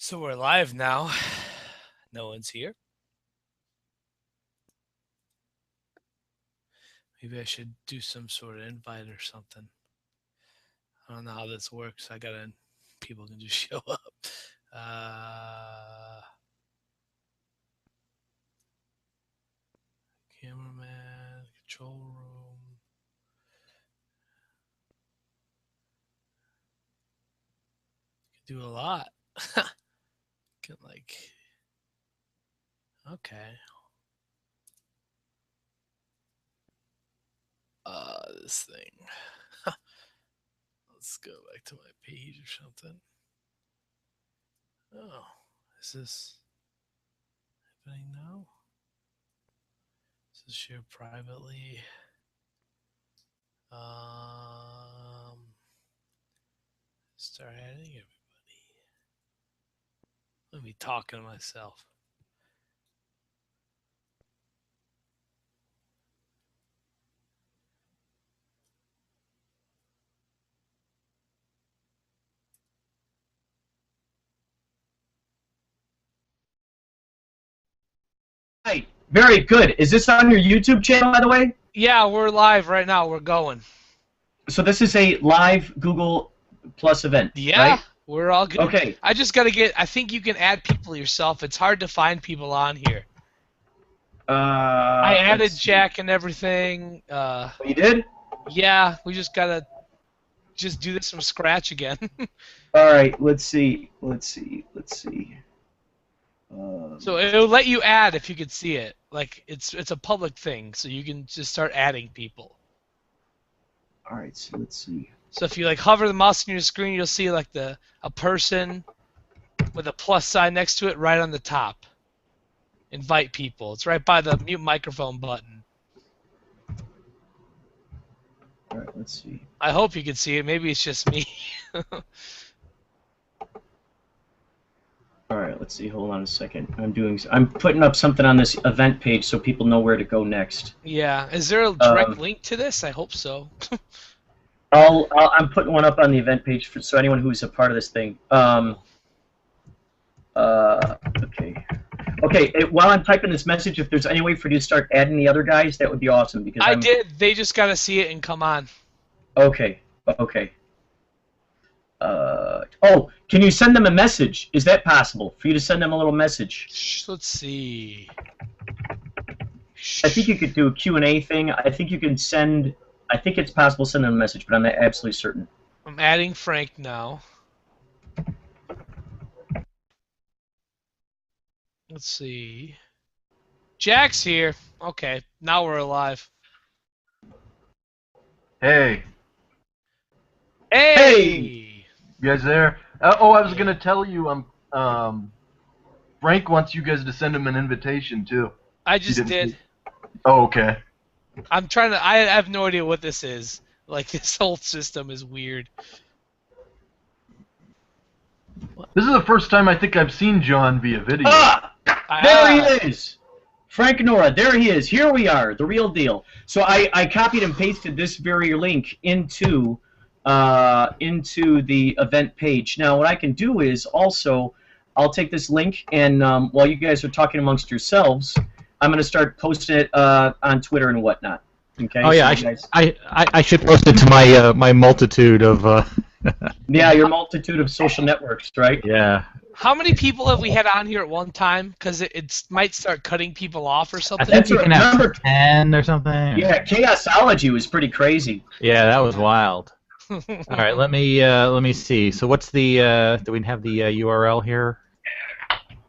So we're live now. No one's here. Maybe I should do some sort of invite or something. I don't know how this works. People can just show up. Cameraman, control room. Can do a lot. Can okay. This thing. Let's go back to my page or something. Oh, is this happening now? This is shared privately. Start adding everybody. Let me talking to myself. Right. Very good. Is this on your YouTube channel, by the way? Yeah, we're live right now. We're going. So this is a live Google Plus event, yeah, right? We're all good. Okay. I just got to get... I think you can add people yourself. It's hard to find people on here. I added Jack and everything. You did? Yeah, we just got to just do this from scratch again. All right. Let's see. So it'll let you add if you could see it. Like it's a public thing, so you can just start adding people. All right. So let's see. So if you hover the mouse on your screen, you'll see a person with a plus sign next to it right on the top. Invite people. It's right by the mute microphone button. All right. Let's see. I hope you can see it. Maybe it's just me. All right. Let's see. Hold on a second. I'm putting up something on this event page so people know where to go next. Yeah. Is there a direct link to this? I hope so. I'm putting one up on the event page so anyone who's a part of this thing. Okay. Okay. While I'm typing this message, if there's any way for you to start adding the other guys, that would be awesome. Because I did. They just gotta see it and come on. Okay. Okay. Oh, can you send them a message? Is that possible for you to send them a little message? Let's see. I think you could do a Q&A thing. I think you can send. I think it's possible to send them a message, but I'm not absolutely certain. I'm adding Frank now. Let's see. Jack's here. Okay, now we're alive. Hey. Hey! You guys there? I was gonna tell you, Frank wants you guys to send him an invitation too. I just did. Oh, okay. I'm trying to. I have no idea what this is. This whole system is weird. This is the first time I think I've seen John via video. There he is! Frank Nora, there he is. Here we are, the real deal. So I copied and pasted this very link into the event page. Now what I can do is also, I'll take this link and while you guys are talking amongst yourselves, I'm going to start posting it on Twitter and whatnot. Okay. Oh yeah, I should post it to my my multitude of. Yeah, your multitude of social networks, right? Yeah. How many people have we had on here at one time? Because it might start cutting people off or something. I think you can have 10 or something. Yeah, Chaosology was pretty crazy. Yeah, that was wild. All right, let me see. So what's the? Do we have the URL here?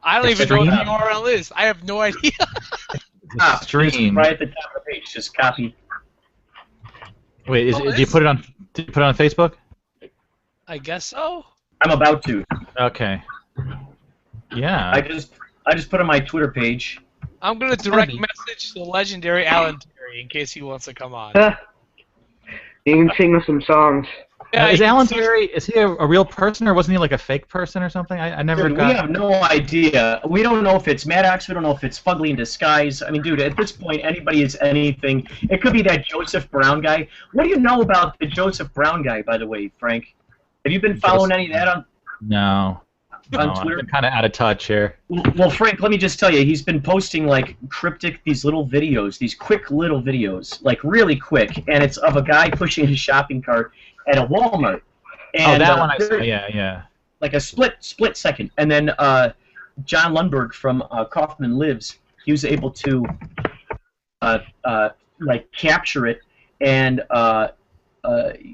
I don't even know what the URL is. I have no idea. Stream. Right at the top of the page, just copy. Wait, did you put it on? Did you put it on Facebook? I guess so. I'm about to. Okay. Yeah. I just put on my Twitter page. I'm gonna direct message the legendary Alan Terry in case he wants to come on. You can sing us some songs. Yeah, is Alan Terry? Is he a real person, or wasn't he like a fake person or something? I never Dude, got. We have no idea. We don't know if it's Maddox. We don't know if it's Fugly in disguise. I mean, dude, at this point, anybody is anything. It could be that Joseph Brown guy. What do you know about the Joseph Brown guy, by the way, Frank? Have you been following any of that on? No. on I've Twitter? been kind of out of touch here. Well, Frank, let me just tell you, he's been posting like cryptic, these little videos, these quick little videos, like really quick, and it's of a guy pushing his shopping cart at a Walmart. And, Oh, that one I saw. Yeah. like a split second, and then John Lundberg from Kaufman Lives, he was able to like capture it and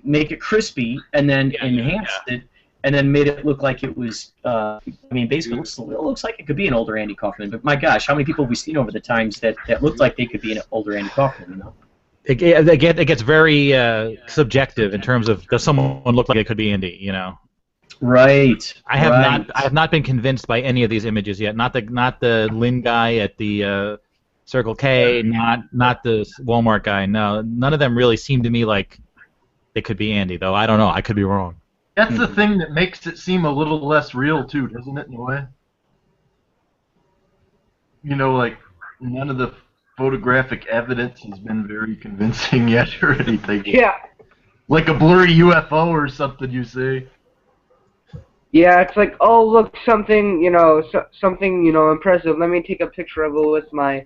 make it crispy, and then enhanced it, and then made it look like it was. I mean, basically, it looks like it could be an older Andy Kaufman. But my gosh, how many people have we seen over the times that looked like they could be an older Andy Kaufman? You know. It gets very subjective in terms of does someone look like it could be Andy? You know. Right. I have not been convinced by any of these images yet. Not the Lynn guy at the Circle K. Not the Walmart guy. No, none of them really seem to me like they could be Andy. Though I don't know. I could be wrong. That's the thing that makes it seem a little less real too, doesn't it? In a way. You know, like none of the photographic evidence has been very convincing yet, or anything. Yeah. Like a blurry UFO or something, you see. Yeah, it's like, oh, look, something, something, impressive. Let me take a picture of it with my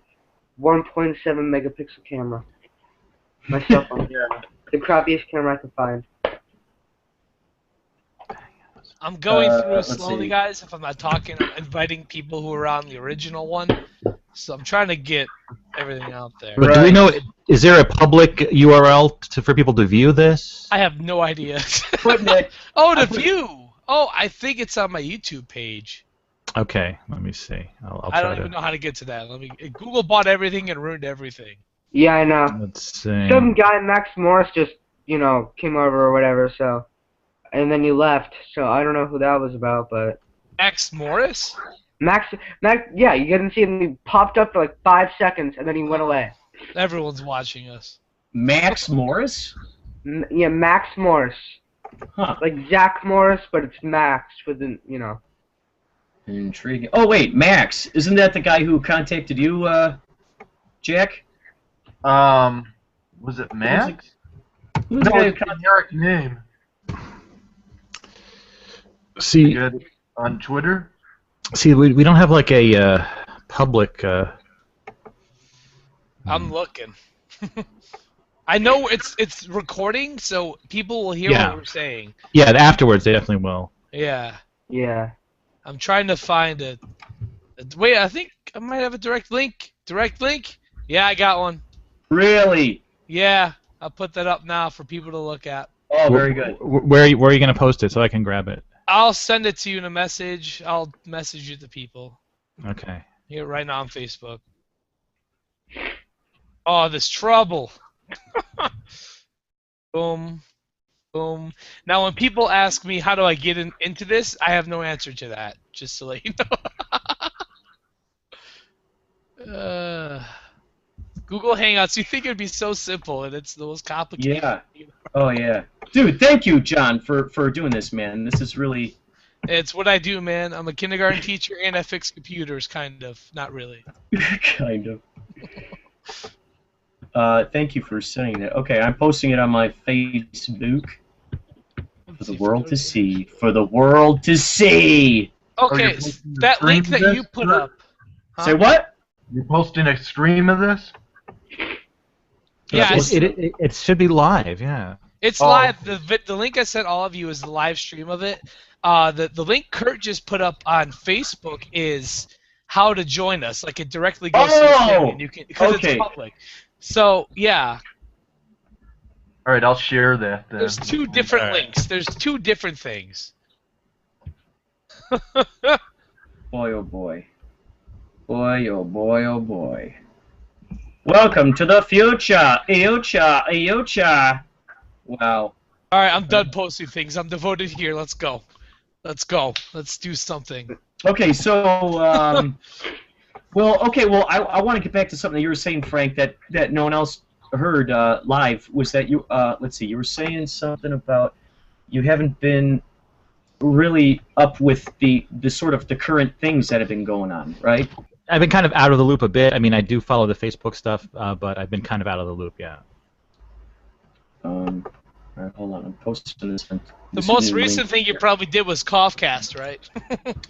1.7 megapixel camera. My cell phone. Yeah. The crappiest camera I could find. I'm going through let's slowly, see. guys. If I'm not talking, I'm inviting people who were on the original one. So I'm trying to get everything out there. But do we know? Is there a public URL for people to view this? I have no idea. Putting it. Oh, to view! Oh, I think it's on my YouTube page. Okay, let me see. I'll I try don't even know how to get to that. Google bought everything and ruined everything. Yeah, I know. Let's see. Some guy, Max Morris, just, came over or whatever, so... And then he left, so I don't know who that was about, but... Max Morris? Max, yeah, you didn't see him. He popped up for like 5 seconds, and then he went away. Everyone's watching us. Max Morris? Yeah, Max Morris. Huh. Like Zach Morris, but it's Max with an, Intriguing. Oh wait, Max. Isn't that the guy who contacted you, Jack? Was it Max? Who's the No, guy who it's a generic name. See, Good. On Twitter? we don't have like a public. I'm looking. I know it's recording, so people will hear Yeah. what we're saying. Yeah, afterwards they definitely will. Yeah. Yeah. I'm trying to find it. Wait, I think I might have a direct link. Direct link? Yeah, I got one. Really? Yeah, I'll put that up now for people to look at. Oh, very good. Where are you going to post it so I can grab it? I'll send it to you in a message. I'll message you to people. Okay. Here, right now on Facebook. Oh, this trouble. Boom. Boom. Now, when people ask me how do I get into this, I have no answer to that, just to let you know. Google Hangouts, you think it would be so simple, and it's the most complicated. Yeah. Oh, yeah. Dude, thank you, John, for doing this, man. This is really... It's what I do, man. I'm a kindergarten teacher, and I fix computers, kind of. Not really. kind of. Thank you for sending that. Okay, I'm posting it on my Facebook for the world to see. For the world to see! Okay, that link that you put up. Say what? You're posting a stream of this? Yeah, it should be live. Yeah. it's live. The link I sent all of you is the live stream of it. The link Kurt just put up on Facebook is how to join us. Like it directly goes to the thing, and you can because it's public. So yeah. All right, I'll share that. Then. There's two different links. There's two different things. Boy, oh boy. Boy, oh boy, oh boy. Welcome to the future. Future. Wow. All right, I'm done posting things. I'm devoted here. Let's go. Let's go. Let's do something. Okay, so, well, I want to get back to something that you were saying, Frank, that no one else heard live, was that you, let's see, you were saying something about you haven't been really up with the sort of the current things that have been going on, right? I've been kind of out of the loop a bit. I mean, I do follow the Facebook stuff, but I've been kind of out of the loop, yeah. All right, hold on. I'm posting this. The most recent thing you probably did was Coughcast, right?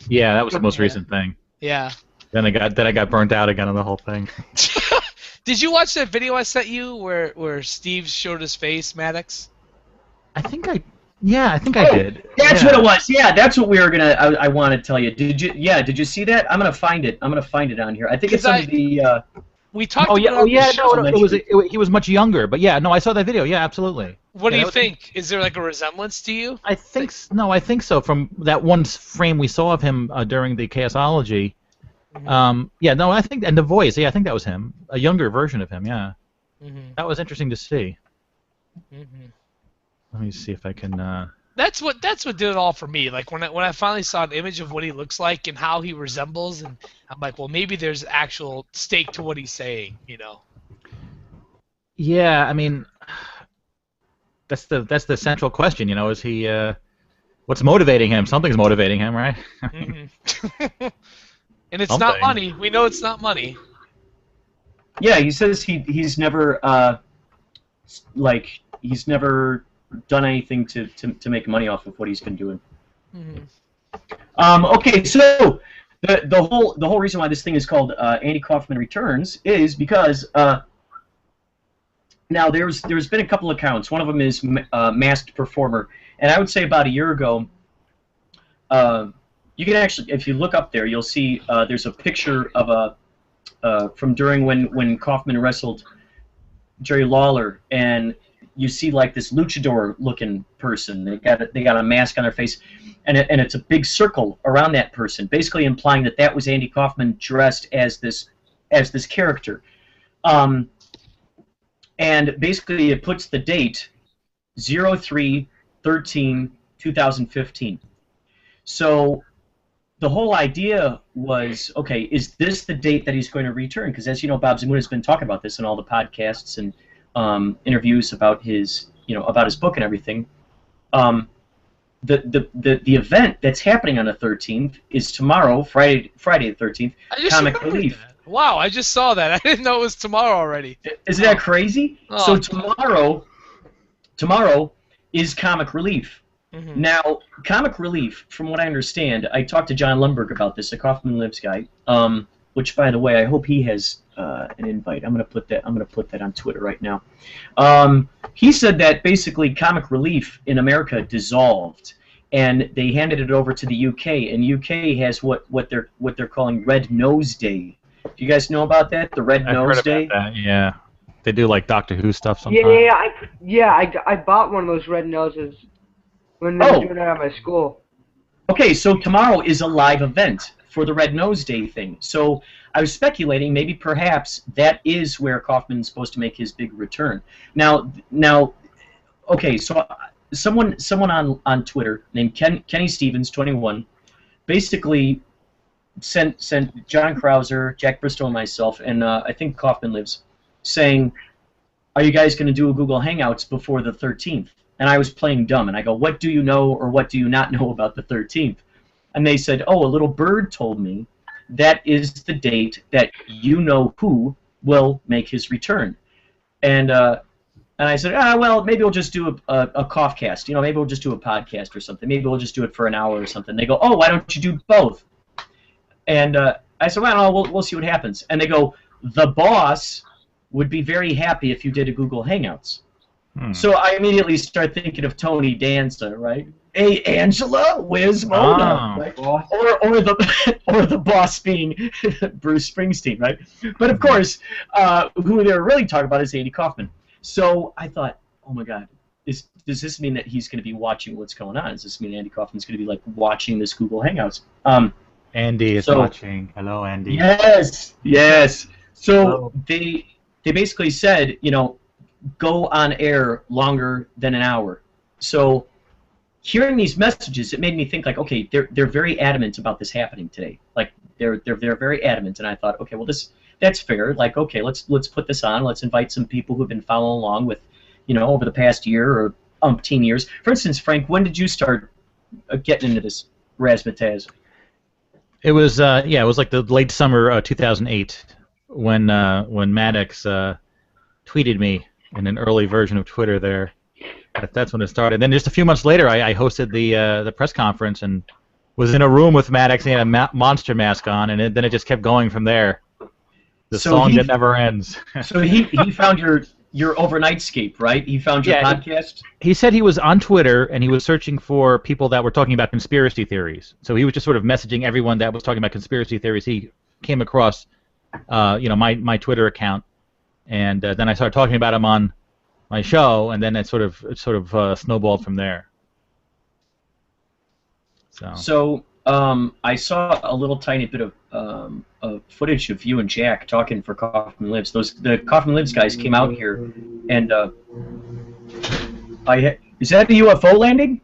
Yeah, that was the most recent thing. Yeah. Then I got burnt out again on the whole thing. Did you watch that video I sent you where Steve showed his face, Maddox? I think I did. That's what it was. Yeah, that's what we were gonna. I want to tell you. Did you? Yeah, did you see that? I'm gonna find it. I'm gonna find it on here. I think it's on the. We talked. Oh yeah. No, he was much younger. But yeah, no, I saw that video. Yeah, absolutely. What do you think? Is there like a resemblance to you? I think so. From that one frame we saw of him during the Chaosology. Yeah, no, I think, and the voice. Yeah, I think that was him. A younger version of him. Yeah. That was interesting to see. Let me see if I can. That's what did it all for me. Like when I finally saw an image of what he looks like and how he resembles, and I'm like, well, maybe there's actual stake to what he's saying, you know. Yeah, I mean, that's the central question, you know. Is he? What's motivating him? Something's motivating him, right? And it's not money. We know it's not money. Yeah, he says he's never he's never done anything to make money off of what he's been doing. Okay, so the whole reason why this thing is called Andy Kaufman Returns is because now there's been a couple accounts. One of them is Masked Performer, and I would say about a year ago, you can actually, if you look up there, you'll see there's a picture of from during when Kaufman wrestled Jerry Lawler, and you see like this luchador-looking person. They got a mask on their face, and it's a big circle around that person, basically implying that was Andy Kaufman dressed as this character. And basically it puts the date 03/13/2015. So the whole idea was, okay, is this the date that he's going to return? Because as you know, Bob Zamuna has been talking about this in all the podcasts and interviews about his book and everything. The event that's happening on the 13th is tomorrow, Friday the 13th. Comic Relief. That. Wow, I just saw that. I didn't know it was tomorrow already. Isn't that crazy? Oh. So tomorrow is Comic Relief. Now, Comic Relief, from what I understand, I talked to John Lundberg about this, a Kaufman Lives guy. Which, by the way, I hope he has an invite. I'm gonna put that on Twitter right now. He said that basically Comic Relief in America dissolved, and they handed it over to the UK. And UK has what they're calling Red Nose Day. Do you guys know about that? The Red Nose Day. About that, yeah, they do like Doctor Who stuff sometimes. I bought one of those red noses when they were doing it at my school. Okay, so tomorrow is a live event for the Red Nose Day thing. So I was speculating maybe perhaps that is where Kaufman's supposed to make his big return. Now, okay, so someone on Twitter named Kenny Stevens 21 basically sent John Krauser, Jack Bristow, and myself, and I think Kaufman Lives, saying, "Are you guys going to do a Google Hangouts before the 13th?" And I was playing dumb, and I go, "What do you know or what do you not know about the 13th?" And they said, "Oh, a little bird told me that is the date that you-know-who will make his return." And I said, well, maybe we'll just do a Coughcast. You know, maybe we'll just do a podcast or something. Maybe we'll just do it for an hour or something. They go, "Oh, why don't you do both?" And I said, well, we'll see what happens. And they go, "The boss would be very happy if you did a Google Hangouts." So I immediately start thinking of Tony Danza, right? "Hey, Angela, where's Mona?" Right? Or the boss being Bruce Springsteen, right? But of course, who they're really talking about is Andy Kaufman. So I thought, oh my God, does this mean that he's going to be watching what's going on? Does this mean Andy Kaufman's going to be like watching this Google Hangouts? Andy is watching. Hello, Andy. Yes. So they basically said, go on air longer than an hour. So hearing these messages, it made me think like, okay, they're very adamant about this happening today. Like they're very adamant, and I thought, okay, well that's fair. Like, okay, let's put this on. Let's invite some people who've been following along with, over the past year or umpteen years. For instance, Frank, when did you start getting into this razzmatazz? It was it was like the late summer 2008 when Maddox tweeted me in an early version of Twitter there, That's when it started. Then just a few months later, I hosted the press conference and was in a room with Maddox. He had a monster mask on, and then it just kept going from there. The song that never ends. So he found your overnightscape, right? He found your podcast? He said he was on Twitter, and he was searching for people that were talking about conspiracy theories. So he was just sort of messaging everyone that was talking about conspiracy theories. He came across my Twitter account, and then I started talking about him on my show, and then it sort of snowballed from there. So I saw a little tiny bit of footage of you and Jack talking for Kaufman Lives. The Kaufman Lives guys came out here, and is that the UFO landing?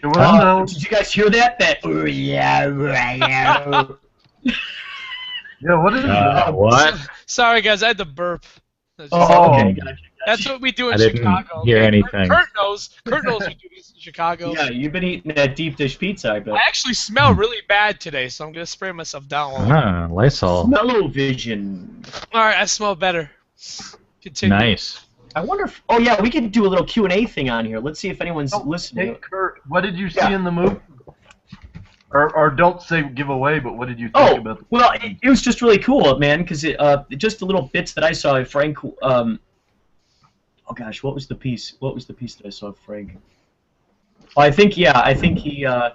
Did you guys hear that? Oh yeah, yeah. Yeah, what is that? What? Sorry, guys, I had to burp. Okay, gotcha. That's what we do in I didn't Chicago. hear anything. Kurt knows. Kurt knows we do this in Chicago. Yeah, you've been eating that deep dish pizza, I bet. I actually smell really bad today, so I'm gonna spray myself down. Lysol. Smell-o-vision. All right, I smell better. Continue. Nice. I wonder if... Oh, yeah, we could do a little Q&A thing on here. Let's see if anyone's listening. Hey, Kurt, what did you see in the movie? Or don't say give away, but what did you think about the well, it was just really cool, man, because just the little bits that I saw, Frank... oh, gosh, what was the piece? What was the piece that I saw of Frank? Oh, I think he... it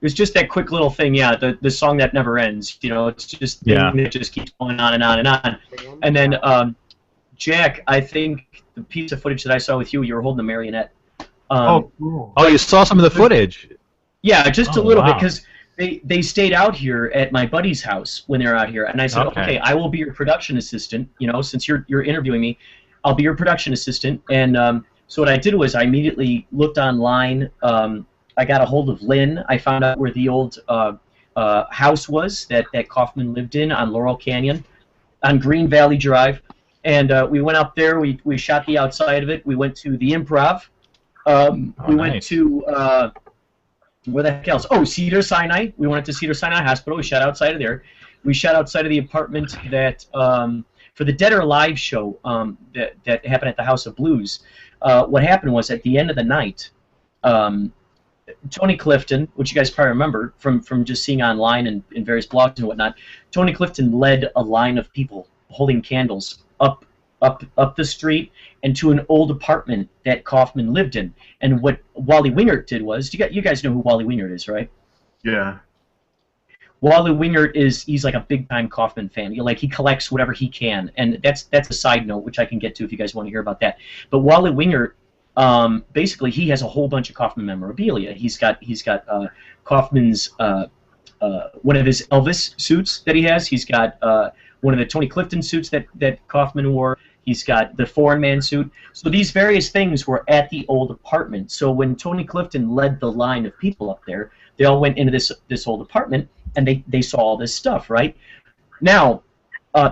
was just that quick little thing, the song that never ends. You know, it's just it just keeps going on and on and on. And then, Jack, I think the piece of footage that I saw with you, you were holding a marionette. Cool. Oh, you saw some of the footage? Yeah, just a little bit, because they stayed out here at my buddy's house when they were out here, and I said, okay, I will be your production assistant, you know, since you're interviewing me, I'll be your production assistant. And so what I did was I immediately looked online. I got a hold of Lynn. I found out where the old house was that Kaufman lived in on Laurel Canyon, on Green Valley Drive. And we went up there. We shot the outside of it. We went to the Improv. We went to... where the heck else? Oh, Cedars-Sinai. We went to Cedars-Sinai Hospital. We shot outside of there. We shot outside of the apartment that for the Dead or Alive show that happened at the House of Blues. What happened was at the end of the night, Tony Clifton, which you guys probably remember from just seeing online and in various blogs and whatnot, Tony Clifton led a line of people holding candles up the street and to an old apartment that Kaufman lived in. And what Wally Wingert did was, you guys know who Wally Wingert is, right? Yeah. Wally Wingert he's like a big time Kaufman fan. He collects whatever he can, and that's a side note which I can get to if you guys want to hear about that. But Wally Wingert, basically, he has a whole bunch of Kaufman memorabilia. He's got Kaufman's one of his Elvis suits that he has. He's got one of the Tony Clifton suits that Kaufman wore. He's got the Foreign Man suit. So these various things were at the old apartment. So when Tony Clifton led the line of people up there, they all went into this old apartment, and they saw all this stuff, right? Now,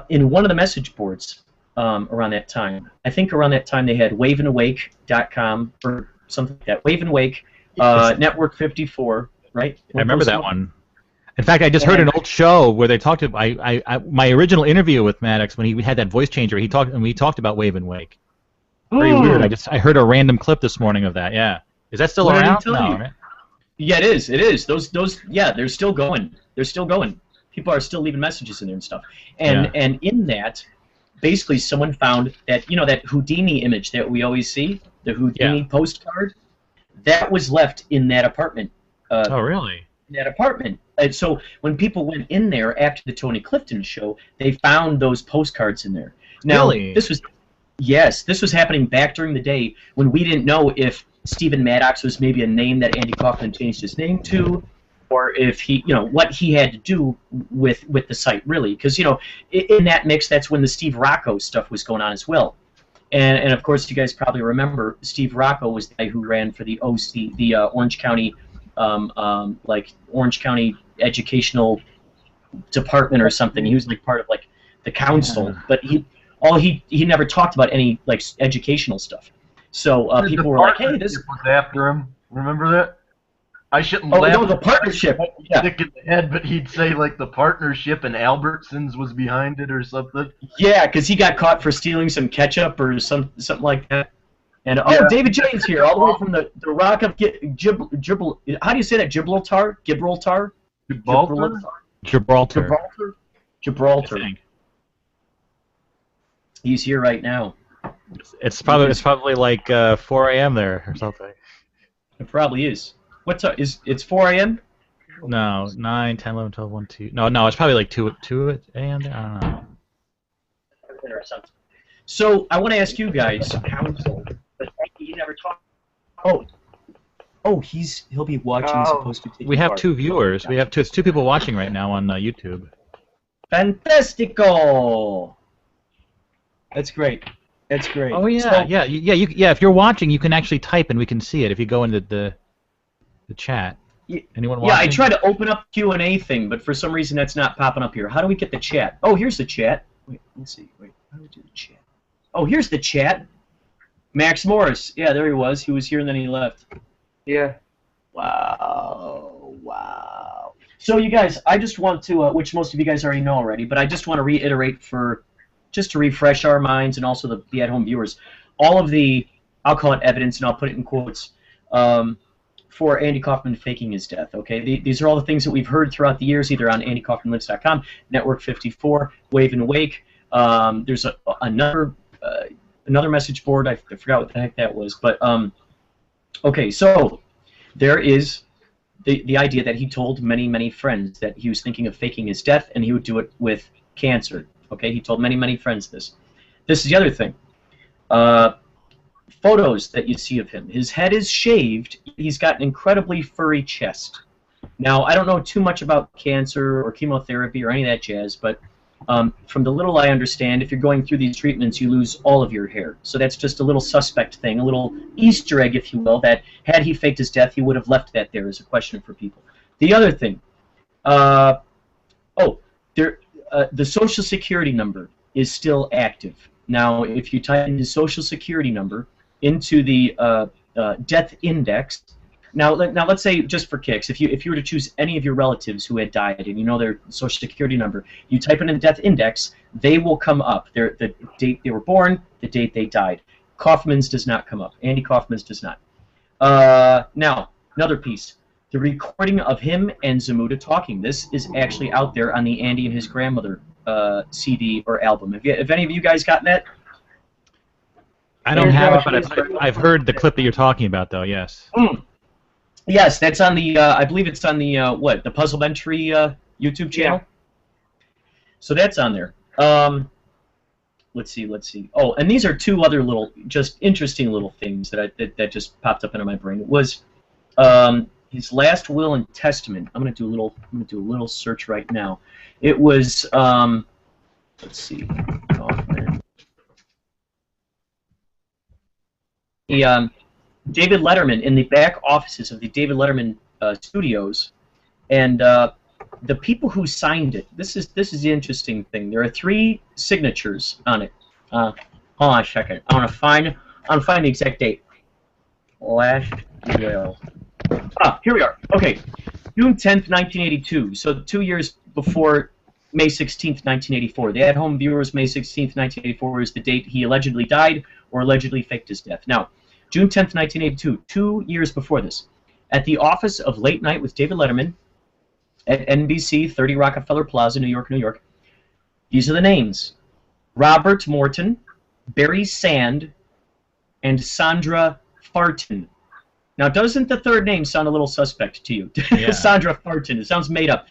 in one of the message boards around that time, I think around that time they had waveandawake.com or something like that. Wave and Wake, Network 54, right? I remember that one. In fact, I just heard an old show where they talked about my original interview with Maddox when he had that voice changer. We talked about Wave and Wake. Very weird. I heard a random clip this morning of that. Yeah, is that still around? No, right? Yeah, it is. It is. Those they're still going. They're still going. People are still leaving messages in there and stuff. And in that, basically, someone found that that Houdini image that we always see, the Houdini postcard, that was left in that apartment. Oh, really? In that apartment. And so when people went in there after the Tony Clifton show, they found those postcards in there. Now, really? This was happening back during the day when we didn't know if Stephen Maddox was maybe a name that Andy Kaufman changed his name to, or if he, what he had to do with the site, really. Because, in that mix, that's when the Steve Rocco stuff was going on as well. And of course, you guys probably remember Steve Rocco was the guy who ran for the OC, the Orange County, Orange County Educational Department or something. He was part of the council, but he never talked about any educational stuff. So people were like, "Hey, this was after him." Remember that? I shouldn't. Oh, no, the partnership. Yeah. Stick in the head, but he'd say the partnership and Albertsons was behind it or something. Yeah, because he got caught for stealing some ketchup or something like that. And David James here, all the way from the Rock of how do you say that? Gibraltar. Gibraltar. He's here right now. It's probably like 4 a.m. there or something. It probably is. It's 4 a.m.? No, 9, 10, 11, 12, 1, 2. No, it's probably like 2 a.m. there. I don't know. So I want to ask you guys. But he never talked. Oh, he'll be watching. He's supposed to take We have 2 viewers. It's 2 people watching right now on YouTube. Fantastico! That's great. That's great. Oh yeah, If you're watching, you can actually type and we can see it if you go into the chat. Anyone watching? Yeah, I tried to open up Q&A thing, but for some reason that's not popping up here. How do we get the chat? Oh, here's the chat. Wait, let's see. Wait, how do we do the chat? Oh, here's the chat. Max Morris. Yeah, there he was. He was here and then he left. Yeah. Wow. So you guys, I just want to, which most of you guys already know already, but I just want to reiterate just to refresh our minds and also the at-home viewers, all of the, I'll call it evidence and I'll put it in quotes, for Andy Kaufman faking his death. Okay, these are all the things that we've heard throughout the years, either on AndyKaufmanLives.com, Network 54, Wave and Wake. There's another message board. I forgot what the heck that was, but okay. So there is the idea that he told many friends that he was thinking of faking his death, and he would do it with cancer. Okay, he told many friends this. This is the other thing. Photos that you see of him. His head is shaved. He's got an incredibly furry chest. Now, I don't know too much about cancer or chemotherapy or any of that jazz, but from the little I understand, if you're going through these treatments, you lose all of your hair. So that's just a little suspect thing, a little Easter egg, if you will, that had he faked his death, he would have left that there as a question for people. The other thing, the Social Security number is still active. Now, if you type in his Social Security number into the death index, now let's say, just for kicks, if you were to choose any of your relatives who had died and you know their Social Security number, you type in the death index, they will come up. The date they were born, the date they died. Kaufman's does not come up. Andy Kaufman's does not. Now, another piece. The recording of him and Zamuda talking. This is actually out there on the Andy and His Grandmother CD or album. Have any of you guys gotten that? I don't have it, but I've heard the clip that you're talking about, though. Yes. Yes, that's on the. I believe it's on the the Puzzlementary YouTube channel. Yeah. So that's on there. Let's see. Oh, and these are 2 other little, just interesting little things that that just popped up into my brain. It was his last will and testament. I'm gonna do a little search right now. It was let's see. David Letterman, in the back offices of the David Letterman studios, and the people who signed it. This is the interesting thing. There are 3 signatures on it. Hold on a second. I want to find the exact date. Last will. Here we are. Okay, June 10th, 1982. So 2 years before May 16th, 1984. The at-home viewers, May 16th, 1984 is the date he allegedly died or allegedly faked his death. Now, June 10th, 1982, 2 years before this, at the office of Late Night with David Letterman at NBC, 30 Rockefeller Plaza, New York, New York. These are the names. Robert Morton, Barry Sand, and Sandra Farton. Now, doesn't the third name sound a little suspect to you? Yeah. Sandra Farton. It sounds made up.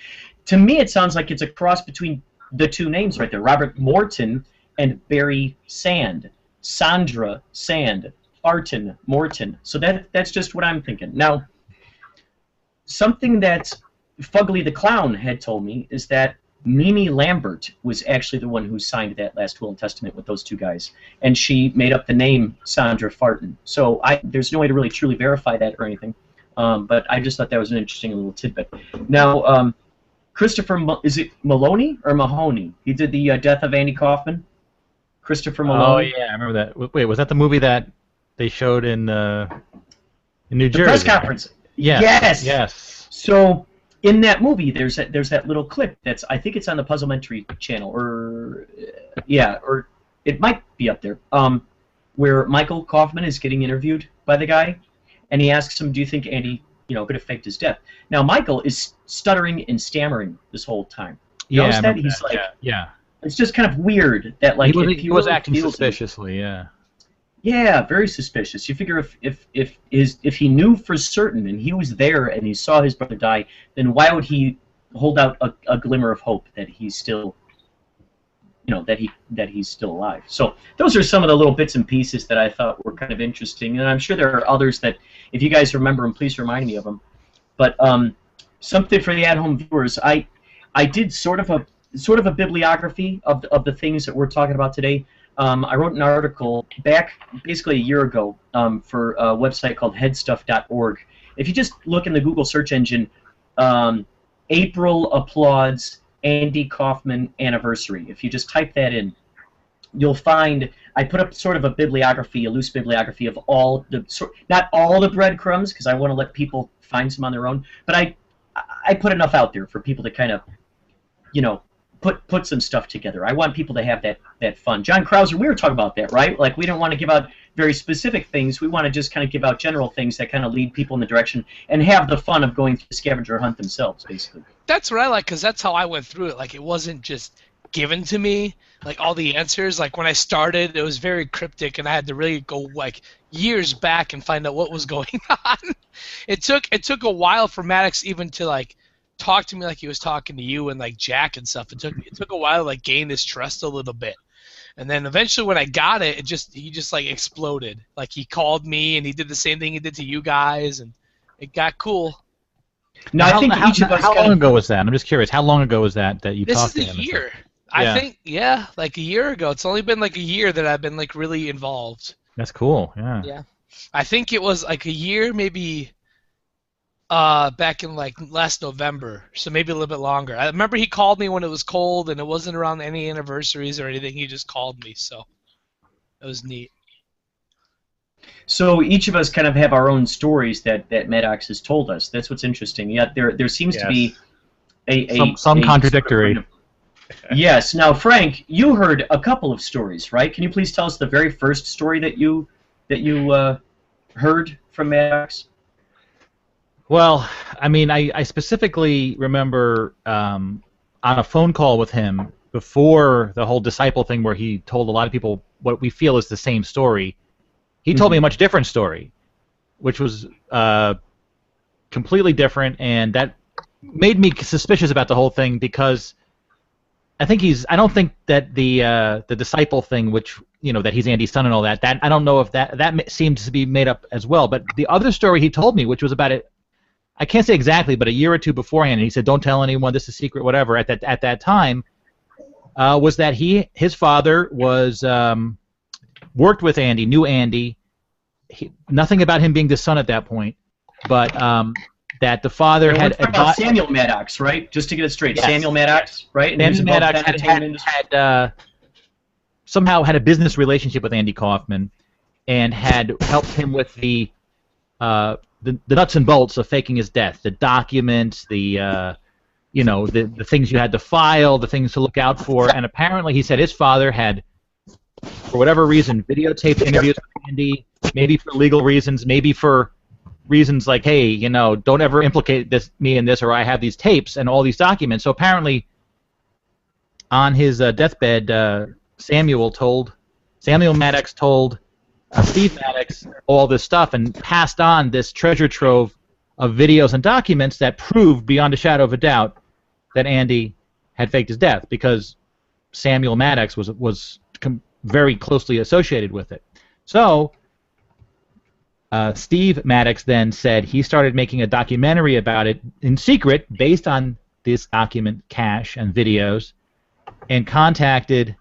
To me, it sounds like it's a cross between the 2 names right there, Robert Morton and Barry Sand. Sandra Sand. Farton, Morton. So that's just what I'm thinking. Now, something that Fugly the Clown had told me is that Mimi Lambert was actually the one who signed that last will and testament with those 2 guys, and she made up the name Sandra Farton. So there's no way to really truly verify that or anything, but I just thought that was an interesting little tidbit. Now, Christopher, is it Maloney or Mahoney? He did the death of Andy Kaufman. Christopher Maloney. Oh yeah, I remember that. Wait, was that the movie that they showed in New Jersey? The press conference. Yes. Yes. So in that movie, there's that little clip that's, I think it's on the Puzzlementary channel, or yeah, or it might be up there. where Michael Kaufman is getting interviewed by the guy, and he asks him, "Do you think Andy, could have faked his death?" Now Michael is stuttering and stammering this whole time. You notice that? He's like, yeah. It's just kind of weird that like he was acting suspiciously, yeah. Yeah, very suspicious. You figure if he knew for certain and he was there and he saw his brother die, then why would he hold out a glimmer of hope that he's still, that he's still alive? So those are some of the little bits and pieces that I thought were kind of interesting, and I'm sure there are others that, if you guys remember them, please remind me of them. But something for the at-home viewers, I did sort of a bibliography of the things that we're talking about today. I wrote an article back basically a year ago for a website called headstuff.org. If you just look in the Google search engine, April applauds Andy Kaufman anniversary. If you just type that in, you'll find I put up sort of a bibliography, a loose bibliography of all the not all the breadcrumbs, because I want to let people find some on their own, but I put enough out there for people to kind of, put some stuff together. I want people to have that fun. John Krauser, we were talking about that, right? Like, we don't want to give out very specific things. We want to just kind of give out general things that kind of lead people in the direction and have the fun of going through the scavenger hunt themselves, basically. That's what I like, because that's how I went through it. Like, it wasn't just given to me, like, all the answers. Like, when I started, it was very cryptic, and I had to really go, like, years back and find out what was going on. It took a while for Maddox even to, like, talk to me like he was talking to you and like Jack and stuff. It took a while to like gain his trust a little bit, and then eventually when I got it, he just like exploded. Like, he called me and he did the same thing he did to you guys, and it got cool. Now, I think how long ago was that? I'm just curious. How long ago was that you talked to him? This is a year. I think, yeah, like a year ago. It's only been like a year that I've been like really involved. That's cool. Yeah. Yeah, I think it was like a year, maybe. Back in like last November, so maybe a little bit longer. I remember he called me when it was cold, and it wasn't around any anniversaries or anything. He just called me, so it was neat. So each of us kind of have our own stories that Maddox has told us. That's what's interesting. Yet there seems to be some contradictory. Yes. Now, Frank, you heard a couple of stories, right? Can you please tell us the very first story that you heard from Maddox? Well, I mean, I specifically remember on a phone call with him before the whole disciple thing where he told a lot of people what we feel is the same story. He told me a much different story, which was completely different, and that made me suspicious about the whole thing because I don't think that the disciple thing, which, that he's Andy's son and all that I don't know if that seems to be made up as well. But the other story he told me, which was about it, I can't say exactly, but a year or two beforehand, and he said, "Don't tell anyone. This is secret. Whatever." At that time, was that his father was worked with Andy, knew Andy. Nothing about him being the son at that point, but that the father had about Samuel Maddox, right? Just to get it straight, yes. Samuel Maddox, right? And Samuel Maddox had somehow had a business relationship with Andy Kaufman, and had helped him with the nuts and bolts of faking his death, the documents, the things you had to file, the things to look out for, and apparently he said his father had, for whatever reason, videotaped interviews with Andy, maybe for legal reasons, maybe for reasons like, hey, don't ever implicate me in this, or I have these tapes and all these documents. So apparently, on his deathbed, Samuel Maddox told Steve Maddox all this stuff and passed on this treasure trove of videos and documents that proved beyond a shadow of a doubt that Andy had faked his death, because Samuel Maddox was very closely associated with it. So Steve Maddox then said he started making a documentary about it in secret based on this document cache and videos, and contacted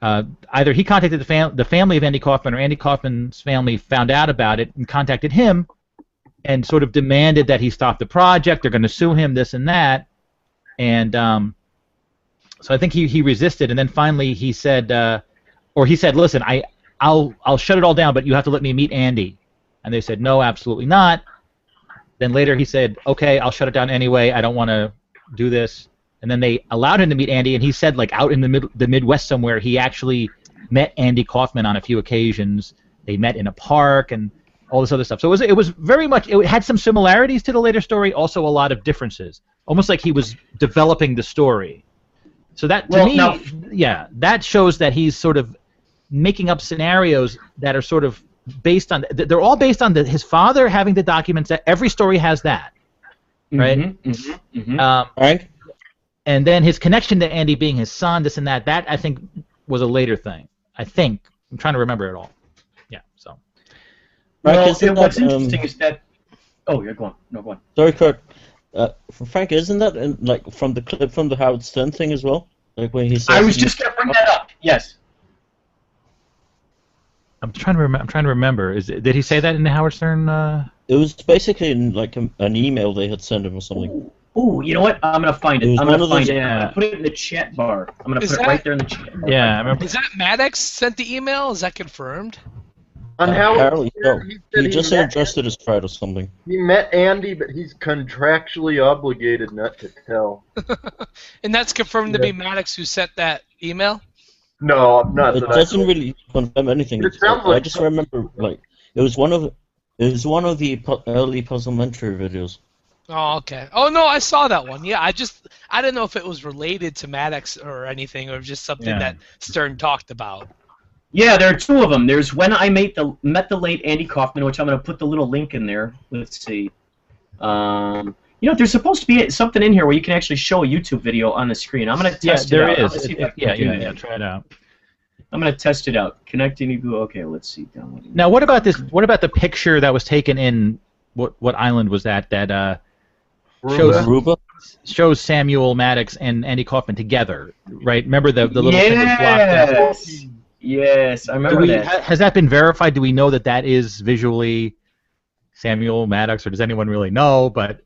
either he contacted the family of Andy Kaufman, or Andy Kaufman's family found out about it and contacted him and sort of demanded that he stop the project. They're going to sue him, this and that. And so I think he resisted, and then finally he said, listen, I'll shut it all down, but you have to let me meet Andy. And they said, no, absolutely not. Then later he said, okay, I'll shut it down anyway. I don't want to do this. And then they allowed him to meet Andy, and he said, like, out in the Midwest somewhere, he actually met Andy Kaufman on a few occasions. They met in a park and all this other stuff. So it was very much, it had some similarities to the later story, also a lot of differences. Almost like he was developing the story. So that, to me, yeah, that shows that he's sort of making up scenarios that are sort of based on, they're all based on his father having the documents. That every story has that, right? Right. And then his connection to Andy being his son, this and that, that I think was a later thing. I think. I'm trying to remember it all. Yeah, so. Well, what's interesting is that... Oh, yeah, go on. No, go on. Sorry, Kurt. Frank, isn't that like from the clip from the Howard Stern thing as well? Like when he says... I was just going to bring that up. Yes. I'm trying to remember. Did he say that in the Howard Stern? It was basically in like an email they had sent him or something. Ooh, you know what? I'm gonna find it. I'm gonna find it. I'm gonna put it in the chat bar. I'm gonna put it right there in the chat bar. Yeah, I remember. Is that Maddox sent the email? Is that confirmed? On Howard Apparently so. Stern, He just addressed it as Fred or something. He met Andy, but he's contractually obligated not to tell. And that's confirmed to be Maddox who sent that email? No, not It that doesn't really confirm anything. It sounds like I just remember like it was one of the early Puzzlementary videos. Oh, okay. Oh, no, I saw that one. Yeah, I didn't know if it was related to Maddox or anything, or just something that Stern talked about. Yeah, there are two of them. There's When I Met the Late Andy Kaufman, which I'm going to put the little link in there. Let's see. You know, there's supposed to be something in here where you can actually show a YouTube video on the screen. I'm going to test it out. There is. Yeah, try it out. I'm going to test it out. Connecting to Google. Okay, let's see. Downloading. Now, what about this? What about the picture that was taken in what island was that? That shows Samuel Maddox and Andy Kaufman together, right? Remember the little thing was blocked out? Yes, I remember that. Has that been verified? Do we know that is visually Samuel Maddox, or does anyone really know? But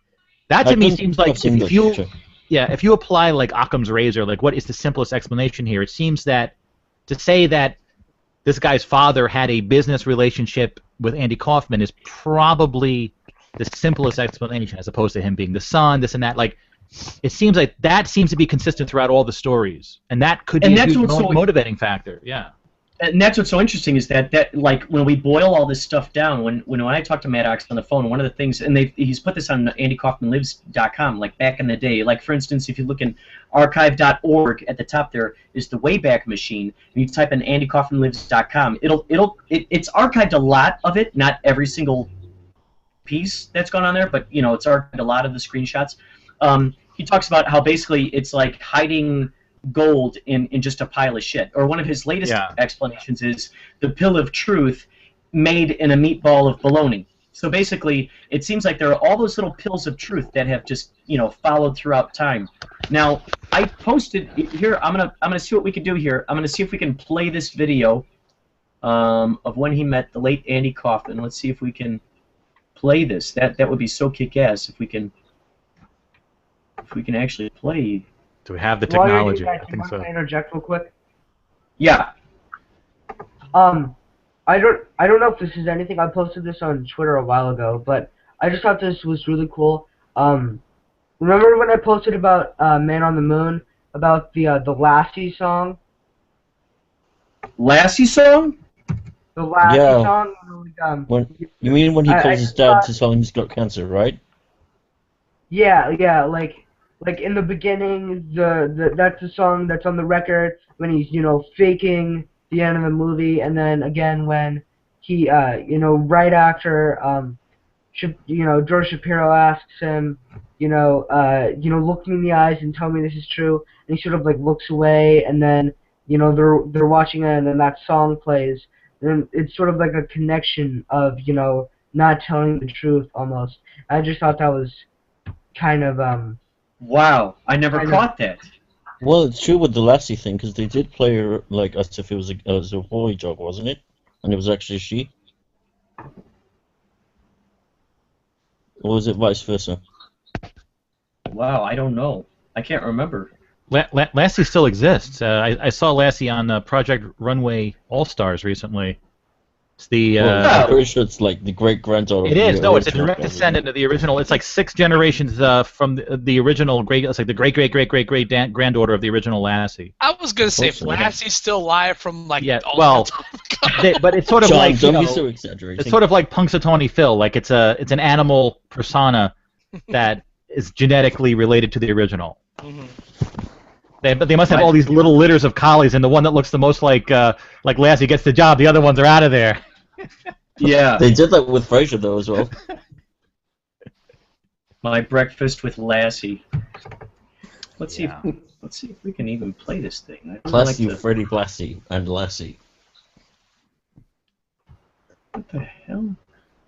that to me seems like if you apply like Occam's razor, like what is the simplest explanation here? It seems that to say that this guy's father had a business relationship with Andy Kaufman is probably the simplest explanation, as opposed to him being the son, this and that. Like, it seems like that seems to be consistent throughout all the stories, and that could be a huge motivating factor. Yeah. And that's what's so interesting is that like when we boil all this stuff down, when I talked to Maddox on the phone, one of the things, and he's put this on AndyKaufmanLives.com, like back in the day. Like for instance, if you look in archive.org at the top, there is the Wayback Machine, and you type in AndyKaufmanLives.com, it's archived a lot of it, not every single piece that's gone on there, but you know it's archived a lot of the screenshots. He talks about how basically it's like hiding gold in just a pile of shit. Or one of his latest explanations is the pill of truth made in a meatball of bologna. So basically, it seems like there are all those little pills of truth that have just, you know, followed throughout time. Now, I posted here. I'm gonna see what we can do here. I'm gonna see if we can play this video of when he met the late Andy Kaufman. Let's see if we can play this. That would be so kick-ass if we can actually play. Do we have the technology? I think so. Can I interject real quick? Yeah. I don't know if this is anything. I posted this on Twitter a while ago, but I just thought this was really cool. Remember when I posted about Man on the Moon, about the Lassie song? Lassie song? The Lassie song. You mean when he calls his dad to tell him he's got cancer, right? Yeah, like in the beginning, that's the song that's on the record when he's, you know, faking the end of the movie, and then again when he, you know, right after, you know, George Shapiro asks him, look me in the eyes and tell me this is true, and he sort of like looks away, and then, you know, they're watching it, and then that song plays, and it's sort of like a connection of, you know, not telling the truth almost. I just thought that was kind of Wow, I never caught that. Well, it's true with the Lassie thing, because they did play her like as if it was a boy job, wasn't it? And it was actually she. Or was it vice versa? Wow, I don't know. I can't remember. Lassie still exists. I saw Lassie on Project Runway All-Stars recently. It's the. I'm pretty sure it's like the great granddaughter. It is. No, it's a direct descendant of the original. It's like 6 generations from the original great. It's like the great granddaughter of the original Lassie. I was gonna say if Lassie's still alive from like but it's sort of John, like don't be so exaggerating. It's sort of like Punxsutawney Phil. Like it's an animal persona that is genetically related to the original. Mm-hmm. But they must have all these little litters of collies, and the one that looks the most like Lassie gets the job. The other ones are out of there. Yeah. They did that with Frasier though as well. My breakfast with Lassie. Let's see if we can even play this thing. Classy, Freddy Blassie, and Lassie. What the hell?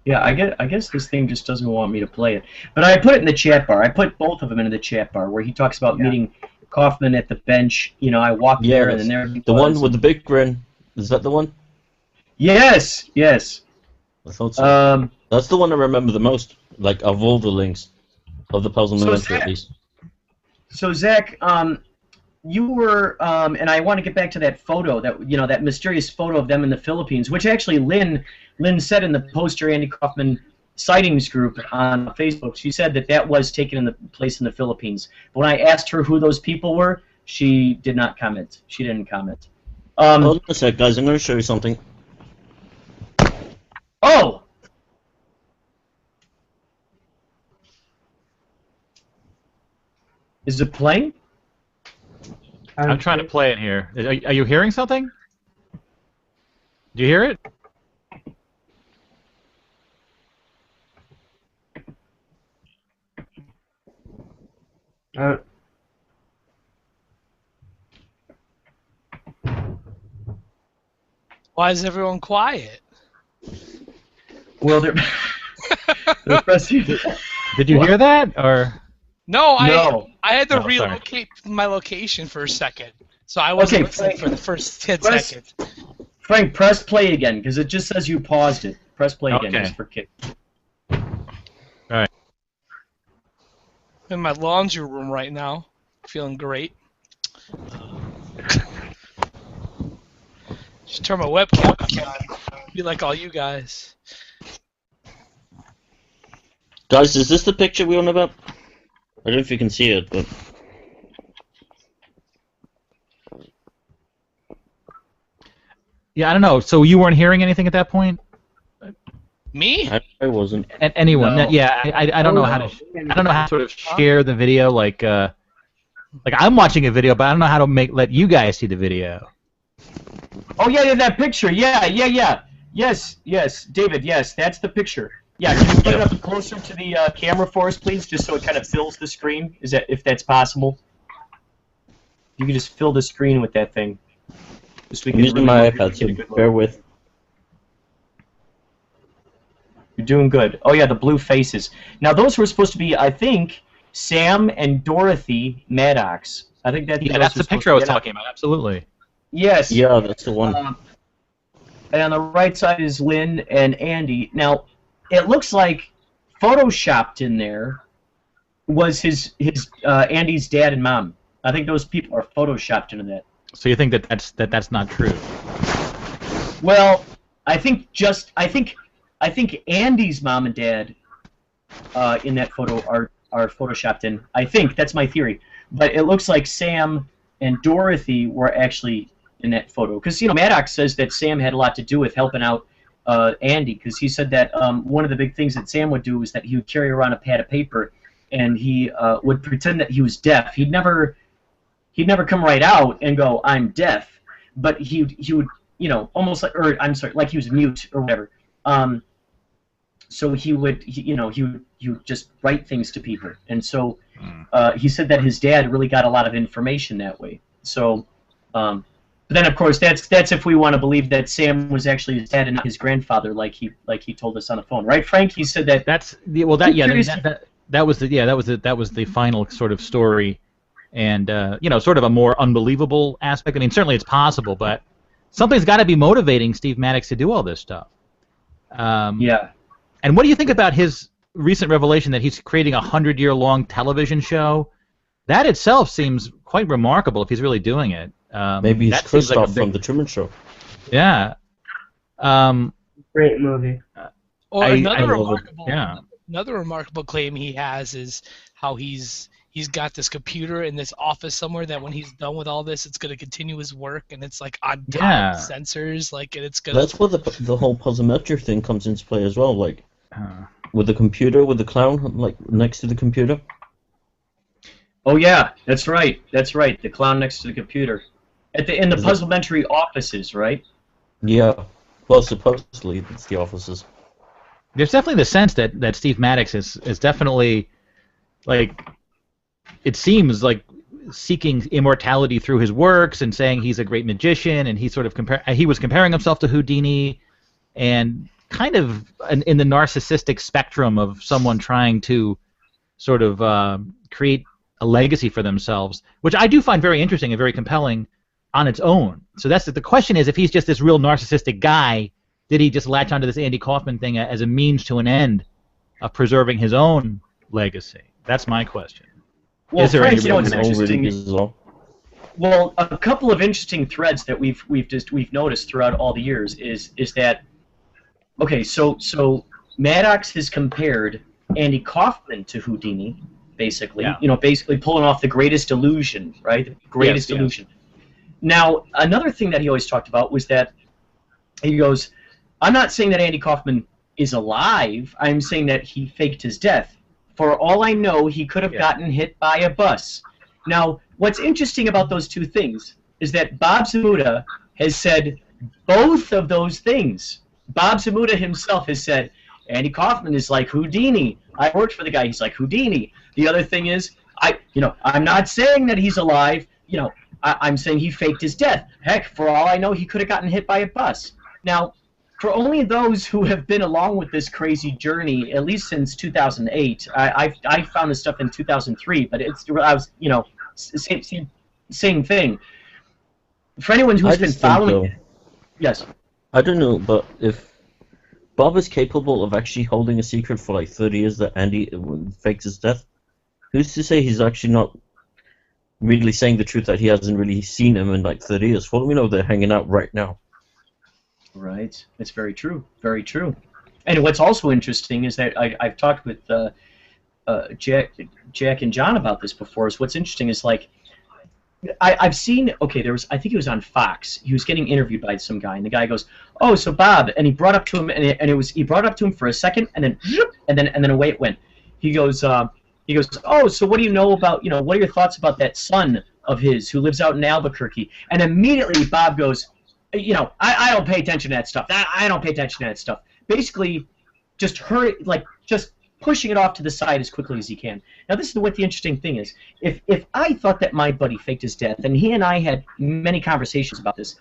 Yeah, I guess this thing just doesn't want me to play it. But I put it in the chat bar. I put both of them into the chat bar where he talks about meeting Kaufman at the bench. You know, I walked there and then there he the was. one with the big grin. Is that the one? Yes, yes. I thought so. That's the one I remember the most, like of all the links of the puzzle inventor at least. So Zach, you were, and I want to get back to that photo, that mysterious photo of them in the Philippines, which actually Lynn said in the Poster Andy Kaufman sightings group on Facebook. She said that was taken in the place in the Philippines. But when I asked her who those people were, she did not comment. She didn't comment. Hold on a sec, guys. I'm going to show you something. Oh! Is it playing? I'm trying to play it here. Are you hearing something? Do you hear it? Why is everyone quiet? Well, they're pressing. Did you hear that? Or No, No. I had to Oh, relocate my location for a second, so I wasn't listening for the first 10 seconds. Frank, press play again, because it just says you paused it. Press play again, Okay. just for kick. Alright. I'm in my laundry room right now, feeling great. Just turn my webcam on. Be like all you guys. Guys, is this the picture we're on about? I don't know if you can see it, but... yeah, I don't know. So you weren't hearing anything at that point? Me? I wasn't. And anyone? No. Yeah, I don't know how to. I don't know how to sort of share the video. Like I'm watching a video, but I don't know how to let you guys see the video. Oh, yeah, that picture. Yeah. Yes, David, yes, that's the picture. Yeah, can you get it up closer to the camera for us, please, just so it kind of fills the screen, if that's possible? You can just fill the screen with that thing. I'm using my iPad, so bear with. You're doing good. Oh, yeah, the blue faces. Now, those were supposed to be, I think, Sam and Dorothy Maddox. I think that. Yeah, that's the picture I was talking about. Absolutely. Yes. Yeah, that's the one. And on the right side is Lynn and Andy. Now, it looks like photoshopped in there was his Andy's dad and mom. I think those people are photoshopped into that. So you think that's not true? Well, I think Andy's mom and dad in that photo are photoshopped in. I think that's my theory. But it looks like Sam and Dorothy were actually in that photo, because Maddox says that Sam had a lot to do with helping out Andy, because he said that one of the big things that Sam would do was that he would carry around a pad of paper and he would pretend that he was deaf. He'd never come right out and go, "I'm deaf," but he would almost like, or I'm sorry, like he was mute or whatever. So he would just write things to people, and so he said that his dad really got a lot of information that way. So. But then, of course, that's if we want to believe that Sam was actually his dad and not his grandfather, like he told us on the phone, right, Frank? He said that. That was the final sort of story, and sort of a more unbelievable aspect. I mean, certainly it's possible, but something's got to be motivating Steve Maddox to do all this stuff. Yeah. And what do you think about his recent revelation that he's creating a 100-year-long television show? That itself seems quite remarkable if he's really doing it. Maybe he's Christoph from The Truman Show. Yeah. Great movie. Or I another love it. remarkable, Yeah. another remarkable claim he has is how he's got this computer in this office somewhere that when he's done with all this, it's gonna continue his work, and it's like on top Yeah. of sensors, like, and it's gonna. That's where the whole positmetric thing comes into play as well. Like Uh, with the computer, with the clown, like next to the computer. Oh yeah, that's right. That's right. The clown next to the computer, in the puzzlementary offices, right? Yeah. Well, supposedly it's the offices. there's definitely the sense that Steve Maddox is definitely, like, it seems like seeking immortality through his works and saying he's a great magician, and he was comparing himself to Houdini, and kind of in the narcissistic spectrum of someone trying to sort of create a legacy for themselves, which I do find very interesting and very compelling on its own. So that's the question is, if he's just this real narcissistic guy, did he just latch onto this Andy Kaufman thing as a means to an end of preserving his own legacy? That's my question. Well, Is there Frank, any you know what's real interesting? Well, a couple of interesting threads that we've noticed throughout all the years is that, okay, so Maddox has compared Andy Kaufman to Houdini, basically. Yeah. You know, basically pulling off the greatest illusion, right? The greatest Yes. illusion. Now, another thing that he always talked about was that he goes, I'm not saying that Andy Kaufman is alive. I'm saying that he faked his death. For all I know, he could have gotten hit by a bus. Now, what's interesting about those two things is that Bob Zmuda has said both of those things. Bob Zmuda himself has said, Andy Kaufman is like Houdini. I worked for the guy. He's like Houdini. The other thing is, I'm not saying that he's alive. I'm saying he faked his death. Heck, for all I know, he could have gotten hit by a bus. Now, for only those who have been along with this crazy journey, at least since 2008, I found this stuff in 2003, but same thing. For anyone who's been following it, yes. I don't know, but if Bob is capable of actually holding a secret for like 30 years that Andy fakes his death, who's to say he's actually not really saying the truth, that he hasn't really seen him in like 30 years? For all we know, they're hanging out right now. Right. It's very true. Very true. And what's also interesting is that I've talked with Jack and John about this before. Is what's interesting is, like, I've seen, okay, I think he was on Fox. He was getting interviewed by some guy, and the guy goes, "Oh, so Bob," and he brought up to him, he brought it up to him for a second, and then away it went. He goes, "Oh, so what do you know about, what are your thoughts about that son of his who lives out in Albuquerque?" And immediately Bob goes, I don't pay attention to that stuff. I don't pay attention to that stuff. Basically, just pushing it off to the side as quickly as he can. Now, this is what the interesting thing is. If I thought that my buddy faked his death, and he and I had many conversations about this,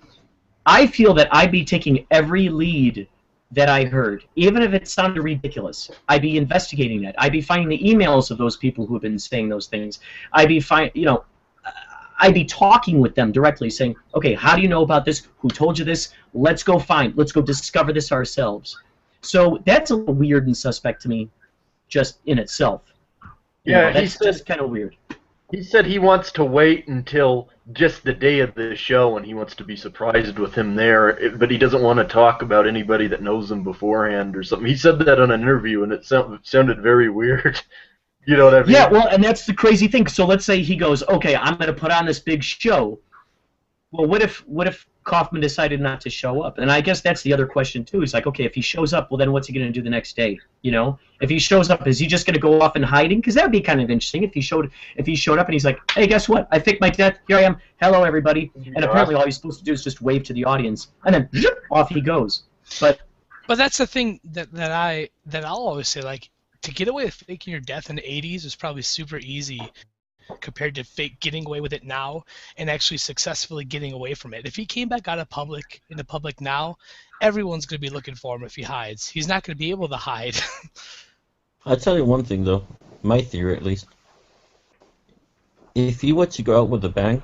I feel that I'd be taking every lead that I heard, even if it sounded ridiculous. I'd be investigating that. I'd be finding the emails of those people who have been saying those things. I'd be I'd be talking with them directly, saying, okay, how do you know about this? Who told you this? Let's go discover this ourselves. So that's a little weird and suspect to me, just in itself. That's just kind of weird. He said he wants to wait until just the day of the show, and he wants to be surprised with him there, but he doesn't want to talk about anybody that knows him beforehand or something. He said that on an interview, and it sounded very weird. You know what I mean? Yeah, well, and that's the crazy thing. So let's say he goes, okay, I'm going to put on this big show. Well, what if Kaufman decided not to show up? And I guess that's the other question too. Is like, okay, if he shows up, well, then what's he going to do the next day? If he shows up, is he just going to go off in hiding? Because that would be kind of interesting if he showed up and he's like, hey, guess what? I faked my death. Here I am. Hello, everybody. And apparently, all he's supposed to do is just wave to the audience, and then off he goes. But that's the thing that I'll always say, like, to get away with faking your death in the 80s was probably super easy compared to getting away with it now and actually successfully getting away from it. If he came back out of in the public now, everyone's going to be looking for him if he hides. He's not going to be able to hide. I'll tell you one thing, though. My theory, at least. If he were to go out with a bang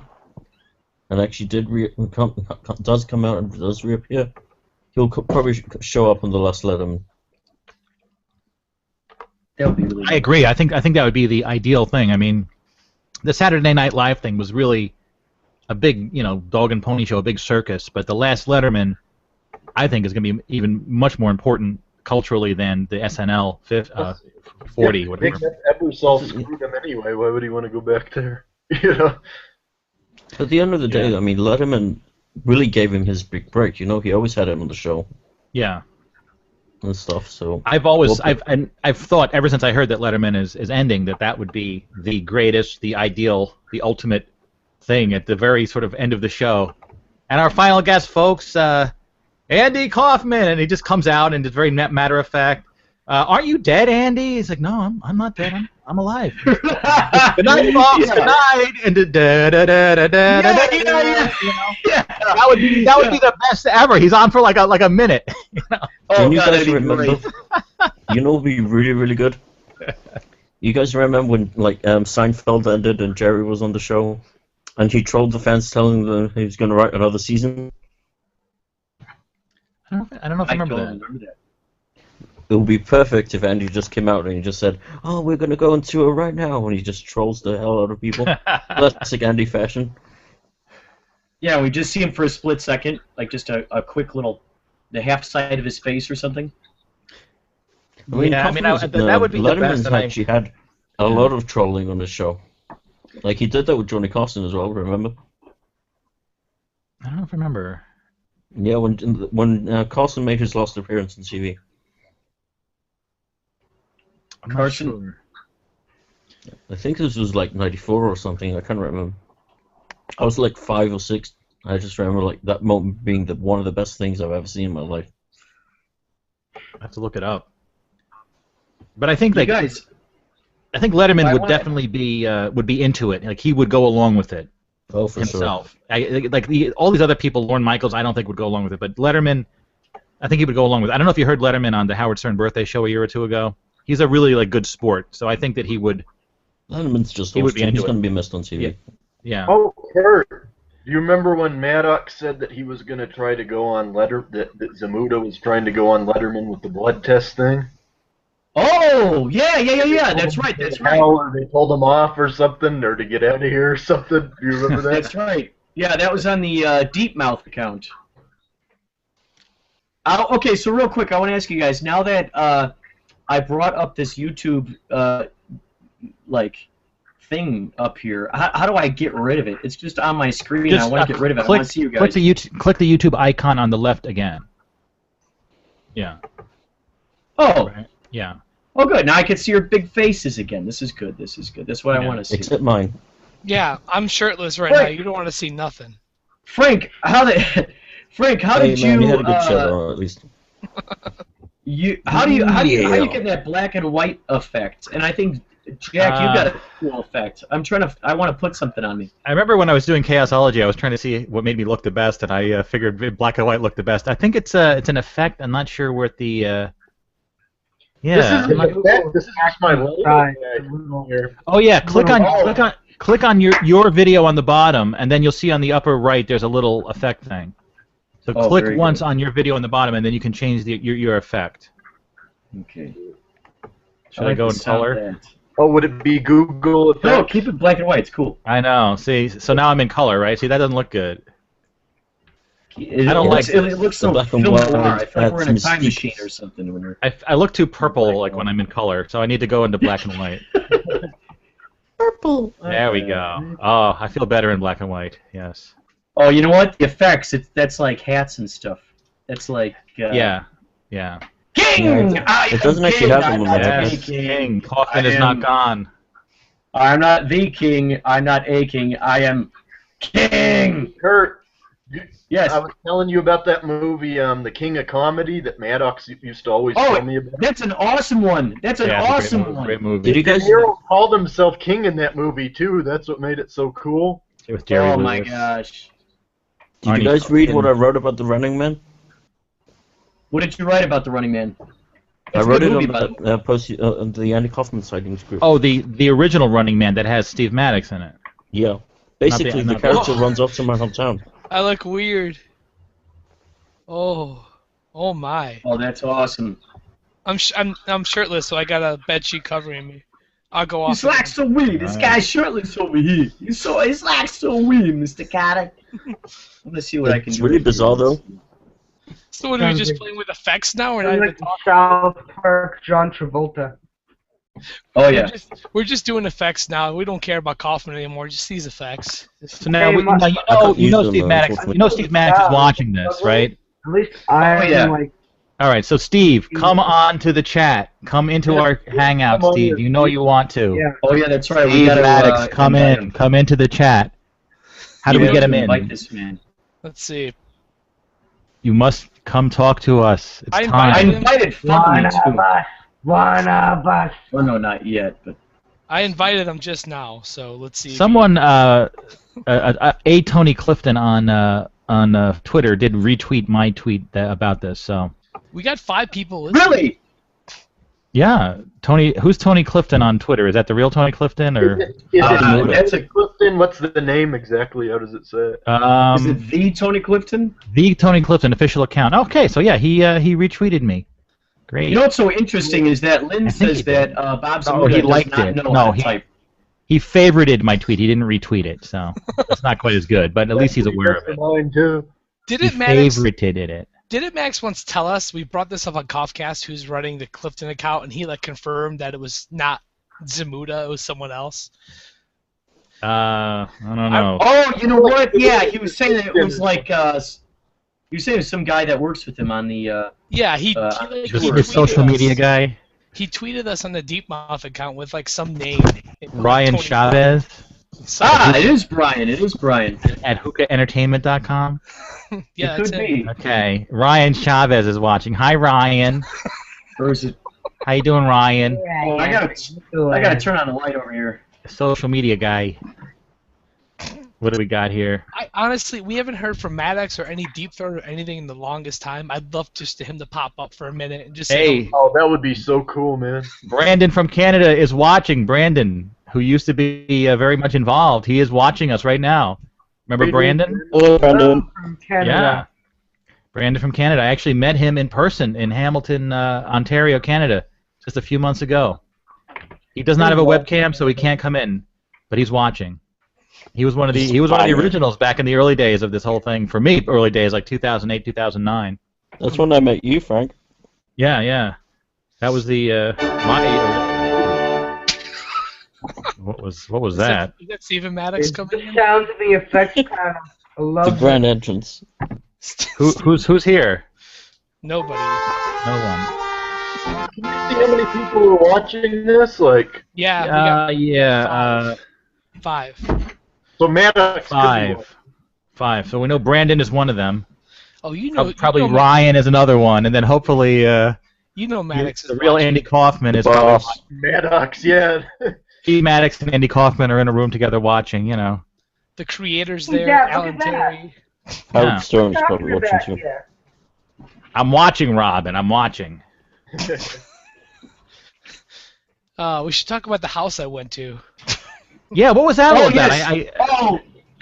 and actually does come out and does reappear, he'll probably show up on the last Letterman. that would be really I agree. I think that would be the ideal thing. I mean, the Saturday Night Live thing was really a big, dog and pony show, a big circus. But the last Letterman, I think is going to be even much more important culturally than the SNL 40, whatever. Ebersol screwed him anyway. Why would he want to go back there? You know. At the end of the day, I mean, Letterman really gave him his big break. You know, he always had him on the show. Yeah. And stuff. So I've thought ever since I heard that Letterman is ending that would be the greatest, the ideal, the ultimate thing at the very sort of end of the show. And our final guest, folks, Andy Kaufman, and he just comes out and it's very matter of fact. Aren't you dead, Andy? He's like, no, I'm not dead. I'm alive. Good night, folks. Good night. And that would be the best ever. He's on for like a minute. You know? Oh, you guys remember? You know, would be really, really good. You guys remember when Seinfeld ended and Jerry was on the show, and he trolled the fans, telling them he was going to write another season? I don't know if I remember that. It would be perfect if Andy just came out and he just said, "Oh, we're going to go into it right now," and he just trolls the hell out of people. Classic Andy fashion. Yeah, we just see him for a split second, like just a quick little, the half side of his face or something. That would be the best. Letterman's actually had a lot of trolling on the show. Like, he did that with Johnny Carson as well, remember? I don't know if I remember. Yeah, when Carson made his last appearance on TV. Carson? I think this was like 94 or something, I can't remember. I was like 5 or 6. I just remember like that moment being one of the best things I've ever seen in my life. I have to look it up. But I think I think Letterman would definitely be into it. Like, he would go along with it. Oh, for himself. Sure. All these other people, Lorne Michaels, I don't think would go along with it. But Letterman, I think he would go along with it. I don't know if you heard Letterman on the Howard Stern birthday show a year or two ago. He's a really good sport, so I think that he would. Letterman's just he would be he's going to be missed on TV. Yeah. Oh, Kurt, do you remember when Maddox said that he was going to try to go on that Zamuda was trying to go on Letterman with the blood test thing? Oh, yeah. That's right. Or they told him off or something, or to get out of here or something. Do you remember that? That's right. Yeah, that was on the Deep Mouth account. Okay, so real quick, I want to ask you guys, now that I brought up this YouTube thing up here, how do I get rid of it? It's just on my screen. I want to get rid of it. I want to see you guys. Click the YouTube icon on the left again. Yeah. Oh. Right. Yeah. Oh, good. Now I can see your big faces again. This is good. That's what I want to see. Except mine. Yeah, I'm shirtless right now. You don't want to see nothing. Frank, how did you? You had a good shirt on, at least. How do you get that black and white effect? And I think, Jack, you've got a cool effect. I want to put something on me. I remember when I was doing Chaosology, I was trying to see what made me look the best, and I figured black and white looked the best. I think it's an effect. I'm not sure what the. Yeah. This is just my logo here. Oh yeah, click on your video on the bottom, and then you'll see on the upper right there's a little effect thing. So click once on your video on the bottom, and then you can change your effect. Okay. Should I go in color? Oh, would it be Google effects? No, keep it black and white. It's cool. I know. See, so now I'm in color, right? See, that doesn't look good. I don't like it. It looks so film noir. I feel like we're in a time machine or something. I look too purple like when I'm in color, so I need to go into black and white. Purple. There we go. Oh, I feel better in black and white. Yes. Oh, you know what? The effects. That's like hats and stuff. That's like. Yeah. King. Yeah, it doesn't actually have them on there. Yes, King. Kaufman is not gone. I'm not the king. I'm not a king. I am King. Kurt. Yes. I was telling you about that movie, The King of Comedy, that Maddox used to always tell me about. That's an awesome one. That's an awesome one. Great movie. Did you guys? De Niro called himself King in that movie too. That's what made it so cool. With Jerry Lewis. My gosh. Did you guys read what I wrote about the Running Man? What did you write about the Running Man? I wrote it on the Andy Kaufman sightings group. Oh, the original Running Man that has Steve Maddox in it. Yeah. Basically, the character runs off to my hometown. I look weird. Oh my. Oh, that's awesome. I'm shirtless, so I got a bed sheet covering me. I'll go off. He's like so weird. This guy's shirtless over here. He's like so weird, Mr. Carter. I'm gonna see what I can do. It's really bizarre, though. So what are we just playing with effects now? We're not like South Park John Travolta. Oh yeah. We're just doing effects now. We don't care about Kaufman anymore. Just these effects. So now, you know Steve Maddox. You know Steve Maddox is watching this, right? At least I'm like. All right, so Steve, come on to the chat. Come into our hangout, Steve. You know you want to. Yeah. Oh yeah, that's right. Steve Maddox, come in. Come into the chat. How do we get him in? Invite this man. Let's see. You must come talk to us. It's time. I invited Funny too. One of us. Oh no, not yet, but. I invited him just now, so let's see. Someone, a Tony Clifton on Twitter did retweet my tweet about this. So. We got 5 people listening. Really? Yeah, Tony. Who's Tony Clifton on Twitter? Is that the real Tony Clifton or? That's a Clifton. What's the name exactly? How does it say? Is it the Tony Clifton? The Tony Clifton official account. Okay, so yeah, he retweeted me. Great. You know what's so interesting is that Lynn says that Bob Zamuda does not know how to type. He favorited my tweet. He didn't retweet it, so that's not quite as good. But at least he's aware of it. Mine too. Didn't he Maddox favorited it? Didn't Max once tell us, we brought this up on Kaufcast, who's running the Clifton account, and he confirmed that it was not Zamuda, it was someone else? I don't know. Oh, you know what? Yeah, he was saying that it was like, he was saying it was some guy that works with him on the, yeah, he the social media guy? He tweeted us on the Deep Mouth account with like some name. Ryan Chavez? It is Brian. It is Brian. At hookahentertainment.com? Yeah, it could be. Okay. Ryan Chavez is watching. Hi, Ryan. Or is it? How you doing, Ryan? Oh, I gotta turn on the light over here. Social media guy. What do we got here? Honestly, we haven't heard from Maddox or any Deep Throat or anything in the longest time. I'd love just him to pop up for a minute and just say, oh, that would be so cool, man. Brandon from Canada is watching. Brandon, who used to be very much involved, he is watching us right now. Remember Brandon? Hello, Brandon. From Canada. Yeah. Brandon from Canada. I actually met him in person in Hamilton, Ontario, Canada, just a few months ago. He does not have a webcam, so he can't come in, but he's watching. He was one of the originals back in the early days of this whole thing. For me, early days like 2008, 2009. That's when I met you, Frank. Yeah, yeah. That was the What was that? Is that Stephen Maddox coming in? The sounds of the effects panel. I love The grand entrance. Who's here? Nobody. No one. Can you see how many people are watching this? Like. Yeah. Yeah. 5. So Maddox. Five. So we know Brandon is one of them. Oh, you know. Probably Ryan is another one, and then hopefully. You know Maddox is the real watching. Andy Kaufman is Boss. Maddox, yeah. Steve Maddox and Andy Kaufman are in a room together watching, you know. The creators there, Alan Terry. Howard Stern's probably watching too. I'm watching, Robin. I'm watching. We should talk about the house I went to. Yeah, what was that all about? Yes.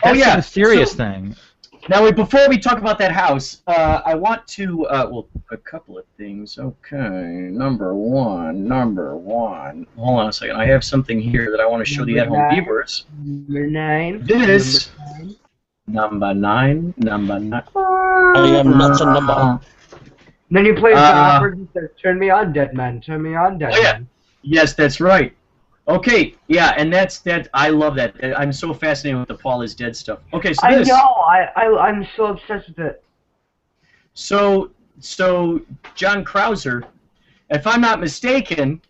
That's yeah. a serious thing. Now, before we talk about that house, I want to, well, a couple of things. Okay, number one. Hold on a second. I have something here that I want to show the at-home viewers. Number 9. This. Number 9. I am not a number. Then you play the opera and says, "Turn me on, dead man. Turn me on, dead man." Yes, that's right. Okay, yeah, and that's that. I love that. I'm so fascinated with the Paul is Dead stuff. Okay, so this. I know. I'm so obsessed with it. So John Krauser, if I'm not mistaken,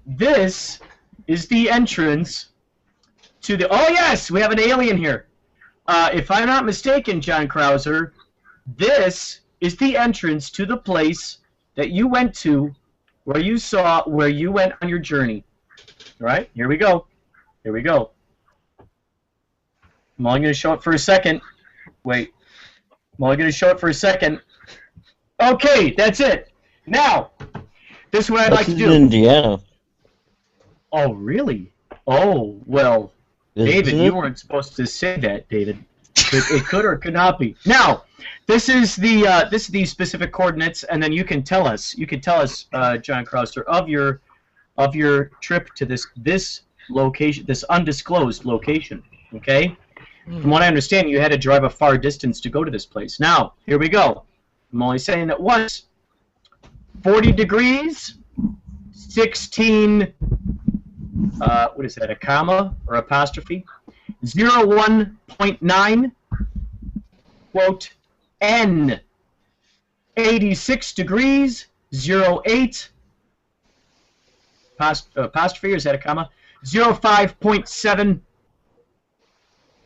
this is the entrance to the. Oh yes, we have an alien here. If I'm not mistaken, John Krauser, this is the entrance to the place that you went to, where you went on your journey. All right, here we go. I'm only going to show it for a second. Wait. I'm only going to show it for a second. Okay, that's it. Now, this is what I'd like to do. In Indiana. Oh, really? Oh, well, David, you weren't supposed to say that, David. It could or it could not be. Now, this is the specific coordinates, and then you can tell us. John Krauser, of your trip to this location, this undisclosed location. Okay. From what I understand, you had to drive a far distance to go to this place. Now, here we go. I'm only saying that once. 40 degrees, 16, what is that, a comma or apostrophe? 01.9, quote, N. 86 degrees, 08, apostrophe, or is that a comma? 05.7,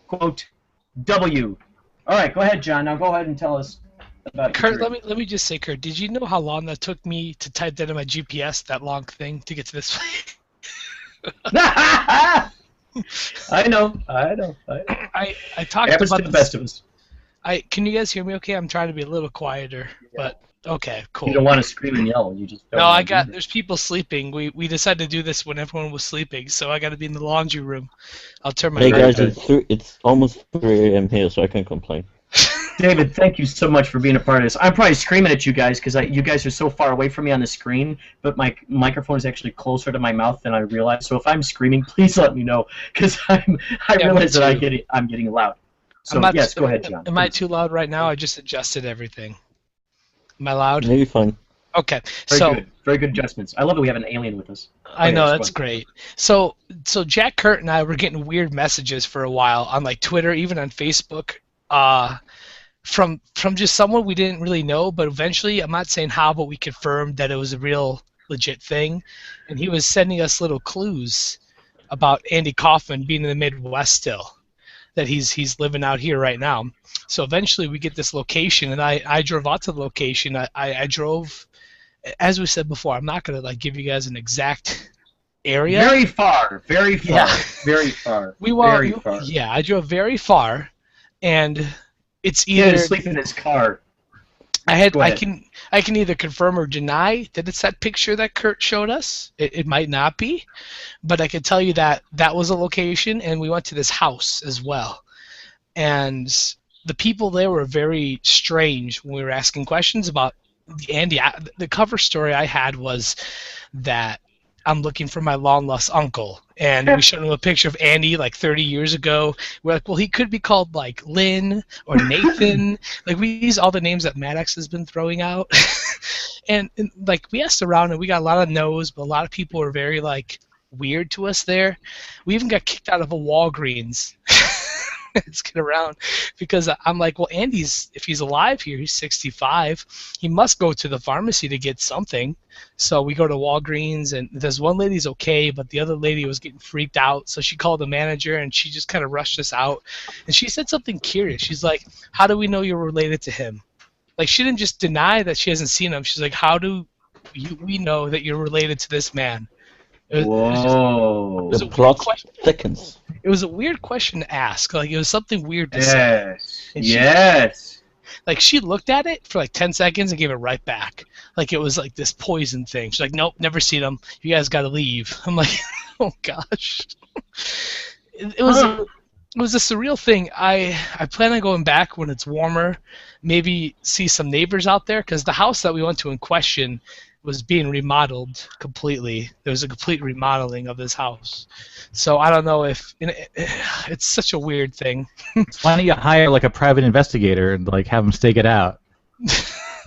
quote, W. All right, go ahead, John. Now go ahead and tell us about Kurt, let me just say, Kurt, did you know how long that took me to type that in my GPS, that long thing, to get to this place? I know. I talked Happens about to the best of us. Can you guys hear me okay? I'm trying to be a little quieter, but okay, cool. You don't want to scream and yell. You just don't No, there's people sleeping. We decided to do this when everyone was sleeping, so I got to be in the laundry room. I'll turn my. Hey guys, it's almost 3 a.m. here, so I can't complain. David, thank you so much for being a part of this. I'm probably screaming at you guys because you guys are so far away from me on the screen, but my microphone is actually closer to my mouth than I realize. So if I'm screaming, please let me know because I realize that I'm getting loud. So yes, go ahead, John. Am I too loud right now? I just adjusted everything. Am I loud? Maybe fine. Okay. Very good adjustments. I love that we have an alien with us. I know, that's great. So Jack, Kurt, and I were getting weird messages for a while on like Twitter, even on Facebook. From just someone we didn't really know, but eventually, I'm not saying how, but we confirmed that it was a real legit thing, and he was sending us little clues about Andy Kaufman being in the Midwest still, that he's living out here right now. So eventually we get this location, and I drove out to the location. I drove, as we said before, I'm not gonna like give you guys an exact area. Very far, very far, yeah. Very far. Very far. Yeah, I drove very far, and it's either he had to sleep in his car. I can either confirm or deny that it's that picture that Kurt showed us. It might not be, but I can tell you that that was a location, and we went to this house as well. And the people there were very strange when we were asking questions about Andy. The cover story I had was that I'm looking for my long-lost uncle. And we showed him a picture of Andy like 30 years ago. We're like, well, he could be called like Lynn or Nathan. Like we use all the names that Maddox has been throwing out. and like we asked around and we got a lot of no's, but a lot of people were very like weird to us there. We even got kicked out of a Walgreens. Let's get around because I'm like, well, Andy's, if he's alive here, he's 65. He must go to the pharmacy to get something. So we go to Walgreens, and there's one lady's okay, but the other lady was getting freaked out. So she called the manager, and she just kind of rushed us out. And she said something curious. She's like, how do we know you're related to him? Like, she didn't just deny that she hasn't seen him. She's like, how do we know that you're related to this man? Whoa. The plot thickens. It was a weird question to ask. Like, it was something weird to say. Yes. Like, she looked at it for like 10 seconds and gave it right back. Like, it was like this poison thing. She's like, nope, never seen him. You guys got to leave. I'm like, oh, gosh. It was a surreal thing. I plan on going back when it's warmer, maybe see some neighbors out there, because the house that we went to in question was being remodeled completely. There was a complete remodeling of this house. So I don't know if it's such a weird thing. Why don't you hire like a private investigator and like have them stake it out?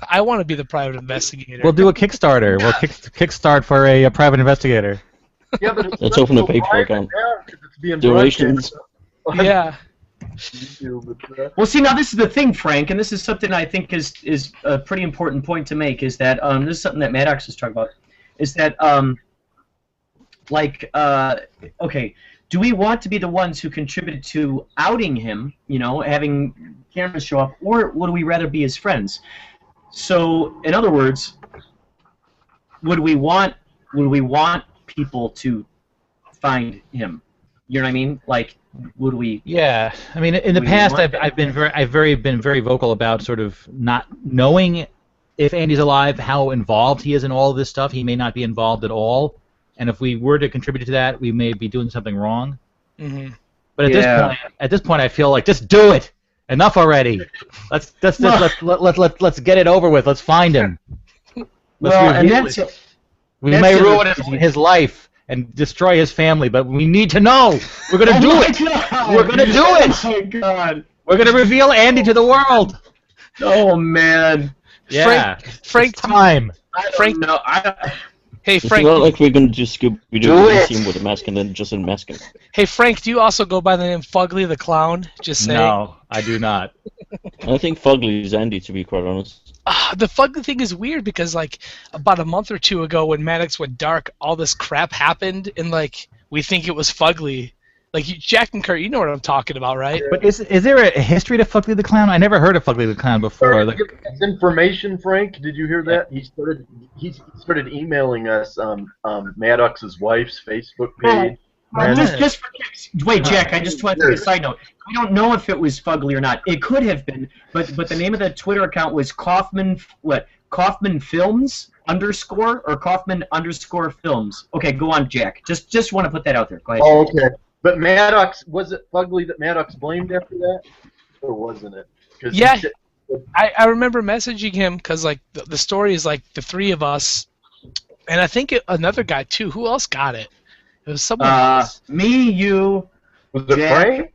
I want to be the private investigator. We'll do a Kickstarter. We'll kickstart for a private investigator. Yeah, but let's open a PayPal account. Donations. Yeah. Well, see, now this is the thing, Frank, and this is something I think is a pretty important point to make, is that this is something that Maddox was talking about, is that, okay, do we want to be the ones who contributed to outing him, you know, having cameras show up, or would we rather be his friends? So, in other words, would we want people to find him? You know what I mean? Like, would we? Yeah, I mean, in the past, I've been very vocal about sort of not knowing if Andy's alive, how involved he is in all of this stuff. He may not be involved at all, and if we were to contribute to that, we may be doing something wrong. Mm-hmm. But at this point, I feel like just do it. Enough already. Let's get it over with. Let's find him. We may ruin his life and destroy his family, but we need to know. We're gonna do it. God. We're gonna do it. Oh my God. We're gonna reveal Andy to the world. Oh man. Yeah. Frank, It's time. Frank, No, hey It's Frank, not like we're going to do Scooby-Doo Do it. scene with a mask and then just unmask him. hey Frank, do you also go by the name Fugly the Clown? Just saying. No, I do not. I think Fugly is Andy, to be quite honest. The Fugly thing is weird because like about a month or two ago when Maddox went dark, all this crap happened, and like we think it was Fugly. Like Jack and Kurt, you know what I'm talking about, right? But is there a history to Fugly the Clown? I never heard of Fugly the Clown before. Like, This information, Frank. Did you hear that? He started emailing us Maddox's wife's Facebook page. Wait, Jack. I just want to take a side note. We don't know if it was Fugly or not. It could have been, but the name of the Twitter account was Kaufman. What? Kaufman Films _, or Kaufman _Films. Okay, go on, Jack. Just want to put that out there. Go ahead. Oh, okay. But Maddox, was it Fugly that Maddox blamed after that, or wasn't it? Yeah, I remember messaging him because like the story is like the three of us, and I think another guy too. Who else got it? It was someone else. Me, you. Was it Jack? Frank?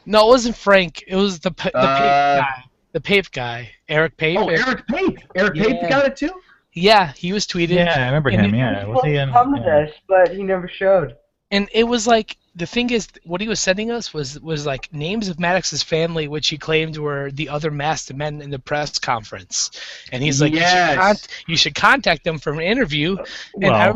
No, it wasn't Frank. It was the Pape guy. The Pape guy, Eric Pape. Oh, Eric Pape. Eric Pape got it too. Yeah, he was tweeting. yeah, I remember him. Yeah, He was he in? come to Yeah. this, but he never showed. And it was like the thing is, what he was sending us was like names of Maddox's family, which he claimed were the other masked men in the press conference. And he's like, Yes. you should contact them for an interview. And Well, I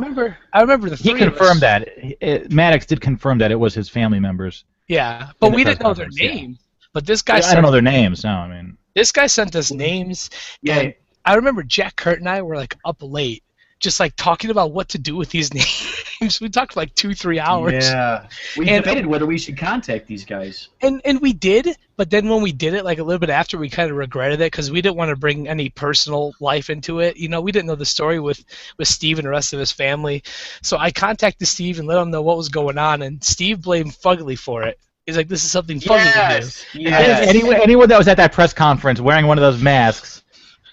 remember the He three of us- confirmed that. Maddox did confirm that it was his family members. Yeah, but in the we press didn't know their conference, yeah. names. But this guy I don't know their names. No, I mean. This guy sent us names. Yeah. And I remember Jack, Kurt, and I were like up late, just like talking about what to do with these names. We talked for like 2-3 hours. Yeah. We And- debated whether we should contact these guys. And we did, but then when we did it, like a little bit after, we kind of regretted it because we didn't want to bring any personal life into it. You know, we didn't know the story with Steve and the rest of his family. So I contacted Steve and let him know what was going on, and Steve blamed Fugly for it. He's like, this is something Fugly would do. Yes. Anyone that was at that press conference wearing one of those masks,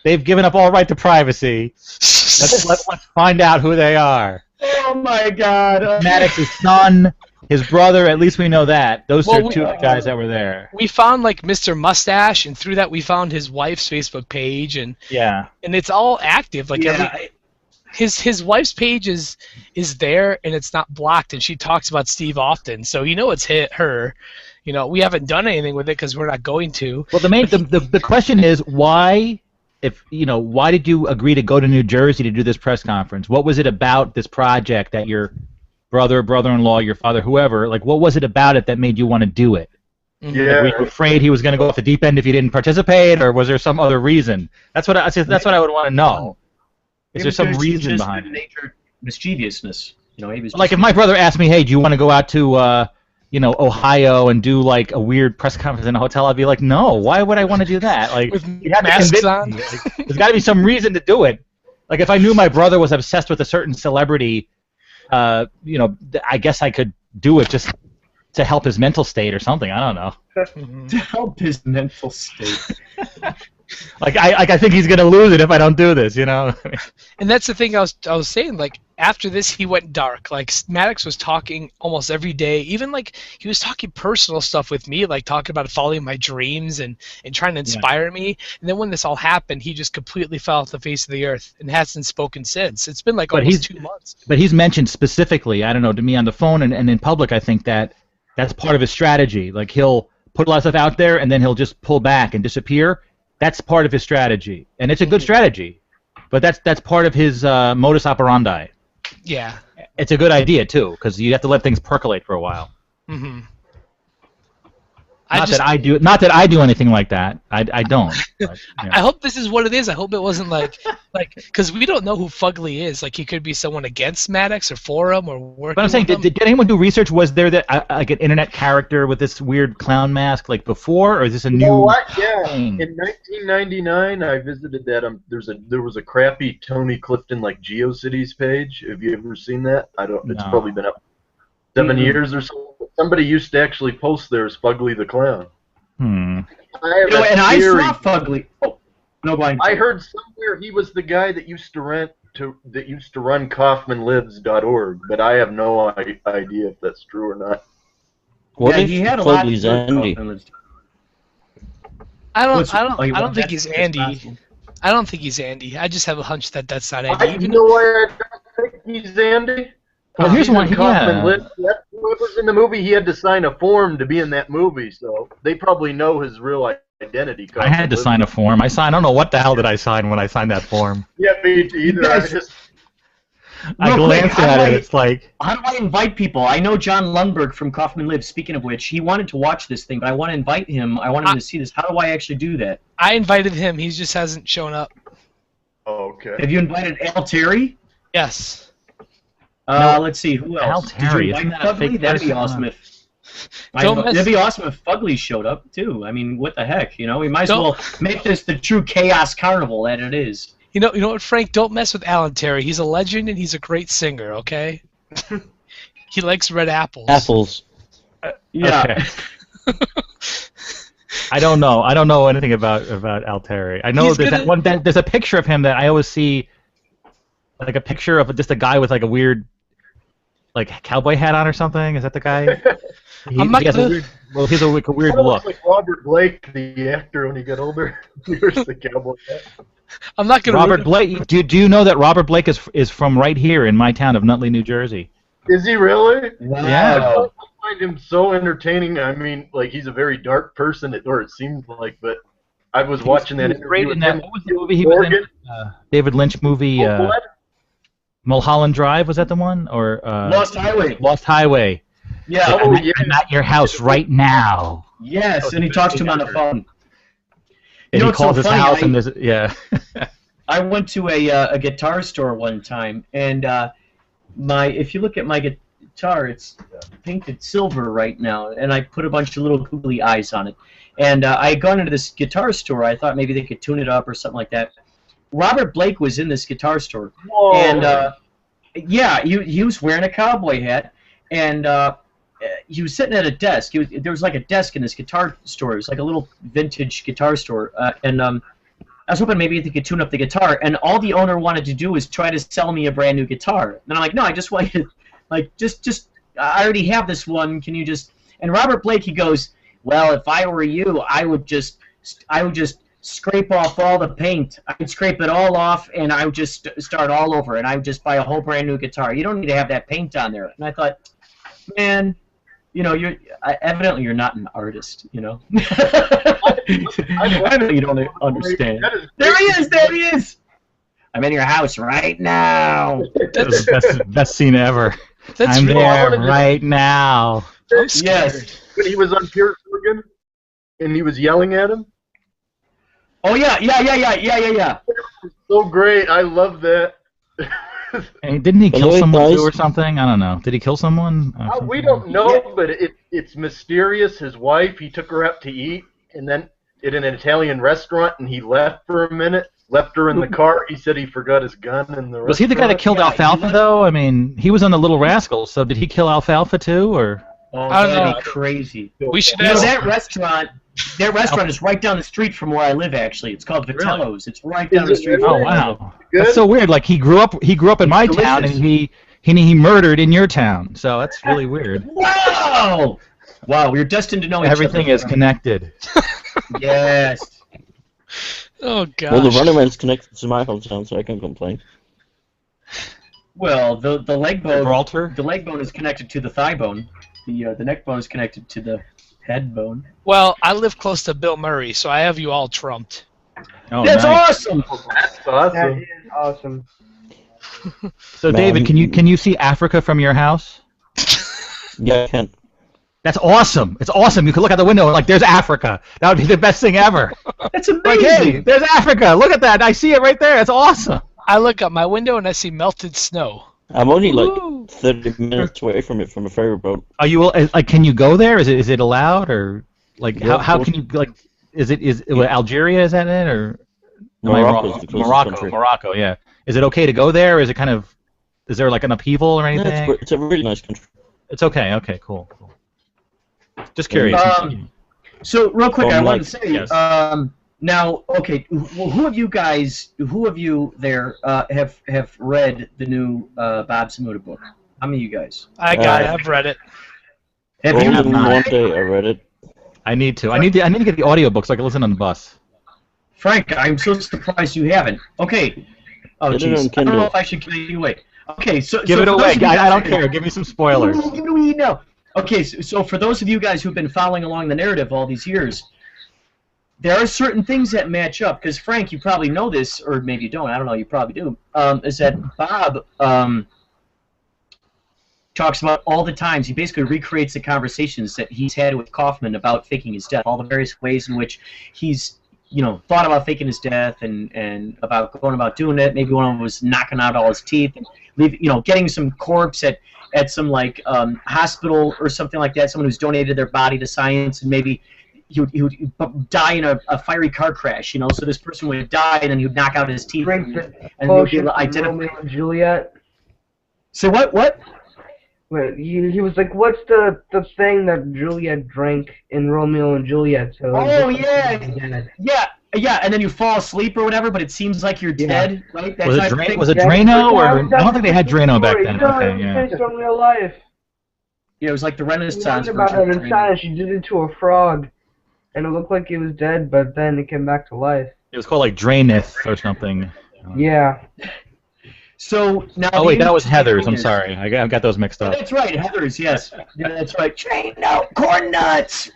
they've given up all right to privacy. Let's find out who they are. Oh my God. Maddox's son, his brother. At least we know that. Those Well, are two of the guys that were there. We found like Mr. Mustache, and through that we found his wife's Facebook page, and Yeah. it's all active. Like Yeah. his wife's page is there, and it's not blocked, and she talks about Steve often, so you know it's her. You know, we haven't done anything with it because we're not going to. Well, the question is why. Why did you agree to go to New Jersey to do this press conference? What was it about this project that your brother-in-law, your father, whoever, like, what was it about it that made you want to do it? Mhm. Yeah. Were you afraid he was going to go off the deep end if you didn't participate, or was there some other reason? That's what I would want to know. Is there some reason behind it? Nature mischievousness. You know, he was Like if my brother asked me, "Hey, do you want to go out to Ohio and do like a weird press conference in a hotel?" I'd be like, "No, why would I want to do that?" Like, With you have to masks convince on. me. Like, there's got to be some reason to do it. Like if I knew my brother was obsessed with a certain celebrity, I guess I could do it just to help his mental state or something. I don't know. Mhm. to help his mental state. Like I think he's gonna lose it if I don't do this. You know. And that's the thing I was saying. Like after this, he went dark. Like Maddox was talking almost every day. Even like he was talking personal stuff with me, like talking about following my dreams and trying to inspire me. And then when this all happened, he just completely fell off the face of the earth and hasn't spoken since. It's been like almost 2 months. But he's mentioned specifically, I don't know, to me on the phone and in public, I think that's part of his strategy. Like he'll put a lot of stuff out there and then he'll just pull back and disappear. That's part of his strategy, and it's a good strategy. But that's part of his modus operandi. Yeah. It's a good idea too, because you have to let things percolate for a while. Mm-hmm. Not that I do anything like that. I don't. But, you know. I hope this is what it is. I hope it wasn't like because we don't know who Fugly is. Like he could be someone against Maddox or for him or working. But I'm saying, with him. did anyone do research? Was there like an internet character with this weird clown mask like before, or is this a new? You know what? Yeah. thing? In 1999, I visited that. There was a crappy Tony Clifton like GeoCities page. Have you ever seen that? I don't. It's No. probably been up 7 years or so. Somebody used to actually post there as Fugly the Clown. Hmm. I saw Fugly. Oh, no, blind. I heard somewhere he was the guy that used to rent that used to run KaufmanLives.org, but I have no idea if that's true or not. What if he had a lot Fugly's of Andy? I don't Well, think he's that's Andy. possible. I don't think he's Andy. I just have a hunch that that's not Andy. You know why I don't think he's Andy? Well, here's one. Kaufman Yeah. Lives. Whoever's in the movie, he had to sign a form to be in that movie, so they probably know his real identity. I had to sign a form. I don't know what the hell did I sign when I signed that form. Yeah, me either. I glanced at it. It's like, how do I invite people? I know John Lundberg from Kaufman Lives. Speaking of which, he wanted to watch this thing, but I want to invite him. I want him to see this. How do I actually do that? I invited him. He just hasn't shown up. Oh, okay. Have you invited Al Terry? Yes. Let's see, who else? Al Terry, Did you isn't invite that a Fugly? fake That'd be person? awesome if. Don't mess- That'd be awesome if Fugly showed up too. I mean, what the heck? You know, we might as Don't- well make this the true chaos carnival that it is. You know what, Frank? Don't mess with Alan Terry. He's a legend and he's a great singer. Okay. He likes red apples. Apples. Yeah. Okay. I don't know. I don't know anything about Al Terry. I know He's there's gonna- that one. There's a picture of him that I always see, like a picture of just a guy with like a weird, like cowboy hat on or something. Is that the guy? I'm not he has a gonna- weird, well, he has a weird Kind of look. like Robert Blake, the actor, when he got older. He wears the cowboy hat. I'm not gonna. Robert ruin- Blake. Do you know that Robert Blake is from right here in my town of Nutley, New Jersey? Is he really? Wow. Yeah. I find him so entertaining. I mean, like, he's a very dark person, or it seems like, but I was watching that He was great interview in with that. him. What was the movie he was in? Morgan. David Lynch movie. Oh, what? Mulholland Drive, was that the one? Or Lost Highway. Lost Highway. Yeah. Oh, yeah. I'm at your house right now. Yes, and he talks to him on the phone. And You know he what's so calls his funny? house, and there's yeah. I went to a guitar store one time, and if you look at my guitar, it's painted silver right now, and I put a bunch of little googly eyes on it. And I had gone into this guitar store. I thought maybe they could tune it up or something like that. Robert Blake was in this guitar store, Whoa. and yeah, he was wearing a cowboy hat, and he was sitting at a desk. There was like a desk in this guitar store. It was like a little vintage guitar store, and I was hoping maybe they could tune up the guitar, and all the owner wanted to do was try to sell me a brand new guitar. And I'm like, no, I just want you to, like, just, I already have this one. Can you just? And Robert Blake, he goes, well, if I were you, I would just scrape off all the paint. I'd scrape it all off, and I would just start all over, and I would just buy a whole brand new guitar. You don't need to have that paint on there. And I thought, man, you know, evidently you're not an artist, you know. I know you don't understand. There he is! There he is! I'm in your house right now. That's the best scene ever. That's I'm real. there right now. I'm scared. Yes. When he was on Piers Morgan, and he was yelling at him. Oh yeah. So great. I love that. And didn't he kill Hello, someone guys. too or something? I don't know. Did he kill someone? We don't know, but it's mysterious. His wife, he took her out to eat, and then in an Italian restaurant, and he left for a minute, left her in the car. He said he forgot his gun in the restaurant. Was he the guy that killed Yeah, Alfalfa though? I mean, he was on the Little Rascals, so did he kill Alfalfa too, or? Oh, I don't that'd know. be crazy. We should You know, ask. that restaurant is right down the street from where I live. Actually, it's called Vitello's. It's right down the street. Oh from wow, Good? that's so weird. Like he grew up in my It's town, and delicious. he murdered in your town. So that's really weird. Wow! Wow, we're destined to know Everything each is connected. other. Yes. Oh gosh. Well, the Running Man's connected to my hometown, so I can complain. Well, the leg bone. Gibraltar. The leg bone is connected to the thigh bone. The neck bone is connected to the head bone. Well, I live close to Bill Murray, so I have you all trumped. Oh, That's nice. awesome. That's That awesome. is awesome. So Man. David, can you see Africa from your house? Yeah, I can. That's awesome. It's awesome. You can look out the window and like, there's Africa. That would be the best thing ever. That's Like, amazing. hey, there's Africa. Look at that. I see it right there. It's awesome. I look out my window and I see melted snow. I'm only like Woo. 30 minutes away from it from a ferry boat. Are you like? Can you go there? Is it allowed or like Yeah, how of can you like? Is Algeria? Is that it or am I Morocco's wrong? the closest Morocco? country. Morocco. Yeah. Is it okay to go there? Or is it kind of? Is there like an upheaval or Yeah, anything? it's a really nice country. It's okay. Okay. Cool. Just curious. So real quick, I From wanted like- to say, yes. Now, okay, who of you there have read the new Bob Samuda book? How many of you guys? I got it. I've read it. Have Only you? one day I read it. I need to. I need to get the audiobook so I can listen on the bus. Frank, I'm so surprised you haven't. Okay. Oh, Get it on jeez. I don't know Kindle. if I should give it away. Okay, so Give it for away. those of you I guys don't who- care. Give me some spoilers. Give it away now. Okay, so for those of you guys who've been following along the narrative all these years, there are certain things that match up. Because Frank, you probably know this, or maybe you don't. I don't know. You probably do. Is that Bob talks about all the times. He basically recreates the conversations that he's had with Kaufman about faking his death, all the various ways in which he's, thought about faking his death and about going about doing it. Maybe one of them was knocking out all his teeth and getting some corpse at some hospital or something like that. Someone who's donated their body to science, and maybe he would die in a fiery car crash. So this person would die and then he would knock out his teeth and he'd be able to identify. Romeo and Juliet. So what? Wait, he was like, what's the thing that Juliet drank in Romeo and Juliet? So oh yeah, and then you fall asleep or whatever, but it seems like you're dead, right? That Was type of thing. it Drano or I don't think they had Drano back then. No, Okay, yeah. it's based on real life. Yeah, it was like the He Renaissance learned about version. it in science. She did it to a frog, and it looked like he was dead, but then it came back to life. It was called like Drainith or something. Yeah. So now. Oh wait, that was Heather's. I'm sorry, I got those mixed up. That's right, Heather's. Yes, yeah, that's right. Drano corn nuts.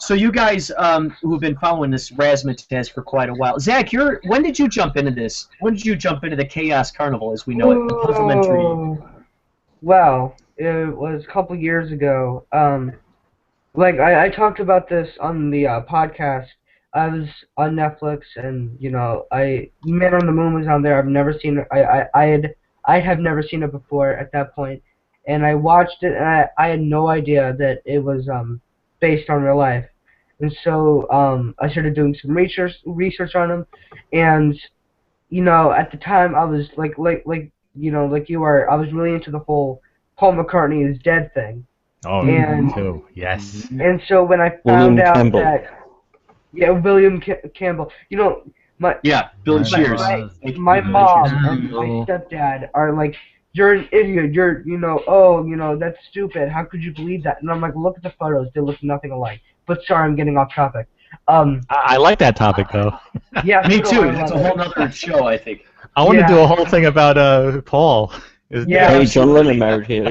So you guys who have been following this razzmatazz for quite a while, Zach, when did you jump into this? When did you jump into the Chaos Carnival as we know it? The Puzzlementary. Well, it was a couple years ago. I talked about this on the podcast. I was on Netflix, and Man on the Moon was on there. I've never seen it. I have never seen it before at that point, and I watched it, and I had no idea that it was based on real life. And so I started doing some research on him, and at the time I was like you are, I was really into the whole Paul McCartney is dead thing. Oh, and too. Yes. And so when I William found out Campbell. that William Campbell, Billy Shears. my mom and my stepdad are like, you're an idiot, that's stupid, how could you believe that? And I'm like, look at the photos, they look nothing alike. But sorry, I'm getting off topic. I like that topic though. Yeah, Me so too. I That's a love whole it. other show, I think. I want to do a whole thing about Paul. Yeah. Hey, John Lennon married here,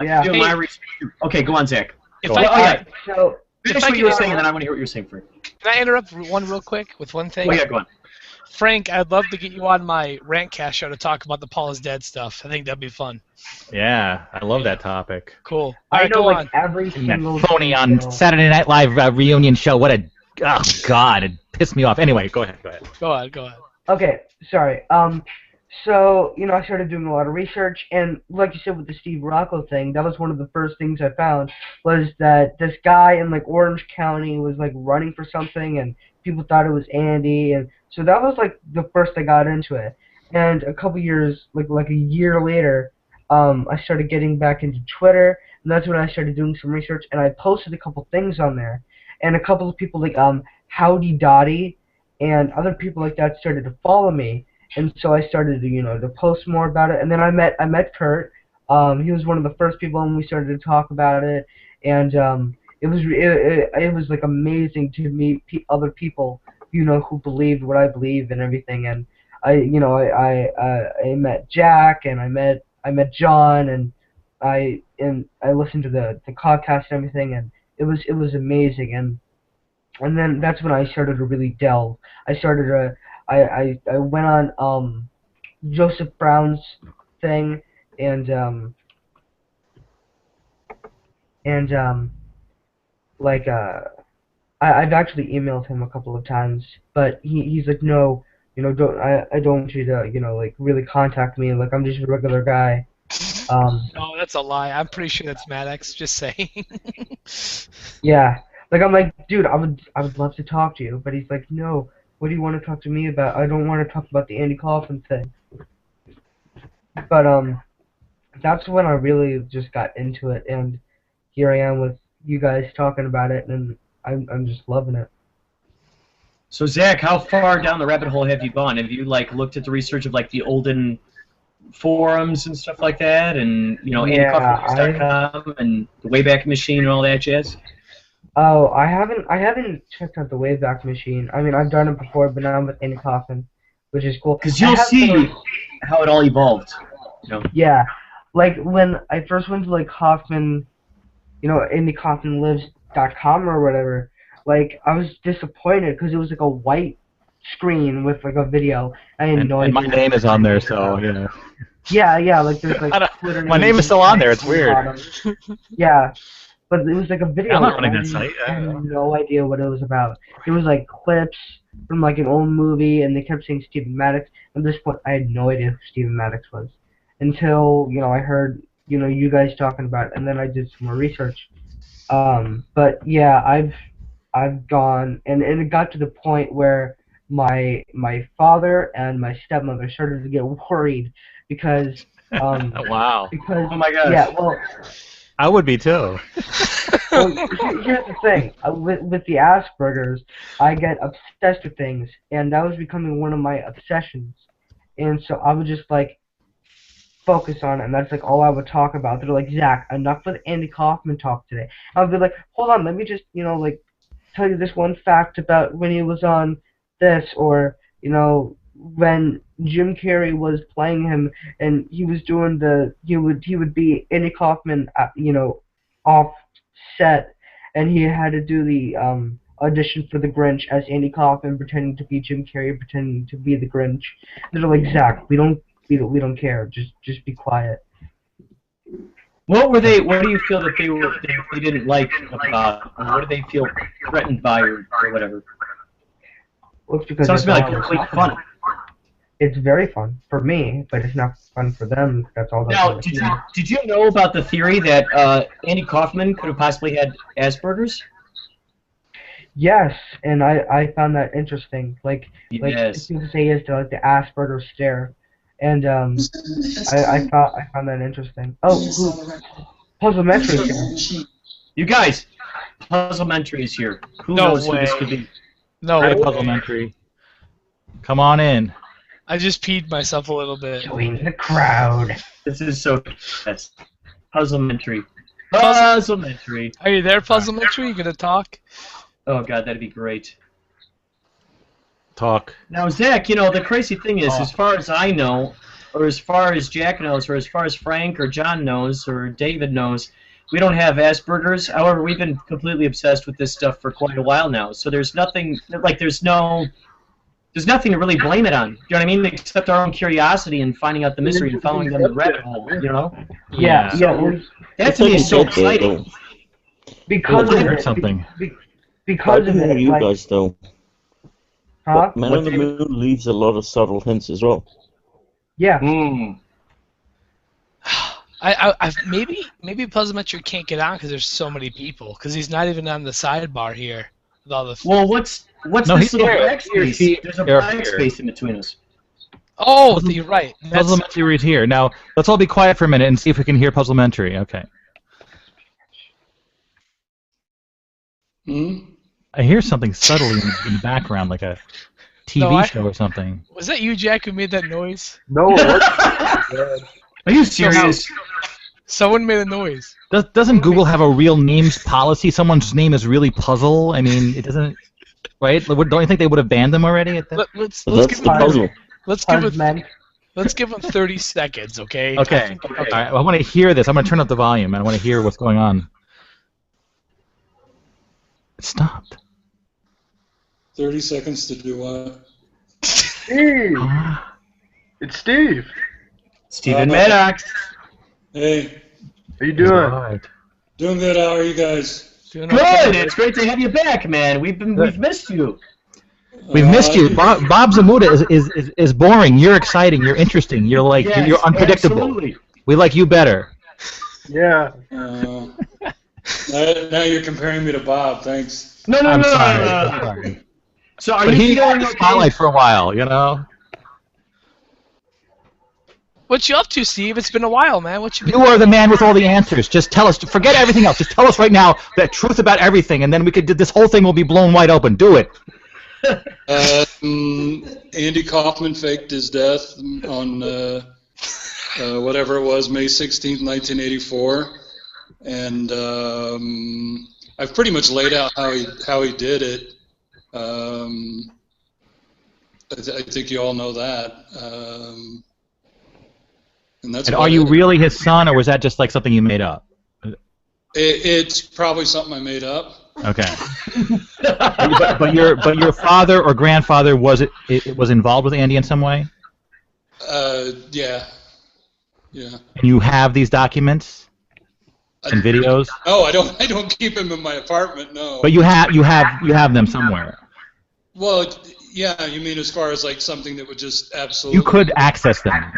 Yeah. Do my research. Okay, go on, Zach. If Go I on. can- yeah. So Finish what you were saying, and then I want to hear what you're saying, Frank. Can I interrupt one real quick with one thing? Oh yeah, go on. Frank, I'd love to get you on my Rantcast show to talk about the Paul is Dead stuff. I think that'd be fun. Yeah, I love that topic. Cool. All I right, know go like on. every And that single phony on detail. Saturday Night Live reunion show. What a God! It pissed me off. Anyway, go ahead. Go on. Okay, sorry. So, I started doing a lot of research, and like you said with the Steve Rocco thing, that was one of the first things I found, was that this guy in, Orange County was, running for something, and people thought it was Andy, and so that was, the first I got into it. And a couple years, like a year later, I started getting back into Twitter, and that's when I started doing some research, and I posted a couple things on there, and a couple of people Howdy Dottie and other people like that started to follow me, and so I started to to post more about it. And then I met Kurt. He was one of the first people, and we started to talk about it, and it was like amazing to meet other people who believed what I believe and everything. And I met Jack, and I met John, and I listened to the podcast and everything, and it was amazing. And then that's when I started to really delve. I went on Joseph Brown's thing, and I've actually emailed him a couple of times, but he's like, no, I don't want you to really contact me, I'm just a regular guy. No, that's a lie. I'm pretty sure that's Maddox. Just saying. Yeah. I'm like, dude, I would love to talk to you, but he's like, no, what do you want to talk to me about? I don't want to talk about the Andy Kaufman thing. But that's when I really just got into it, and here I am with you guys talking about it, and I'm just loving it. So Zach, how far down the rabbit hole have you gone? Have you like looked at the research of like the olden forums and stuff like that, and AndyKaufman.com and the Wayback Machine and all that jazz? Oh, I haven't checked out the Wayback Machine. I mean, I've done it before, but now I'm with Andy Kaufman, which is cool. Because you'll see how it all evolved. You know? Yeah, like when I first went to like Kaufman, AndyKaufmanLives.com or whatever. Like I was disappointed because it was like a white screen with like a video. I had no idea. And my name is on there, so yeah. Yeah, like there's like Twitter. My name is still on there. It's weird. Yeah. But it was like a video. I'm not running that site. I had no idea what it was about. It was like clips from like an old movie, and they kept saying Stephen Maddox. At this point, I had no idea who Stephen Maddox was until I heard you guys talking about it, and then I did some more research. But yeah, I've gone, and it got to the point where my father and my stepmother started to get worried because wow. Because, oh my gosh. Yeah, well. I would be too. Well, here's the thing. With the Asperger's, I get obsessed with things, and that was becoming one of my obsessions. And so I would just like focus on it, and that's like all I would talk about. They're like, Zach, enough with Andy Kaufman talk today. I'll be like, hold on, let me just like tell you this one fact about when he was on this, or when Jim Carrey was playing him and he was doing he would be Andy Kaufman off set, and he had to do the audition for the Grinch as Andy Kaufman pretending to be Jim Carrey pretending to be the Grinch. They're like, Zach, we don't care, just be quiet. What do you feel that they didn't like about, or what do they feel threatened by, or whatever? Well, it's because sounds to me like complete fun. It's very fun for me, but it's not fun for them. That's all. Now, did you know about the theory that Andy Kaufman could have possibly had Asperger's? Yes, and I found that interesting. Like people say he has the Asperger's stare, and I found that interesting. Oh, Puzzlementary. You guys, Puzzlementary is here. Who knows who this could be? No way. way. Puzzlementary. Come on in. I just peed myself a little bit. Join the crowd. This is so yes. Puzzlementary. Puzzlementary. Are you there, Puzzlementary? You gonna talk? Oh god, that'd be great. Talk. Now, Zach, the crazy thing is, as far as I know, or as far as Jack knows, or as far as Frank or John knows, or David knows, we don't have Asperger's. However, we've been completely obsessed with this stuff for quite a while now. So there's nothing, there's nothing to really blame it on. You know what I mean? Except our own curiosity and finding out the mystery and following them the rabbit hole. Yeah. So that to me is so exciting. Because of it. Something. Because of it. You guys though. Huh? Man on the Moon leaves a lot of subtle hints as well. Yeah. Maybe Puzzlemetry can't get on because there's so many people. Because he's not even on the sidebar here with all the. Well, what's this little black space? There's a black space in between us. Oh, you're right. Puzzlementary is here. Now let's all be quiet for a minute and see if we can hear Puzzlementary. Okay. I hear something subtly in the background, like a TV show or something. Was that you, Jack, who made that noise? No. Are you serious? Someone made a noise. Doesn't Google have a real names policy? Someone's name is really Puzzle. I mean, it doesn't. Right? Don't you think they would have banned them already? Let's That's give the him, puzzle. Let's give him 30 seconds, okay? Okay. All right. I want to hear this. I'm going to turn up the volume. I want to hear what's going on. It stopped. 30 seconds to do what? Steve! It's Steve! Stephen Maddox! Hey. How you doing? Right. Doing good, how are you guys? Doing Good! okay. It's great to have you back, man. We've missed you. We've missed you. Bob Zamuda is boring. You're exciting. You're interesting. You're like you're unpredictable. Absolutely. We like you better. Yeah. Now you're comparing me to Bob, thanks. No. I'm sorry. So are But you he got feeling the okay? spotlight for a while, you know? What you up to, Steve? It's been a while, man. What you been You are the man with all the answers. Just tell us. Forget everything else. Just tell us right now the truth about everything, and then we could. This whole thing will be blown wide open. Do it. Andy Kaufman faked his death on whatever it was, May 16th, 1984, and I've pretty much laid out how he did it. I think you all know that. And that's. And are you really his son, or was that just like something you made up? It's probably something I made up. Okay. but your father or grandfather was involved with Andy in some way? Yeah. And you have these documents and videos? No, I don't keep him in my apartment. No. But you have them somewhere. Well, yeah. You mean as far as like something that would just absolutely. You could access them.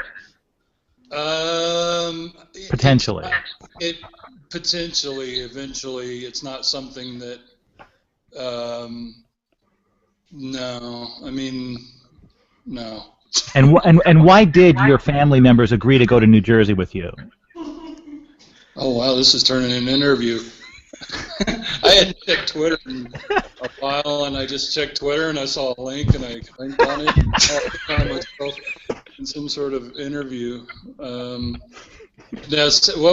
Potentially. Potentially, eventually, it's not something that. No, I mean, no. And why did your family members agree to go to New Jersey with you? Oh wow, this is turning into an interview. I hadn't checked Twitter in a while, and I just checked Twitter, and I saw a link, and I clicked on it, and I found myself in some sort of interview. What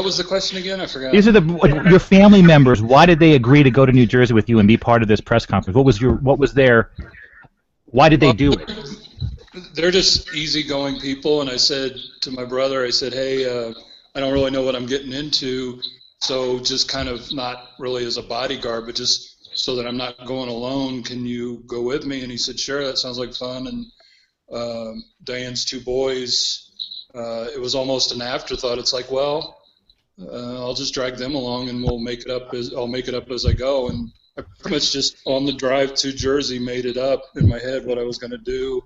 was the question again? I forgot. These are your family members. Why did they agree to go to New Jersey with you and be part of this press conference? Why did they do it? They're just easygoing people, and I said to my brother, I said, hey, I don't really know what I'm getting into, so just kind of not really as a bodyguard, but just so that I'm not going alone, can you go with me? And he said, sure, that sounds like fun. And Diane's two boys, it was almost an afterthought. It's like, well, I'll just drag them along, and I'll make it up as I go. And I pretty much just on the drive to Jersey made it up in my head what I was going to do,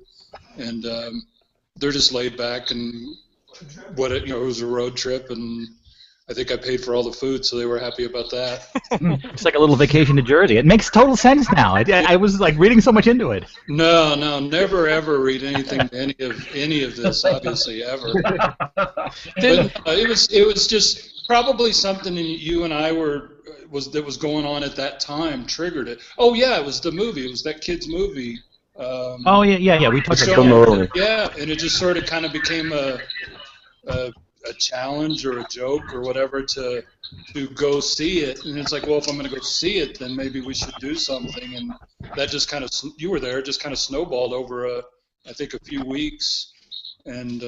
and they're just laid back, and it was a road trip, and I think I paid for all the food, so they were happy about that. It's like a little vacation to Jersey. It makes total sense now. I was like reading so much into it. No, never ever read anything any of this, obviously, ever. But it was just probably something you and I that was going on at that time triggered it. Oh yeah, it was the movie. It was that kid's movie. Oh yeah. We talked about it. Yeah, and it just sort of kind of became a challenge or a joke or whatever to go see it, and it's like, well, if I'm going to go see it, then maybe we should do something, and that just kind of you were there, just kind of snowballed over I think a few weeks, and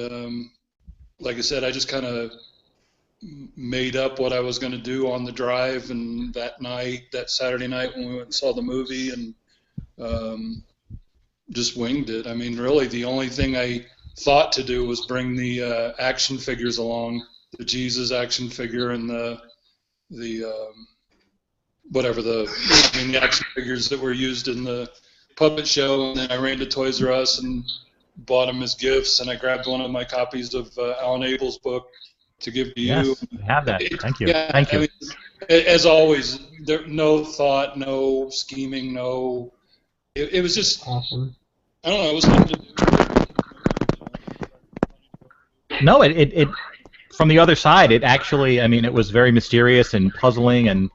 like I said, I just kind of made up what I was going to do on the drive, and that Saturday night when we went and saw the movie, and just winged it. I mean, really, the only thing I thought to do was bring the action figures along, the Jesus action figure and the action figures that were used in the puppet show, and then I ran to Toys R Us and bought them as gifts, and I grabbed one of my copies of Alan Abel's book to give to you. Yes, I have that. Thank you. Yeah, Thank you. I mean, as always, no thought, no scheming, no. It was just awesome. I don't know. It was fun to do. No, it from the other side, it actually, I mean, it was very mysterious and puzzling, and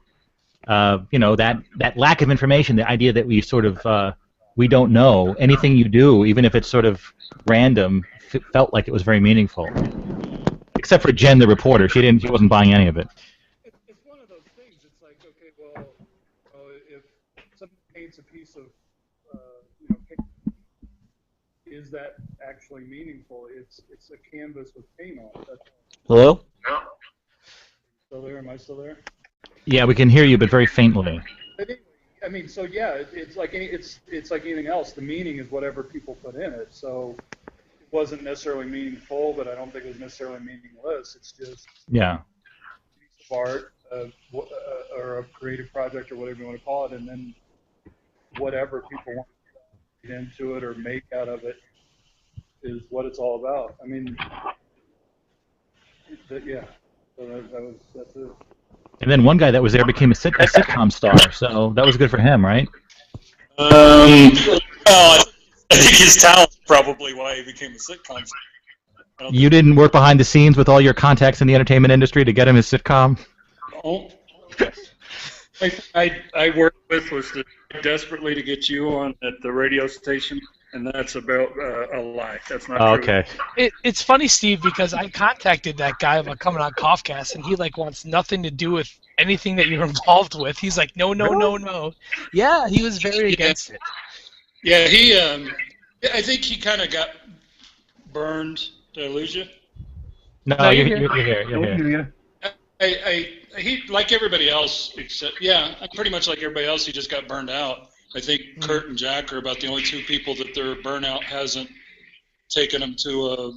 that lack of information, the idea that we sort of we don't know anything you do, even if it's sort of random, felt like it was very meaningful. Except for Jen, the reporter, she wasn't buying any of it. It's one of those things. It's like, okay, well, if someone paints a piece of, is that actually meaningful? It's a canvas with paint on it. That's all. Hello? Still there? Am I still there? Yeah, we can hear you, but very faintly. I mean, so yeah, it's like anything else. The meaning is whatever people put in it. So it wasn't necessarily meaningful, but I don't think it was necessarily meaningless. It's just a piece of art or a creative project or whatever you want to call it, and then whatever people want to get into it or make out of it is what it's all about. I mean, yeah. So that's it. And then one guy that was there became a sitcom star, so that was good for him, right? I think his talent probably why he became a sitcom star. You didn't work behind the scenes with all your contacts in the entertainment industry to get him his sitcom? Oh. I worked with was desperately to get you on at the radio station, and that's about a lie. That's not true. Okay. It's funny, Steve, because I contacted that guy about coming on Coughcast, and he like wants nothing to do with anything that you're involved with. He's like, no. Yeah, he was very against it. Yeah, he. I think he kind of got burned. Did I lose you? No, you're here. You're here. He like everybody else, except I'm pretty much like everybody else. He just got burned out. I think Kurt and Jack are about the only two people that their burnout hasn't taken them to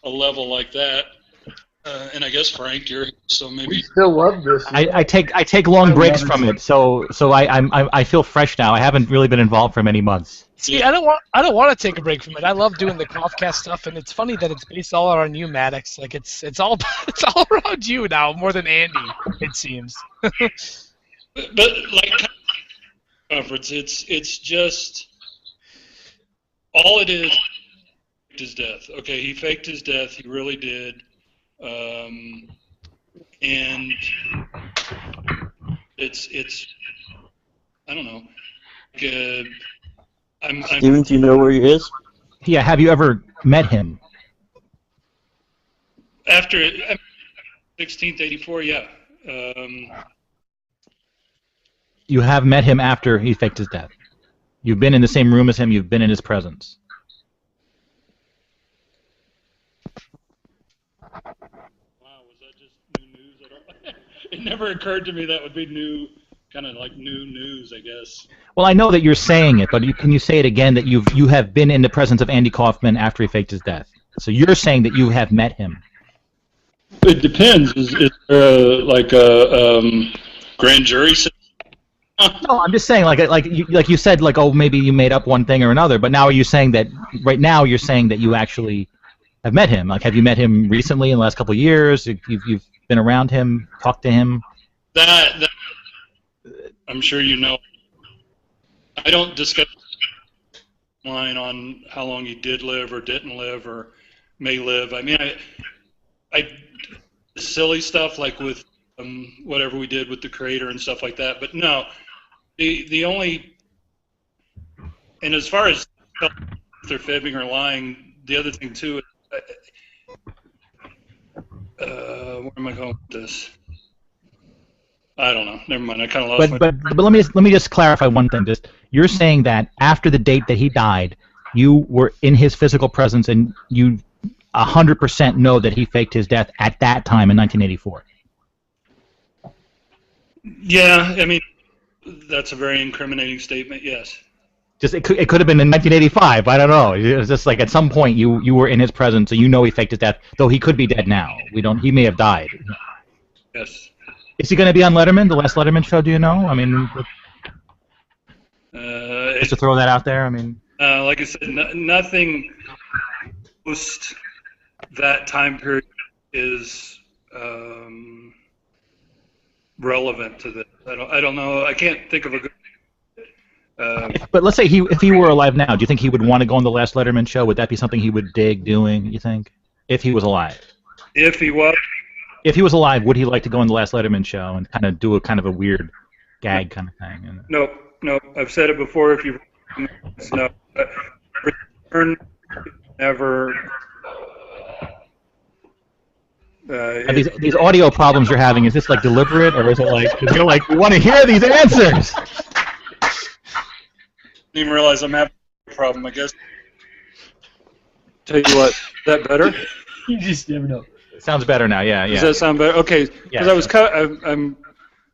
a level like that. And I guess Frank, you're so maybe. We still love this. I take long breaks from it, so I feel fresh now. I haven't really been involved for many months. See, I don't want to take a break from it. I love doing the Coughcast stuff, and it's funny that it's based all on you, Maddox. Like it's all around you now more than Andy, it seems. but like conference, it's just all it is his death. Okay, he faked his death. He really did. And it's I don't know. Steven, do you know where he is? Yeah, have you ever met him? After 16th, 84, yeah. You have met him after he faked his death. You've been in the same room as him. You've been in his presence. Wow, was that just new news? It never occurred to me that would be new, kind of like new news, I guess. Well, I know that you're saying it, but can you say it again that you have been in the presence of Andy Kaufman after he faked his death? So you're saying that you have met him. It depends. Is there like a grand jury? No, I'm just saying, like you said, like, oh, maybe you made up one thing or another, but now are you saying that, right now you're saying that you actually have met him? Like, have you met him recently in the last couple of years? You've been around him, talked to him? That I'm sure you know. I don't discuss line on how long he did live or didn't live or may live. I mean, I silly stuff like with whatever we did with the creator and stuff like that. But no, the only, and as far as if they're fibbing or lying, the other thing too. Where am I going with this? I don't know. Never mind. I kind of lost. But let me just clarify one thing. Just you're saying that after the date that he died, you were in his physical presence and you 100% know that he faked his death at that time in 1984. Yeah, I mean, that's a very incriminating statement. Yes. Just it could have been in 1985. I don't know. It was just like at some point you were in his presence, so you know he faked his death. Though he could be dead now. He may have died. Yes. Is he going to be on Letterman, the last Letterman show? Do you know? I mean, just to throw that out there. I mean, like I said, nothing post that time period is relevant to this. I don't know. I can't think of a good. But let's say if he were alive now, do you think he would want to go on the last Letterman show? Would that be something he would dig doing? You think, if he was alive? If he was. If he was alive, would he like to go on the last Letterman show and kind of do a kind of a weird gag kind of thing? No. I've said it before. If you no, return never. These audio problems you're having, is this like deliberate, or is it like you're like, we want to hear these answers? I didn't even realize I'm having a problem. I guess. Tell you what, is that better? You just never know. Sounds better now. Yeah. Does that sound better? Okay. Because Yeah. I'm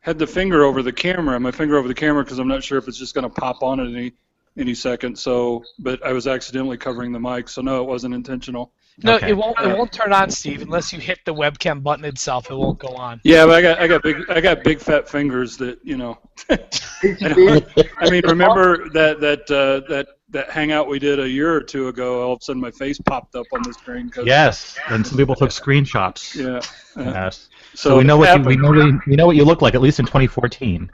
had the finger over the camera. My finger over the camera because I'm not sure if it's just going to pop on at any second. So, but I was accidentally covering the mic, so no, it wasn't intentional. No, Okay. it won't turn on, Steve, unless you hit the webcam button itself. It won't go on. Yeah, but I got big fat fingers that I mean, remember that hangout we did a year or two ago? All of a sudden, my face popped up on the screen. Yes, and some people took screenshots. Yeah. Yes. So we know we know what you look like, at least in 2014.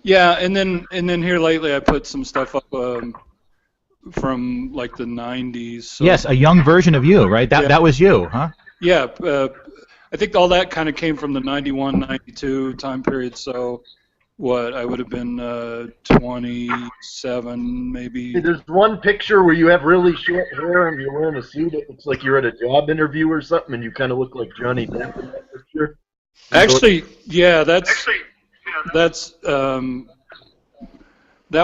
Yeah, and then here lately I put some stuff up from like the 90s. So. Yes, a young version of you, right? That was you, huh? Yeah, I think all that kind of came from the 91, 92 time period. So, what, I would have been 27, maybe. Hey, there's one picture where you have really short hair and you're wearing a suit. It looks like you're at a job interview or something, and you kind of look like Johnny Depp in that picture. Actually, yeah, that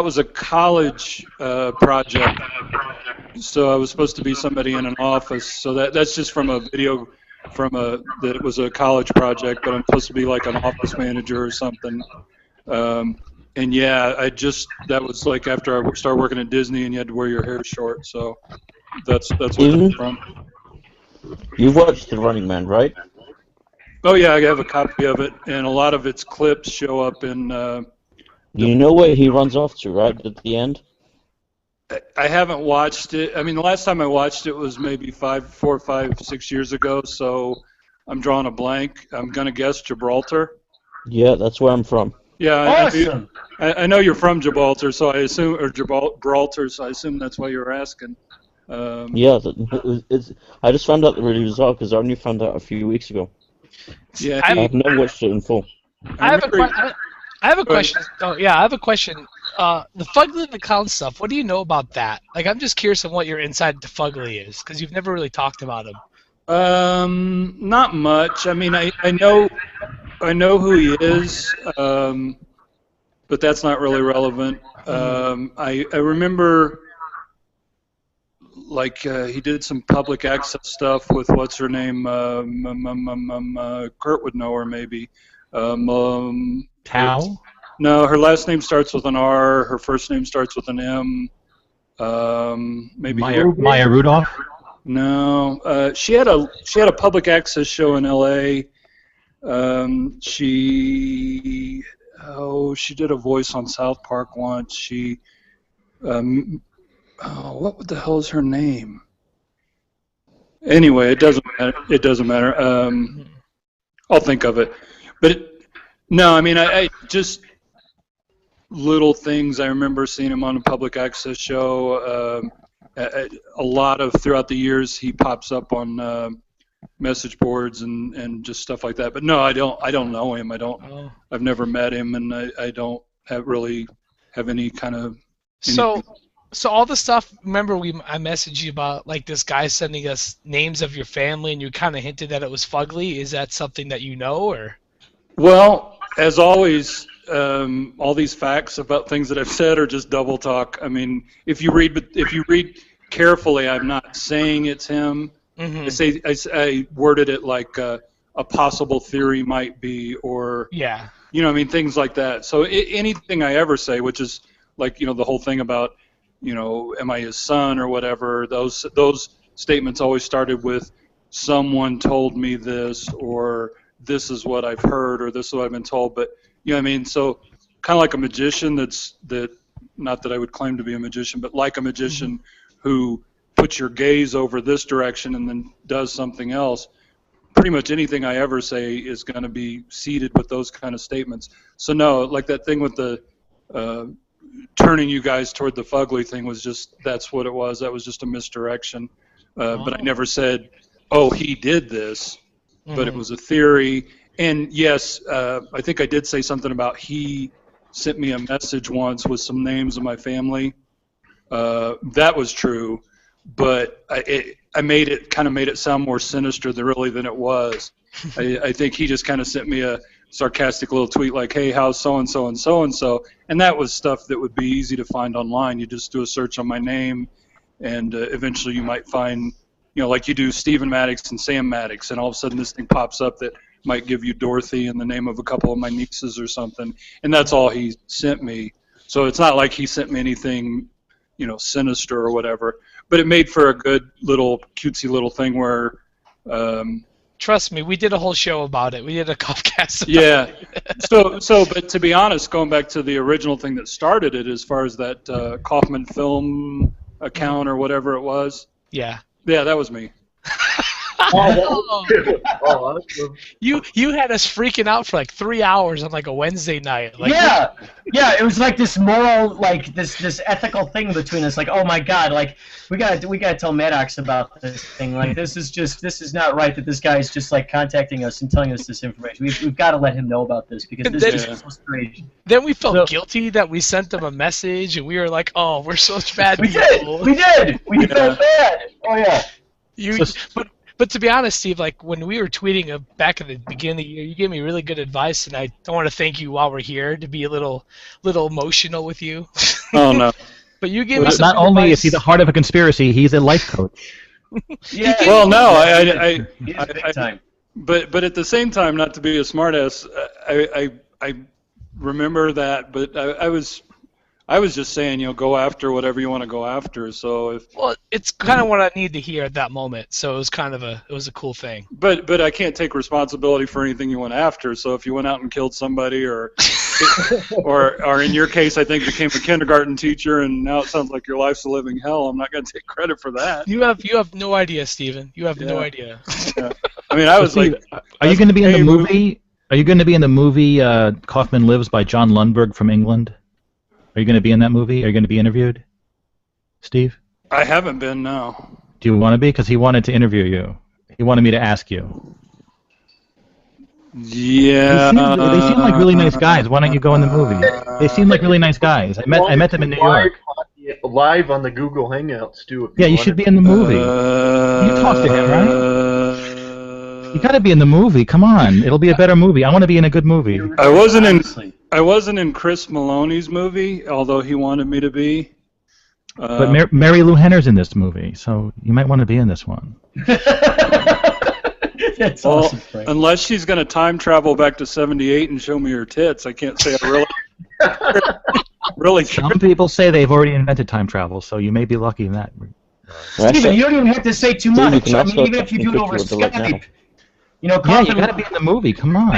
was a college project. So I was supposed to be somebody in an office. So that's just from a video, that it was a college project, but I'm supposed to be like an office manager or something. And yeah, that was like after I started working at Disney, and you had to wear your hair short. So that's where it's from. You watched The Running Man, right? Oh yeah, I have a copy of it, and a lot of its clips show up in. You know where he runs off to, right, at the end? I haven't watched it. I mean, the last time I watched it was maybe 4, 5, 6 years ago, so I'm drawing a blank. I'm going to guess Gibraltar. Yeah, that's where I'm from. Yeah, Awesome. I know you're from Gibraltar, so I assume, or Gibraltar, so I assume that's why you were asking. Yeah, I just found out the really bizarre because I only found out a few weeks ago. Yeah, I've never watched it in full. I have a question. Oh yeah, I have a question. The Fugly the Clown stuff. What do you know about that? Like, I'm just curious on what your insight to Fugly is, because you've never really talked about him. Not much. I mean, I know who he is, but that's not really relevant. I remember, like, he did some public access stuff with what's her name? Kurt would know her maybe. Tao? No, her last name starts with an R. Her first name starts with an M. Maybe Maya Rudolph? No, she had a public access show in L.A. She did a voice on South Park once. She, what the hell is her name? Anyway, it doesn't matter. It doesn't matter. I'll think of it. But no, I mean, I just little things. I remember seeing him on a public access show. A lot of throughout the years, he pops up on message boards and just stuff like that. But no, I don't know him. I've never met him, and I don't really have any kind of. So all the stuff. Remember, I messaged you about like this guy sending us names of your family, and you kind of hinted that it was Fugly. Is that something that you know, or? Well, as always, all these facts about things that I've said are just double talk. I mean, if you read carefully, I'm not saying it's him. Mm-hmm. I worded it like a possible theory might be, or yeah, I mean, things like that. So anything I ever say, which is like the whole thing about am I his son or whatever. Those statements always started with someone told me this, or this is what I've heard, or this is what I've been told. But I mean, so kind of like a magician not that I would claim to be a magician, but like a magician who puts your gaze over this direction and then does something else. Pretty much anything I ever say is going to be seeded with those kind of statements. So no, like that thing with the turning you guys toward the Fugly thing that's what it was. That was just a misdirection. But I never said, oh, he did this. But it was a theory. And yes, I think I did say something about he sent me a message once with some names of my family. That was true, but I made it sound more sinister than it was. I think he just kind of sent me a sarcastic little tweet like, "Hey, how's so and so and so and so?" And that was stuff that would be easy to find online. You just do a search on my name, and eventually you might find. Like you do Stephen Maddox and Sam Maddox, and all of a sudden this thing pops up that might give you Dorothy and the name of a couple of my nieces or something, and that's all he sent me. So it's not like he sent me anything, sinister or whatever. But it made for a good little cutesy little thing where. Trust me, we did a whole show about it. We did a Kafcast about it. So, but to be honest, going back to the original thing that started it, as far as that Kaufman film account or whatever it was. Yeah. Yeah, that was me. Awesome. You had us freaking out for like 3 hours on like a Wednesday night. Like, yeah, it was like this moral, like this ethical thing between us. Like, oh my God, like we gotta tell Maddox about this thing. Like, this is not right that this guy is just like contacting us and telling us this information. We've got to let him know about this because this is so strange. Then we felt guilty that we sent them a message, and we were like, "Oh, we're such bad we people." We did. We felt bad. Oh yeah. But to be honest, Steve, like when we were tweeting back at the beginning of the year, you gave me really good advice, and I don't want to thank you while we're here to be a little emotional with you. Oh no! But you gave me some not good only advice. is he the heart of a conspiracy, he's a life coach. Yeah. Well, no, He's big time. but at the same time, not to be a smartass, I remember that, but I was just saying, go after whatever you want to go after. So it's kind of what I need to hear at that moment. So it was kind of a cool thing. But I can't take responsibility for anything you went after. So if you went out and killed somebody, or in your case, I think became a kindergarten teacher, and now it sounds like your life's a living hell, I'm not going to take credit for that. You have no idea, Steven. You have no idea. Yeah. I mean, I was Steve, like, are you going to be in the movie? Are you going to be in the movie Kaufman Lives by John Lundberg from England? Are you going to be in that movie? Are you going to be interviewed, Steve? I haven't been, no. Do you want to be? Because he wanted to interview you. He wanted me to ask you. Yeah. They seem like really nice guys. Why don't you go in the movie? They seem like really nice guys. I met them in New York. Live on the Google Hangouts too. Yeah, you should be in the movie. You talk to him, right? You got to be in the movie. Come on, it'll be a better movie. I want to be in a good movie. I wasn't in Chris Maloney's movie, although he wanted me to be. But Mary Lou Henner's in this movie, so you might want to be in this one. That's awesome, Frank. Unless she's going to time travel back to ¡78 and show me her tits, I can't say I really. Some people say they've already invented time travel, so you may be lucky in that. Steven, you don't even have to say too much. I mean, even if you do it over Skype, yeah, you got to be in the movie. Come on,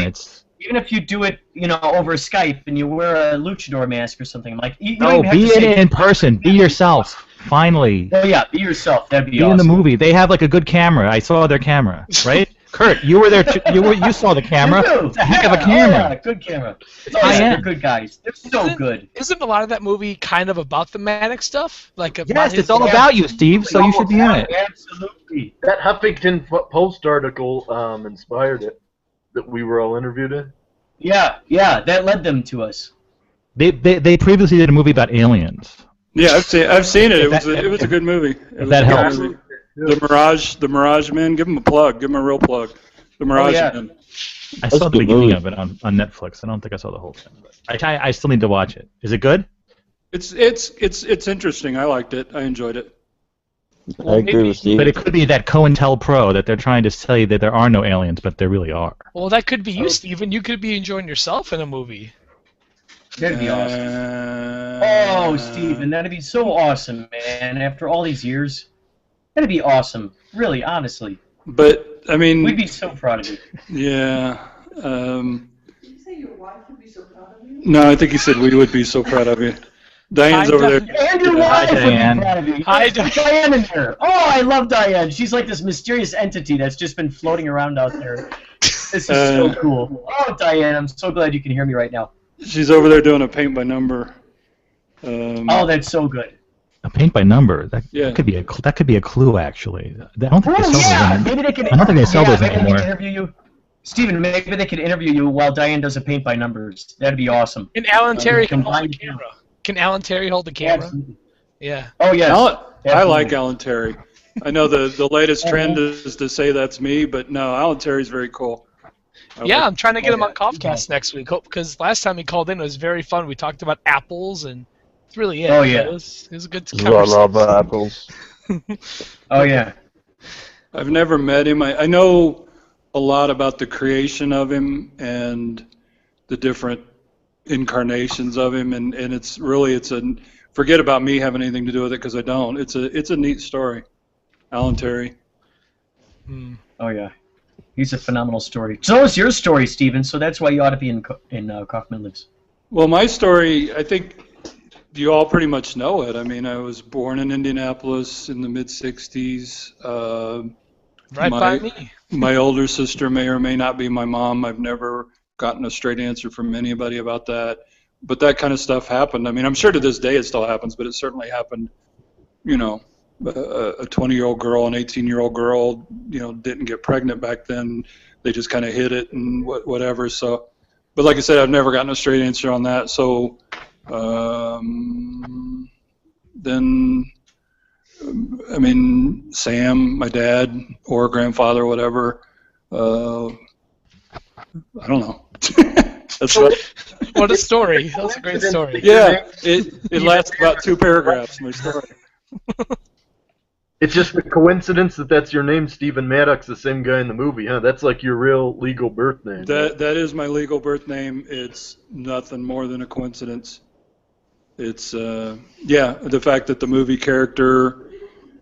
even if you do it, over Skype and you wear a luchador mask or something like. You be in person. Be yourself. Finally. Oh yeah, be yourself. That'd be awesome. Be in the movie. They have like a good camera. I saw their camera, right? Kurt, you were there. You saw the camera. It's a heck of a camera. Yeah, good camera. They're good guys. They're so good. Isn't a lot of that movie kind of about the Maddox stuff? Yes, it's all about you, Steve. So you should be in it. Absolutely. That Huffington Post article inspired it. That we were all interviewed in. Yeah, that led them to us. They previously did a movie about aliens. Yeah, I've seen it. It was a good movie. That helps. The Mirage Man. Give him a plug. Give him a real plug. The Mirage Man. I saw the beginning of it on Netflix. I don't think I saw the whole thing. But I still need to watch it. Is it good? It's interesting. I liked it. I enjoyed it. I agree with Steve. But it could be that COINTELPRO that they're trying to tell you that there are no aliens, but there really are. Well, that could be you, Steven. You could be enjoying yourself in a movie. That'd be awesome. Steven, that'd be so awesome, man. After all these years, that'd be awesome. Really, honestly. But I mean, we'd be so proud of you. Yeah. Did you say your wife would be so proud of you? No, I think he said we would be so proud of you. Diane's over there. And your wife would be proud of you. Hi, Diane in here. Oh, I love Diane. She's like this mysterious entity that's just been floating around out there. This is so cool. Oh, Diane, I'm so glad you can hear me right now. She's over there doing a paint by number. Oh, that's so good. A paint by number. That could be a clue, actually. I don't think they sell those anymore. I don't think they sell those anymore. They interview you. Steven, maybe they could interview you while Diane does a paint by numbers. That'd be awesome. Can Alan Terry hold the camera? Can Alan Terry hold the camera? Yeah. Oh, yes. I like Alan Terry. I know the latest trend is to say that's me, but no, Alan Terry's very cool. Yeah, I'm trying to get him on Kaufcast next week because last time he called in it was very fun. We talked about apples and it's really it. Oh yeah, it was a good conversation. I love apples. Oh yeah. I've never met him. I know a lot about the creation of him and the different incarnations of him, and it's a forget about me having anything to do with it because I don't. It's a neat story. Alan Terry. Oh yeah. He's a phenomenal story. So is your story, Steven, so that's why you ought to be in Kaufman Lives. Well, my story, I think you all pretty much know it. I mean, I was born in Indianapolis in the mid-'60s. Right by me. My older sister may or may not be my mom. I've never gotten a straight answer from anybody about that. But that kind of stuff happened. I mean, I'm sure to this day it still happens, but it certainly happened. You know, a 20-year-old girl, an 18-year-old girl, you know, didn't get pregnant back then. They just kind of hid it and whatever. So, but like I said, I've never gotten a straight answer on that. So then, I mean, Sam, my dad, or grandfather, whatever. I don't know. That's what a story. That's a great story. Yeah, it lasts about 2 paragraphs, my story. It's just a coincidence that that's your name, Stephen Maddox, the same guy in the movie, huh? That's like your real legal birth name. That is my legal birth name. It's nothing more than a coincidence. It's the fact that the movie character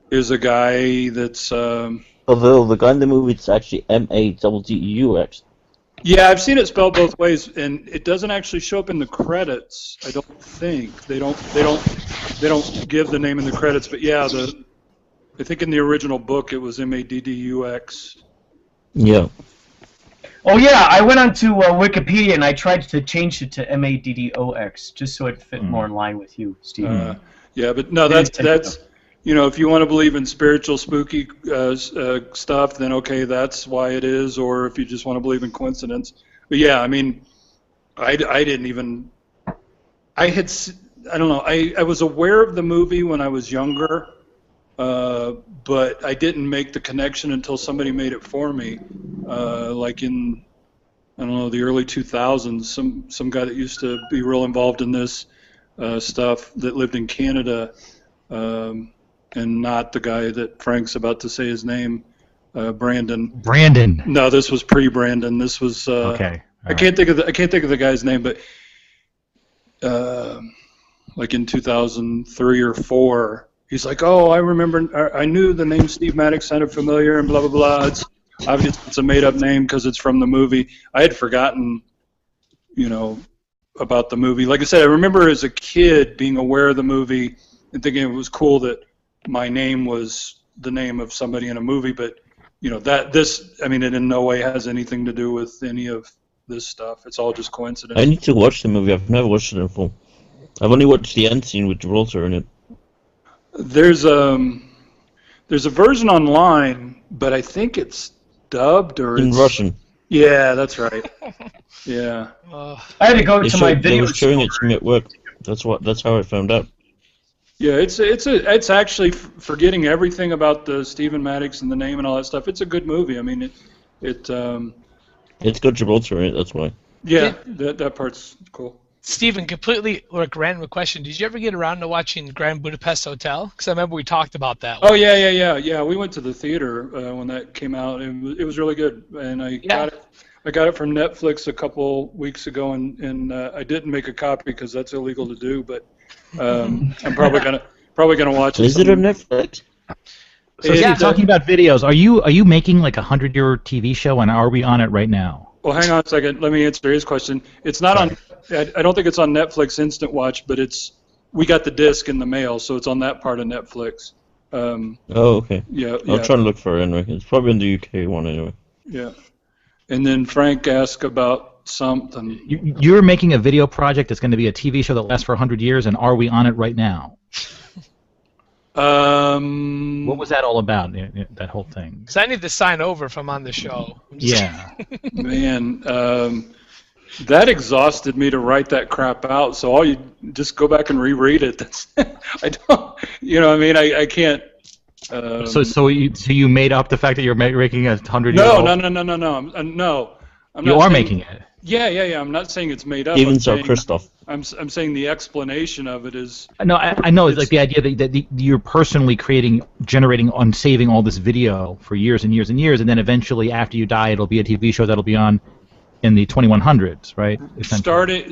is a guy that's although the guy in the movie, it's actually Maddux. Yeah, I've seen it spelled both ways, and it doesn't actually show up in the credits. I don't think they don't give the name in the credits. But yeah, I think in the original book it was Maddux. Yeah. Oh yeah, I went onto Wikipedia and I tried to change it to Maddox just so it fit more in line with you, Steve. Yeah, but no, that's you know, if you want to believe in spiritual, spooky stuff, then okay, that's why it is. Or if you just want to believe in coincidence, but yeah, I mean, I didn't even. I don't know. I was aware of the movie when I was younger, but I didn't make the connection until somebody made it for me. Like in, I don't know, the early 2000s, some guy that used to be real involved in this stuff that lived in Canada. And not the guy that Frank's about to say his name, Brandon. Brandon. No, this was pre-Brandon. This was okay. I can't think of the guy's name, but like in 2003 or 4, he's like, "Oh, I remember. I knew the name Steve Maddox sounded familiar, and blah blah blah. It's obviously it's a made-up name because it's from the movie." I had forgotten, you know, about the movie. Like I said, I remember as a kid being aware of the movie and thinking it was cool that my name was the name of somebody in a movie, but you know I mean, it in no way has anything to do with any of this stuff. It's all just coincidence. I need to watch the movie. I've never watched it in full. I've only watched the end scene with Gibraltar in it. There's a version online, but I think it's dubbed or in Russian. Yeah, that's right. Yeah. I had to go to my video. They were showing it to me at work. That's how I found out. Yeah, it's actually, forgetting everything about the Stephen Maddox and the name and all that stuff. It's a good movie. I mean, it's got Gibraltar in it. That's why. Yeah, that part's cool. Stephen, completely like random question. Did you ever get around to watching Grand Budapest Hotel? Because I remember we talked about that one. Oh yeah. We went to the theater when that came out. It was really good, and I got it from Netflix a couple weeks ago, and I didn't make a copy because that's illegal to do, but. I'm probably gonna watch it. Is it on Netflix? So yeah, talking about videos, are you making like a 100-year TV show, and are we on it right now? Well, hang on a second. Let me answer his question. It's not on. I don't think it's on Netflix Instant Watch, but we got the disc in the mail, so it's on that part of Netflix. Oh, okay. Yeah. I'll try and look for it anyway. It's probably in the UK one anyway. Yeah. And then Frank asked about something. You're making a video project that's going to be a TV show that lasts for 100 years, and are we on it right now? What was that all about, that whole thing? Because I need to sign over if I'm on the show. Yeah. Man, that exhausted me to write that crap out, so all you just go back and reread it. I don't, you know, I mean, I can't. So you made up the fact that you're making a 100-year-old? No. You are making it. Yeah. I'm not saying it's made up. Even so, Christoph. I'm saying the explanation of it is. No, I know. It's like the idea that you're personally generating and saving all this video for years and years and years, and then eventually, after you die, it'll be a TV show that'll be on in the 2100s, right?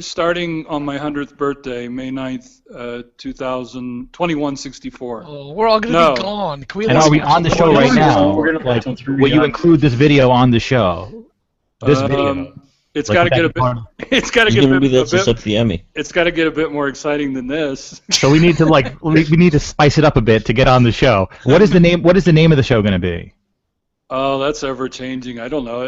Starting on my 100th birthday, May 9th, 2164. Oh, we're all gonna be gone. Can we? And are we on the show right now? Like, will you include this video on the show? This video. It's got to get a bit. It's got to get a bit. It's got to get a bit more exciting than this. So we need to we need to spice it up a bit to get on the show. What is the name? What is the name of the show going to be? Oh, that's ever changing. I don't know.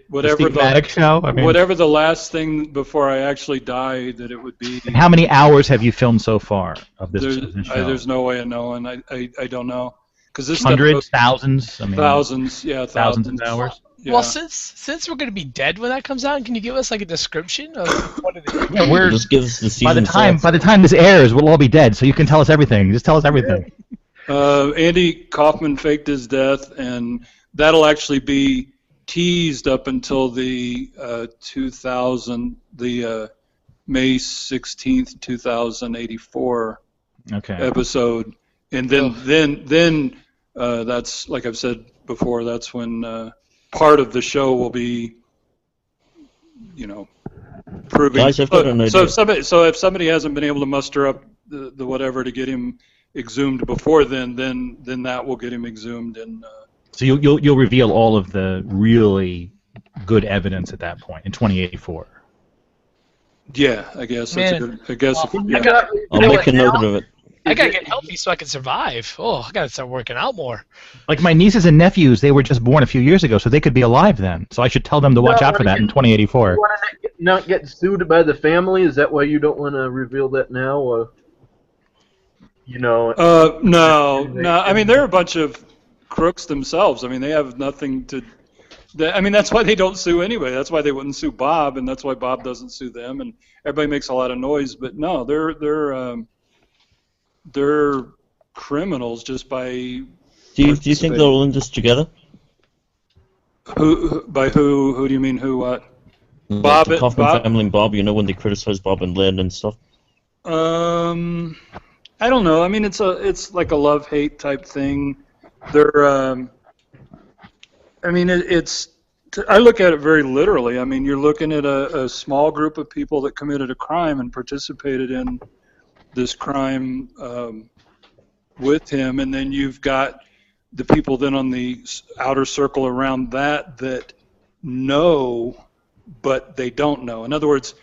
Whatever the show. I mean, whatever the last thing before I actually die that it would be. And how many hours have you filmed so far of this show? There's no way of knowing. I don't know because this hundreds, thousands. I mean, thousands. Yeah, thousands of hours. Yeah. Well, since we're gonna be dead when that comes out, can you give us like a description of what it is? Yeah, we're just give us the season. By the time this airs, we'll all be dead. So you can tell us everything. Just tell us everything. Andy Kaufman faked his death, and that'll actually be teased up until the 2000, the May 16th, 2084 episode, and then that's like I've said before. That's when part of the show will be, proving. Guys, I've got an idea. So if somebody hasn't been able to muster up the whatever to get him exhumed before then that will get him exhumed and. So you'll reveal all of the really good evidence at that point in 2084. Yeah, I guess that's a good. I guess. I'll make a note of it. I gotta get healthy so I can survive. Oh, I gotta start working out more. Like my nieces and nephews, they were just born a few years ago, so they could be alive then. So I should tell them to watch out for that in 2084. You want to not get sued by the family? Is that why you don't want to reveal that now? No. I mean, they're a bunch of crooks themselves. I mean, they have nothing to. That's why they don't sue anyway. That's why they wouldn't sue Bob, and that's why Bob doesn't sue them. And everybody makes a lot of noise, but no, they're criminals just by. Do you think they're all in this together? Who do you mean? Who what? Bob, the Kaufman family and Bob. When they criticize Bob and Lynn and stuff. I don't know. I mean, it's like a love-hate type thing. They're. I look at it very literally. I mean, you're looking at a small group of people that committed a crime and participated in this crime with him, and then you've got the people then on the outer circle around that know, but they don't know. In other words,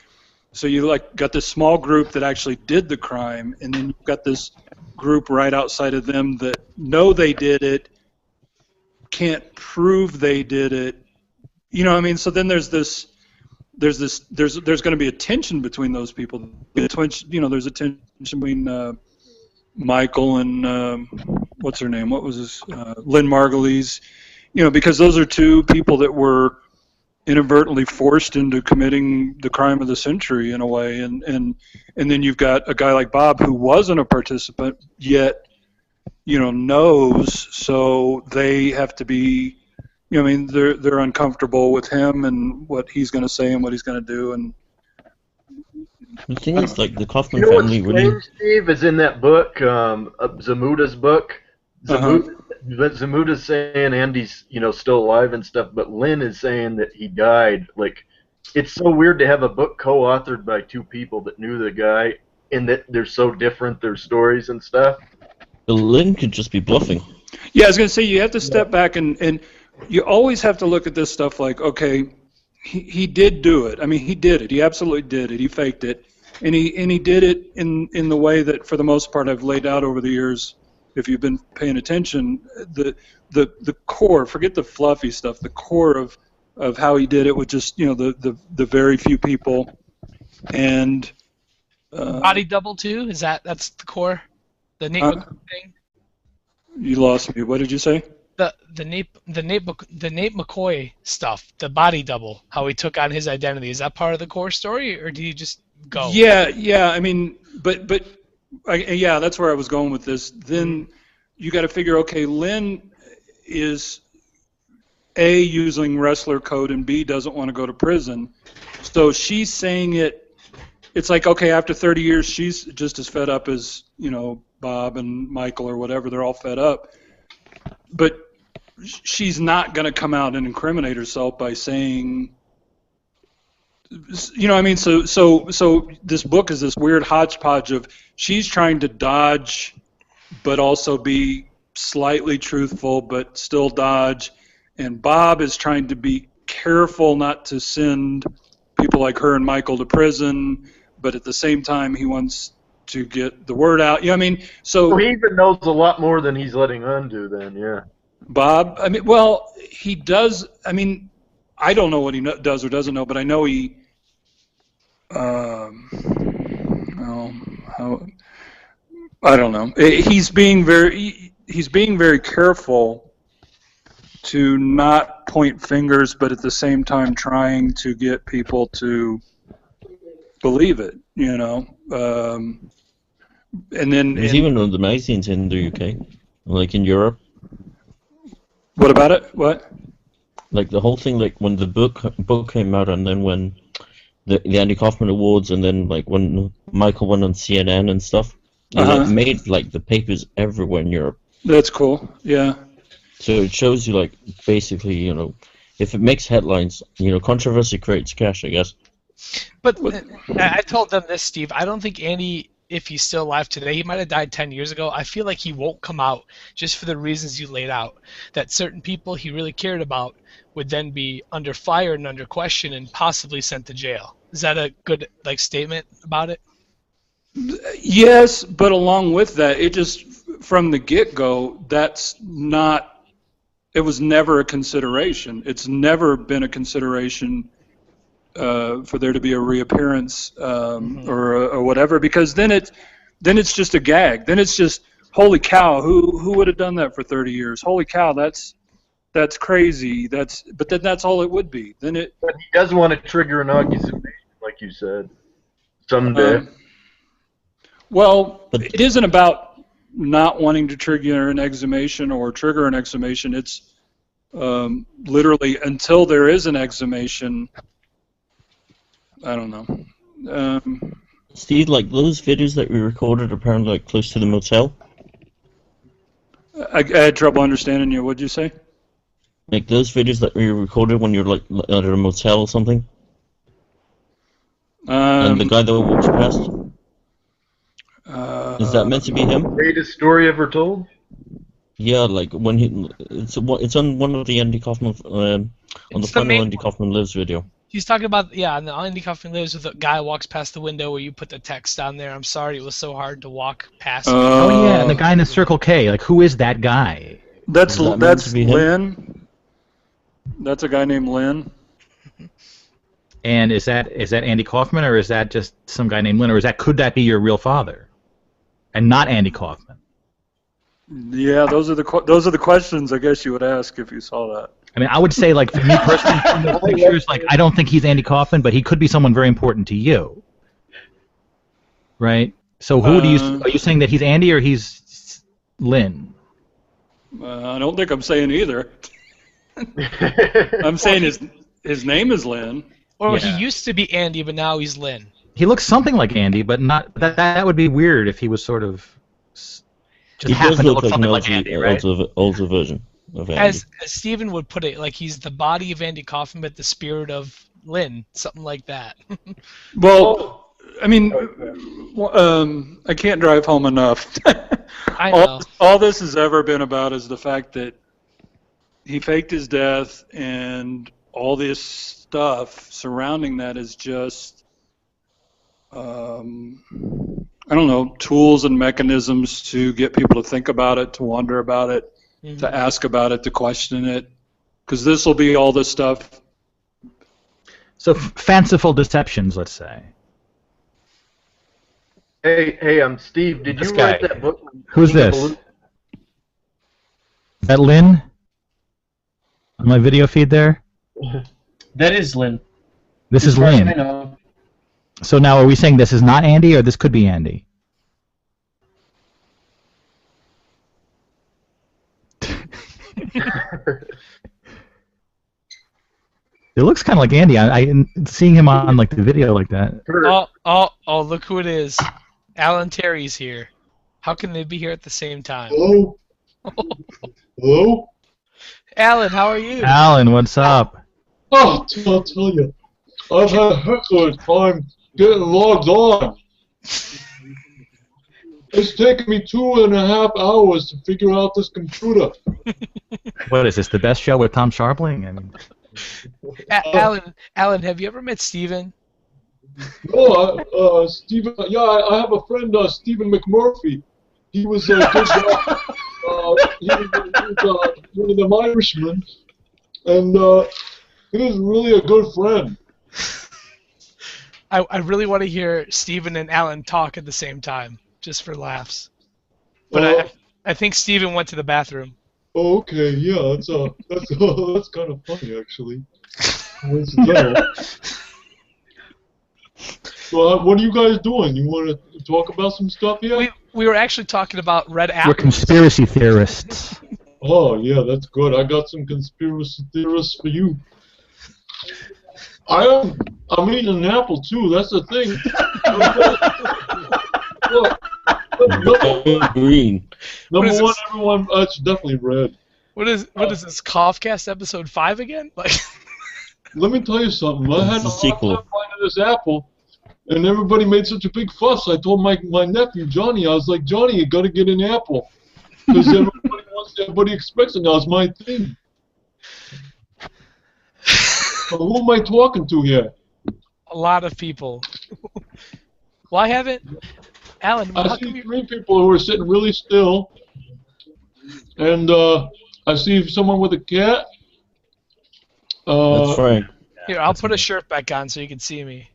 so you got this small group that actually did the crime, and then you've got this group right outside of them that know they did it, can't prove they did it. So then there's going to be a tension between those people. There's a tension between Michael and what's her name? What was his? Lynn Margulies. Because those are two people that were inadvertently forced into committing the crime of the century in a way, and then you've got a guy like Bob who wasn't a participant yet, knows, so they have to be, they're uncomfortable with him and what he's going to say and what he's going to do, and the thing is, like, the Kaufman family really. Steve is in that book, Zamuda's book. Zamuda's saying Andy's, still alive and stuff, but Lynn is saying that he died. Like, it's so weird to have a book co-authored by two people that knew the guy, and that they're so different, their stories and stuff. Lynn could just be bluffing. Yeah, I was going to say, you have to step back, and you always have to look at this stuff like, okay, he did do it. I mean, he did it. He absolutely did it. He faked it. And he did it in the way that, for the most part, I've laid out over the years. If you've been paying attention, the core, forget the fluffy stuff, the core of how he did it with just, the very few people. And body double too? That's the core? The Nate thing? You lost me. What did you say? The Nate McCoy stuff, the body double, how he took on his identity. Is that part of the core story, or do you just go? Yeah. I mean, but that's where I was going with this. Then you got to figure, okay, Lynn is A, using wrestler code, and B, doesn't want to go to prison. So she's saying it. It's like, okay, after 30 years, she's just as fed up as Bob and Michael or whatever. They're all fed up, but she's not going to come out and incriminate herself by saying, so this book is this weird hodgepodge of she's trying to dodge but also be slightly truthful but still dodge, and Bob is trying to be careful not to send people like her and Michael to prison, but at the same time he wants to get the word out. So he even knows a lot more than he's letting on do then, yeah. Bob, I mean, well, he does. I mean, I don't know what he does or doesn't know, but I know he. Well, I don't know. He's being very careful to not point fingers, but at the same time trying to get people to believe it. You know, and then there's even on the magazines in the UK, like in Europe. What about it? What? Like the whole thing, like when the book came out, and then when the Andy Kaufman Awards, and then like when Michael went on CNN and stuff, it made like the papers everywhere in Europe. That's cool. Yeah. So it shows you like basically, you know, if it makes headlines, you know, controversy creates cash, I guess. But I told them this, Steve. I don't think Andy, if he's still alive today, he might have died 10 years ago. I feel like he won't come out just for the reasons you laid out. That certain people he really cared about would then be under fire and under question and possibly sent to jail. Is that a good statement about it? Yes, but along with that, it just from the get-go, it was never a consideration. It's never been a consideration for there to be a reappearance or whatever, because then it's just a gag. Then it's just, holy cow, who would have done that for 30 years? Holy cow, that's crazy. But then that's all it would be. But he does want to trigger an accusation, like you said, someday. Well, it isn't about not wanting to trigger an exhumation or trigger an exhumation. It's literally until there is an exhumation. I don't know. Steve, like those videos that we recorded apparently like close to the motel. I had trouble understanding you. What'd you say? Like those videos that we recorded when you're like at a motel or something. And the guy that walks past. Is that meant to be him? Greatest story ever told? Yeah, like when it's on one of the Andy Kaufman on the final Andy Kaufman Lives video. He's talking about, on the Andy Kaufman Lives, with a guy walks past the window where you put the text down there. I'm sorry, it was so hard to walk past. Oh yeah, and the guy in the Circle K. Like, who is that guy? That's Lynn. That's a guy named Lynn. And is that Andy Kaufman, or is that just some guy named Lynn, or could that be your real father, and not Andy Kaufman? Yeah, those are the questions I guess you would ask if you saw that. I mean, I would say, like, for me personally, from those pictures, like, I don't think he's Andy Kaufman, but he could be someone very important to you, right? So who are you saying that he's Andy or he's Lynn? I don't think I'm saying either. I'm saying his name is Lynn. Or he used to be Andy, but now he's Lynn. He looks something like Andy, but not that would be weird if he was sort of just happened to look something like Andy, right? Older version of Andy. As Stephen would put it, like he's the body of Andy Kaufman, but the spirit of Lynn, something like that. Well, I mean, I can't drive home enough. I know. All this has ever been about is the fact that he faked his death, and all this stuff surrounding that is just, I don't know, tools and mechanisms to get people to think about it, to wonder about it, to ask about it, to question it, because this will be all this stuff. So fanciful deceptions, let's say. Hey, Steve, did you write that book? Who's this? Is that Lynn? On my video feed there? That is Lynn. This is Lynn. So now are we saying this is not Andy, or this could be Andy? It looks kind of like Andy. I seeing him on like the video like that. Oh! Look who it is. Alan Terry's here. How can they be here at the same time? Hello. Hello. Alan, how are you? Alan, what's up? Oh, I'll tell you, I've had a heck of a time getting logged on. It's taken me 2.5 hours to figure out this computer. What is this? The best show with Tom Sharpling? I mean. Alan, have you ever met Steven? No, Steven. Yeah, I have a friend, Stephen McMurphy. He was a good guy. one of them Irishmen, and he was really a good friend. I really want to hear Steven and Alan talk at the same time, just for laughs. But I think Steven went to the bathroom. Oh, okay, yeah, that's kind of funny actually. So, what are you guys doing? You want to talk about some stuff yet? We were actually talking about red apples. We're conspiracy theorists. Oh, yeah, that's good. I got some conspiracy theorists for you. I'm eating an apple too. That's the thing. Look, green. Number one, everyone. It's definitely red. What is this Coughcast episode 5 again? Like, let me tell you something. I had a hard sequel. time finding this apple, and everybody made such a big fuss. I told my nephew Johnny, I was like, Johnny, you got to get an apple because everybody expects it now. It's my thing. So who am I talking to here? a lot of people. Why haven't Alan? I see 3 people who are sitting really still, and I see someone with a cat. That's Frank. Here, I'll put a shirt back on so you can see me.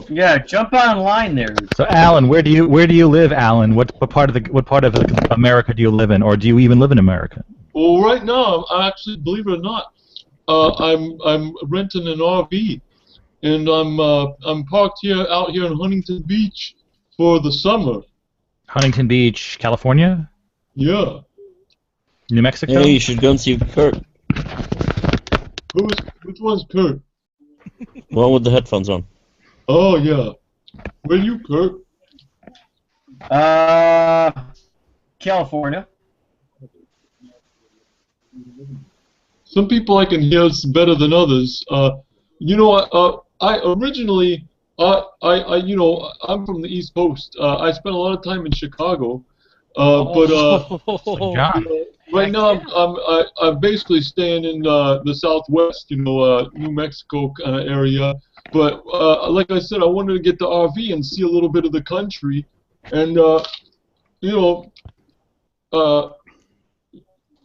Yeah, jump online there. So, Alan, where do you live, Alan? What part of America do you live in, or do you even live in America? Well, right now, I actually, believe it or not, I'm renting an RV, and I'm parked out here in Huntington Beach for the summer. Huntington Beach, California? Yeah. New Mexico? Hey, you should go and see Kurt. Which one's Kurt? One with the headphones on. Oh, yeah. Where are you, Kurt? California. Some people I can hear better than others. You know, I originally, you know, I'm from the East Coast. I spent a lot of time in Chicago, but you know, right now I'm basically staying in the Southwest, you know, New Mexico kind of area. But like I said, I wanted to get the RV and see a little bit of the country, and you know,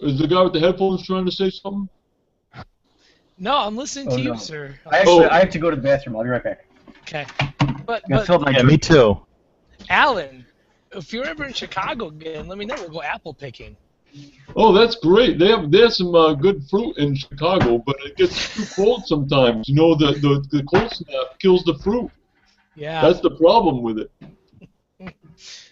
is the guy with the headphones trying to say something? No, I'm listening to you, sir. I have to go to the bathroom. I'll be right back. Okay. But yeah, me too. Alan, if you're ever in Chicago again, let me know. We'll go apple picking. Oh, that's great. There's some good fruit in Chicago, but it gets too cold sometimes. You know, the cold snap kills the fruit. Yeah. That's the problem with it.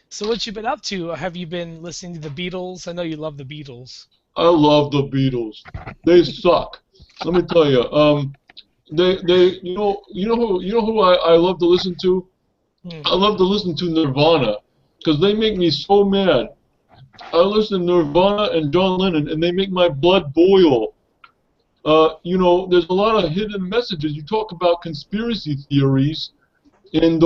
So what you been up to? Have you been listening to the Beatles? I know you love the Beatles. I love the Beatles. They suck. Let me tell you. You know who I love to listen to? I love to listen to Nirvana because they make me so mad. I listen to Nirvana and John Lennon, and they make my blood boil. You know, there's a lot of hidden messages. You talk about conspiracy theories, and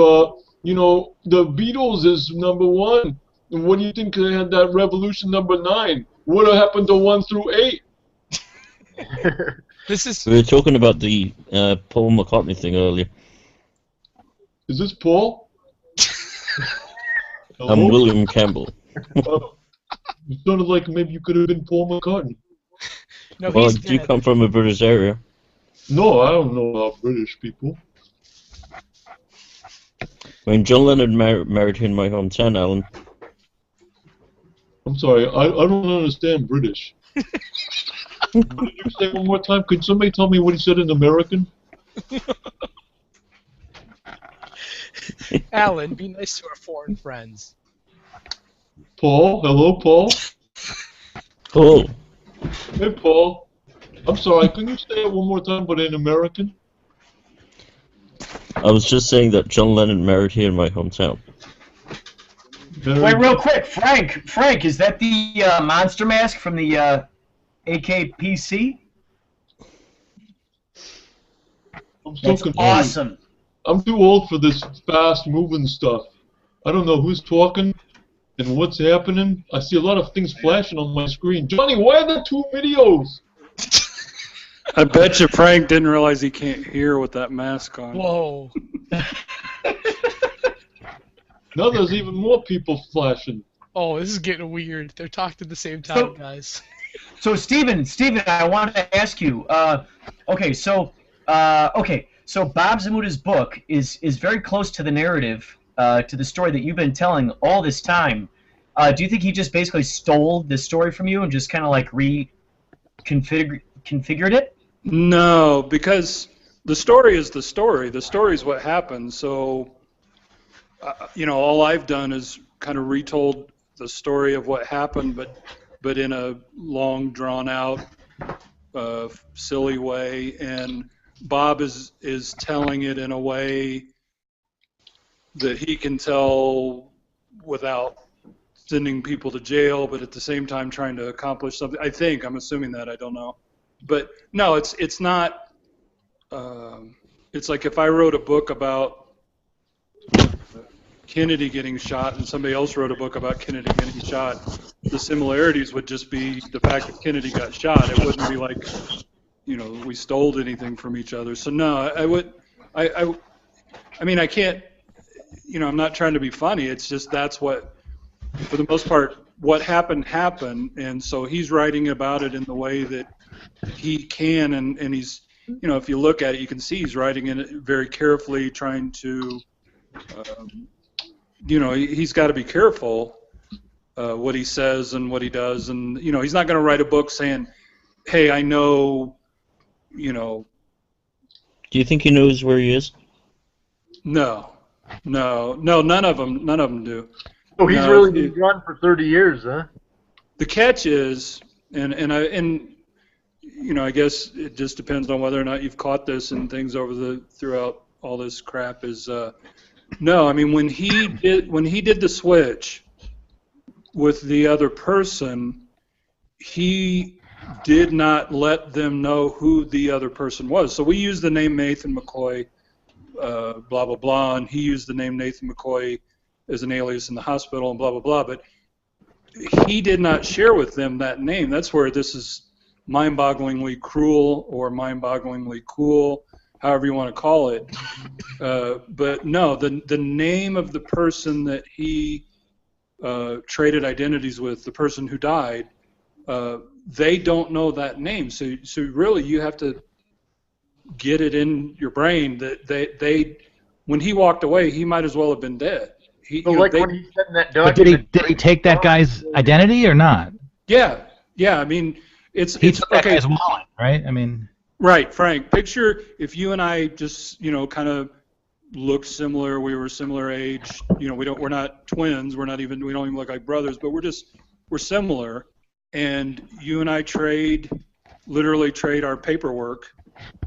you know, the Beatles is #1. And what do you think they had that revolution #9? What happened to 1 through 8? We were talking about the Paul McCartney thing earlier. Is this Paul? I'm William Campbell. It sounded like maybe you could have been Paul McCartney. No, well, he's do you dead. come from a British area? No, I don't know about British people. When John Lennon married here in my hometown, Alan. I'm sorry, I don't understand British. What did you say one more time? Could somebody tell me what he said in American? Alan, be nice to our foreign friends. Paul? Hello, Paul? Paul. Hey, Paul. I'm sorry, can you say it one more time, but in American? I was just saying that John Lennon married here in my hometown. Wait, real quick, Frank, is that the monster mask from the AKPC? I'm so That's confused. awesome. I'm too old for this fast-moving stuff. I don't know who's talking and what's happening. I see a lot of things flashing on my screen. Johnny, why are there 2 videos? I bet you Frank didn't realize he can't hear with that mask on. Whoa. Now there's even more people flashing. Oh, this is getting weird. They're talking at the same time, guys. So Stephen, I wanted to ask you. Okay, so Bob Zamuta's book is very close to the narrative, to the story that you've been telling all this time. Do you think he just basically stole the story from you and just kind of like configured it? No, because the story is the story. The story is what happened. So, all I've done is kind of retold the story of what happened, but in a long, drawn-out, silly way. And Bob is telling it in a way that he can tell without sending people to jail, but at the same time trying to accomplish something. I'm assuming that, I don't know. But no, it's not. It's like if I wrote a book about Kennedy getting shot and somebody else wrote a book about Kennedy getting shot, the similarities would just be the fact that Kennedy got shot. It wouldn't be like, we stole anything from each other. So no, I mean, I can't, I'm not trying to be funny. It's just that's what, for the most part, what happened, and so he's writing about it in the way that he can, and he's, if you look at it, you can see he's writing it very carefully, trying to, he's got to be careful what he says and what he does, and he's not going to write a book saying, "Hey, I know," Do you think he knows where he is? No, none of them do. Oh, he's really been gone for 30 years, huh? The catch is, and I guess it just depends on whether or not you've caught this and things throughout all this crap is, no, I mean when he did the switch with the other person, he did not let them know who the other person was. So we used the name Nathan McCoy, blah blah blah, and he used the name Nathan McCoy as an alias in the hospital and blah blah blah, but he did not share with them that name. That's where this is mind-bogglingly cruel or mind-bogglingly cool, however you want to call it. But no, the name of the person that he traded identities with, the person who died, they don't know that name. So really you have to get it in your brain that they when he walked away, he might as well have been dead. When he said in that document, but did he take that guy's identity or not? Yeah. I mean, he took that guy's wallet, right? I mean, right, Frank. Picture if you and I just kind of look similar. We were similar age. We're not twins. We don't even look like brothers, but we're similar. And you and I literally trade our paperwork,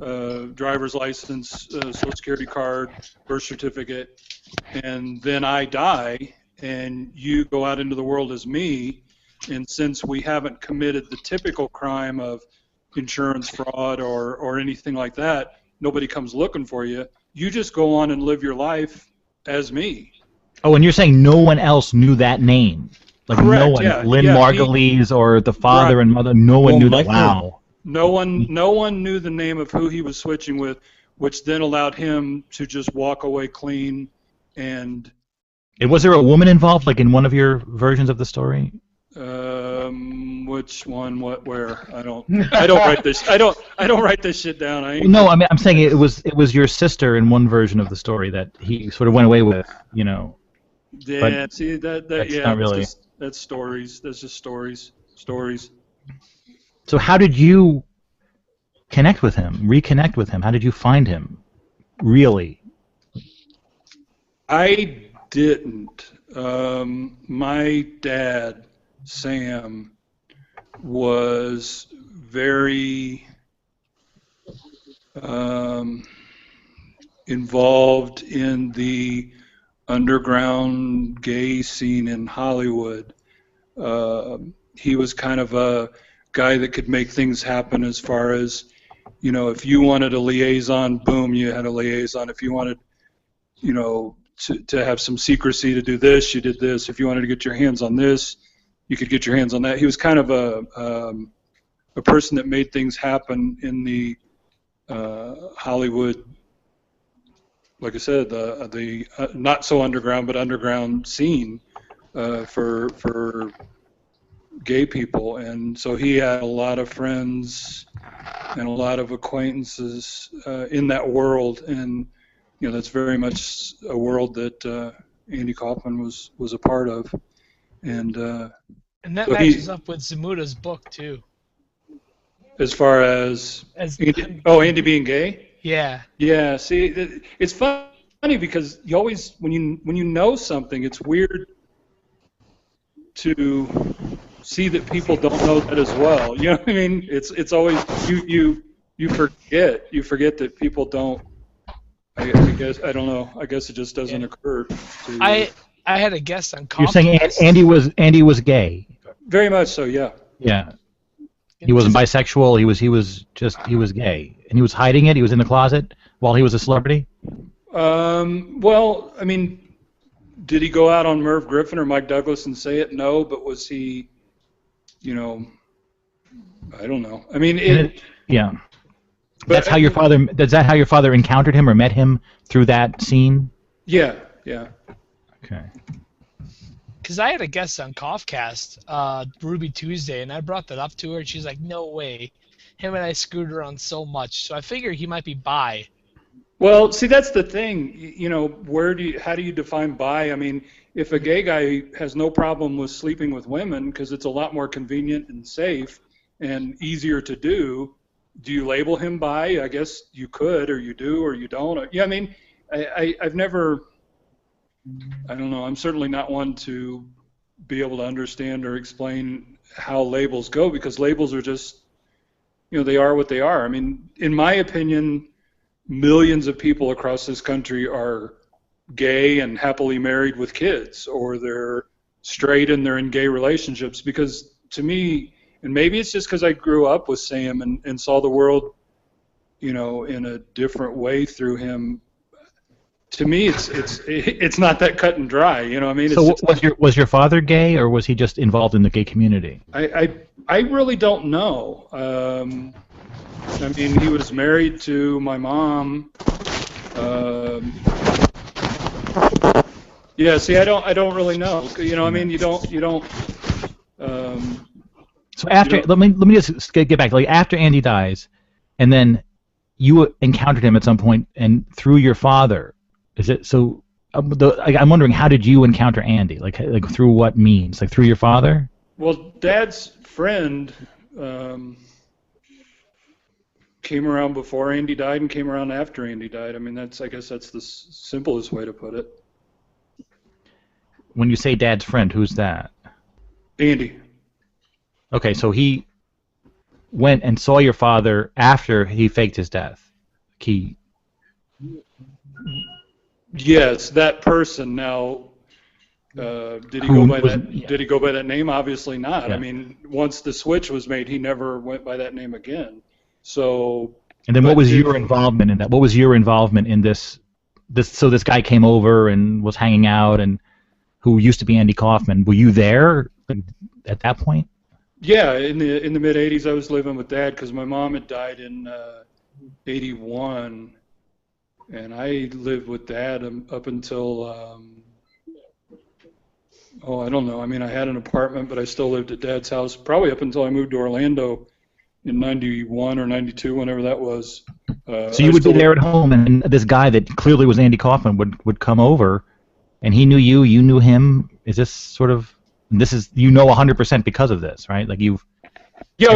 driver's license, social security card, birth certificate, and then I die, and you go out into the world as me, and since we haven't committed the typical crime of insurance fraud or anything like that, nobody comes looking for you. You just go on and live your life as me. Oh, and you're saying no one else knew that name? Like correct, no one, yeah, Lynn Margulies or the father and mother, no one knew that. Wow. No one knew the name of who he was switching with, which then allowed him to just walk away clean. And was there a woman involved, like in one of your versions of the story? Which one? What? Where? I don't write this. I don't write this shit down. No, I mean I'm saying it was your sister in one version of the story that he sort of went away with, Yeah. But see that yeah. Not really. That's stories. That's just stories. So how did you reconnect with him? How did you find him? Really? I didn't. My dad, Sam, was very involved in the underground gay scene in Hollywood. He was kind of a guy that could make things happen as far as, if you wanted a liaison, boom, you had a liaison. If you wanted, to have some secrecy to do this, you did this. If you wanted to get your hands on this, you could get your hands on that. He was kind of a person that made things happen in the Hollywood, like I said, the not so underground but underground scene for gay people, and so he had a lot of friends and a lot of acquaintances in that world, and that's very much a world that Andy Kaufman was a part of, and that so matches up with Zamuta's book too. As far as Andy being gay? Yeah. Yeah. See, it's funny because you always, when you know something, it's weird to see that people don't know that as well. You know what I mean? It's always you forget that people don't. I guess I don't know. I guess it just doesn't occur. I had a guest on Comcast. You're saying Andy was gay? Very much so. Yeah. Yeah. He wasn't bisexual. He was gay, and he was hiding it. He was in the closet while he was a celebrity. Well, I mean, did he go out on Merv Griffin or Mike Douglas and say it? No, but was he? I don't know. I mean, yeah. That's how your father. Is that how your father encountered him or met him through that scene? Yeah. Yeah. Okay. Because I had a guest on Kaufcast, Ruby Tuesday, and I brought that up to her, and she's like, "No way." Him and I screwed around so much, so I figured he might be bi. Well, see, that's the thing. How do you define bi? I mean, if a gay guy has no problem with sleeping with women because it's a lot more convenient and safe and easier to do you label him bi? I guess you could, or you do, or you don't. Yeah, I mean, I've never. I don't know. I'm certainly not one to be able to understand or explain how labels go, because labels are just, they are what they are. I mean, in my opinion, millions of people across this country are gay and happily married with kids, or they're straight and they're in gay relationships, because to me, and maybe it's just because I grew up with Sam and saw the world, in a different way through him. To me, it's not that cut and dry, I mean. So was your father gay, or was he just involved in the gay community? I really don't know. I mean, he was married to my mom. Yeah. See, I don't really know. I mean, you don't. So after, let me just get back. Like after Andy dies, and then you encountered him at some point, and through your father. Is it so? I'm wondering, how did you encounter Andy? Like through what means? Like through your father? Well, Dad's friend came around before Andy died and came around after Andy died. I mean, I guess that's the simplest way to put it. When you say Dad's friend, who's that? Andy. Okay, so he went and saw your father after he faked his death. Yes, that person. Now, did he go by that? Yeah. Did he go by that name? Obviously not. Yeah. I mean, once the switch was made, he never went by that name again. So. And then, what was your involvement in that? What was your involvement in this? So this guy came over and was hanging out, and who used to be Andy Kaufman. Were you there at that point? Yeah, in the mid '80s, I was living with Dad because my mom had died in '81. And I lived with Dad up until, I don't know. I mean, I had an apartment, but I still lived at Dad's house probably up until I moved to Orlando in '91 or '92, whenever that was. So you would be there at home, and this guy that clearly was Andy Kaufman would come over, and he knew you, you knew him. Is this sort of, 100% because of this, right? Like you've. Yeah.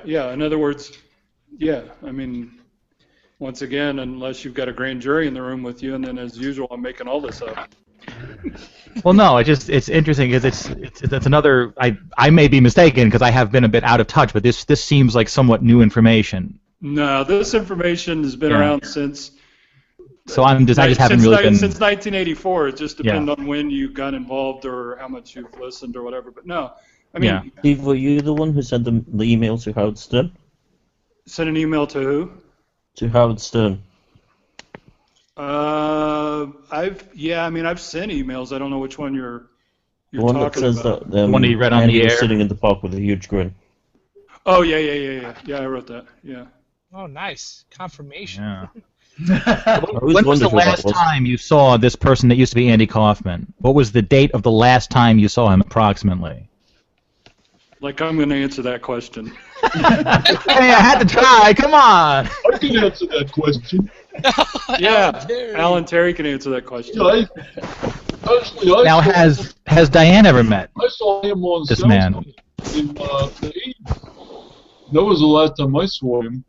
In other words, yeah. I mean. Once again, unless you've got a grand jury in the room with you, and then as usual, I'm making all this up. Well, no, it's interesting because it's another. I may be mistaken because I have been a bit out of touch, but this seems like somewhat new information. No, this information has been around since. So I just haven't really been since 1984. It just depends on when you got involved or how much you've listened or whatever. But no, I mean. Steve, were you the one who sent the email to Howard Stern? Sent an email to who? To Howard Stern. I've sent emails. I don't know which one you're one talking that says about. That, one he read on the air. Sitting in the park with a huge grin. Oh yeah. Yeah, I wrote that. Yeah. Oh, nice confirmation. Yeah. When was the last time you saw this person that used to be Andy Kaufman? What was the date of the last time you saw him, approximately? Like I'm going to answer that question. Hey, I had to try. Come on. I can answer that question. Yeah, Alan Terry can answer that question. Yeah, Now, has Diane ever met I saw him on this man? in the 80s. That was the last time I saw him.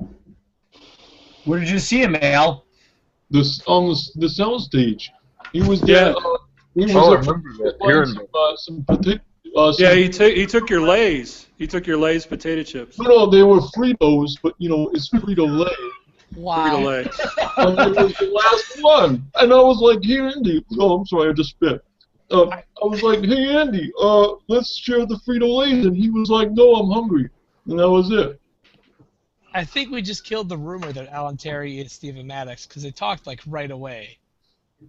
Where did you see him, Al? On the sound stage. He was there. I remember that. Yeah, he took your Lay's. He took your Lay's potato chips. No, they were Fritos, but it's Frito-Lay. Wow. Frito-Lay. And it was the last one. And I was like, hey, Andy. Oh, I'm sorry, I just spit. I was like, hey, Andy, let's share the Frito-Lays. And he was like, no, I'm hungry. And that was it. I think we just killed the rumor that Alan Terry is Stephen Maddox because they talked like right away.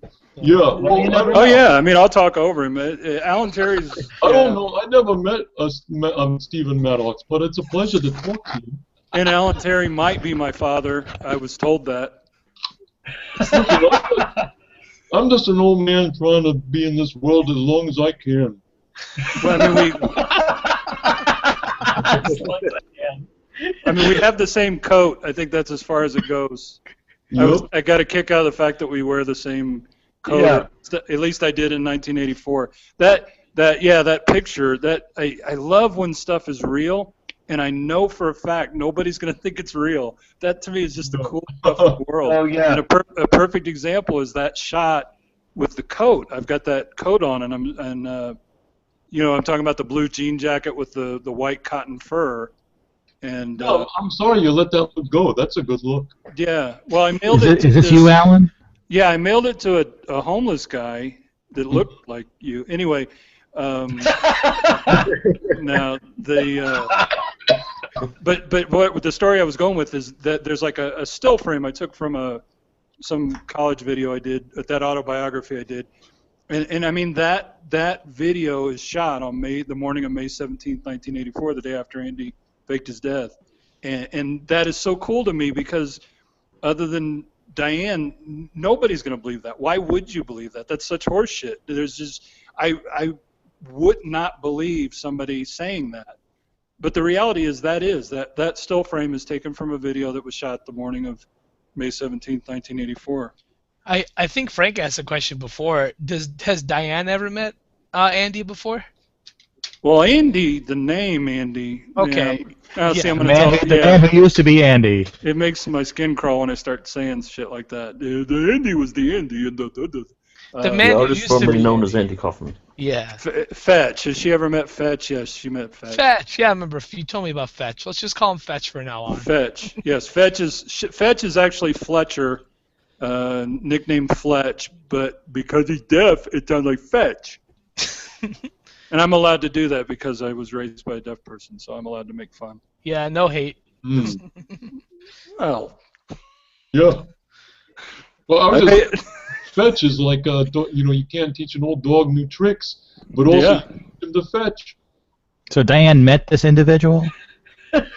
So, Yeah. Well, oh yeah, I mean I'll talk over him. Alan Terry's. I don't know. I never met Stephen Maddox, but it's a pleasure to talk to you. And Alan Terry might be my father. I was told that. I'm just an old man trying to be in this world as long as I can. Well, I mean, we have the same coat. I think that's as far as it goes. Yep. I got a kick out of the fact that we wear the same coat. Yeah. At least I did in 1984. That picture. I love when stuff is real, and I know for a fact nobody's going to think it's real. That to me is just the coolest stuff in the world. Oh yeah. And a perfect example is that shot with the coat. I've got that coat on, and I'm talking about the blue jean jacket with the white cotton fur. And No, I'm sorry you let that look go. That's a good look. Yeah. Well, I mailed it. Is this you, Alan? Yeah, I mailed it to a homeless guy that looked like you. Anyway, now but what the story I was going with is that there's like a still frame I took from some college video I did, that autobiography I did, and I mean that video is shot on the morning of May 17th, 1984, the day after Andy faked his death, and that is so cool to me because other than Diane, nobody's going to believe that. Why would you believe that? That's such horseshit. There's just I would not believe somebody saying that. But the reality is that still frame is taken from a video that was shot the morning of May 17th, 1984. I think Frank asked a question before. Has Diane ever met Andy before? Well, Andy, the name Andy. Okay. See, I'm The gonna man who used to be Andy. It makes my skin crawl when I start saying shit like that. The Andy was the Andy. And the man who artist used to formerly be known as Andy Kaufman. Yeah. Fetch. Has she ever met Fetch? Yes, she met Fetch. Fetch. Yeah, I remember you told me about Fetch. Let's just call him Fetch from now on. Fetch. Yes, Fetch is actually Fletcher, nicknamed Fletch, but because he's deaf, it sounds like Fetch. And I'm allowed to do that because I was raised by a deaf person, so I'm allowed to make fun. Yeah, no hate. Well. Yeah. Well, fetch is like you can't teach an old dog new tricks, but also teach him to fetch. So Diane met this individual? Did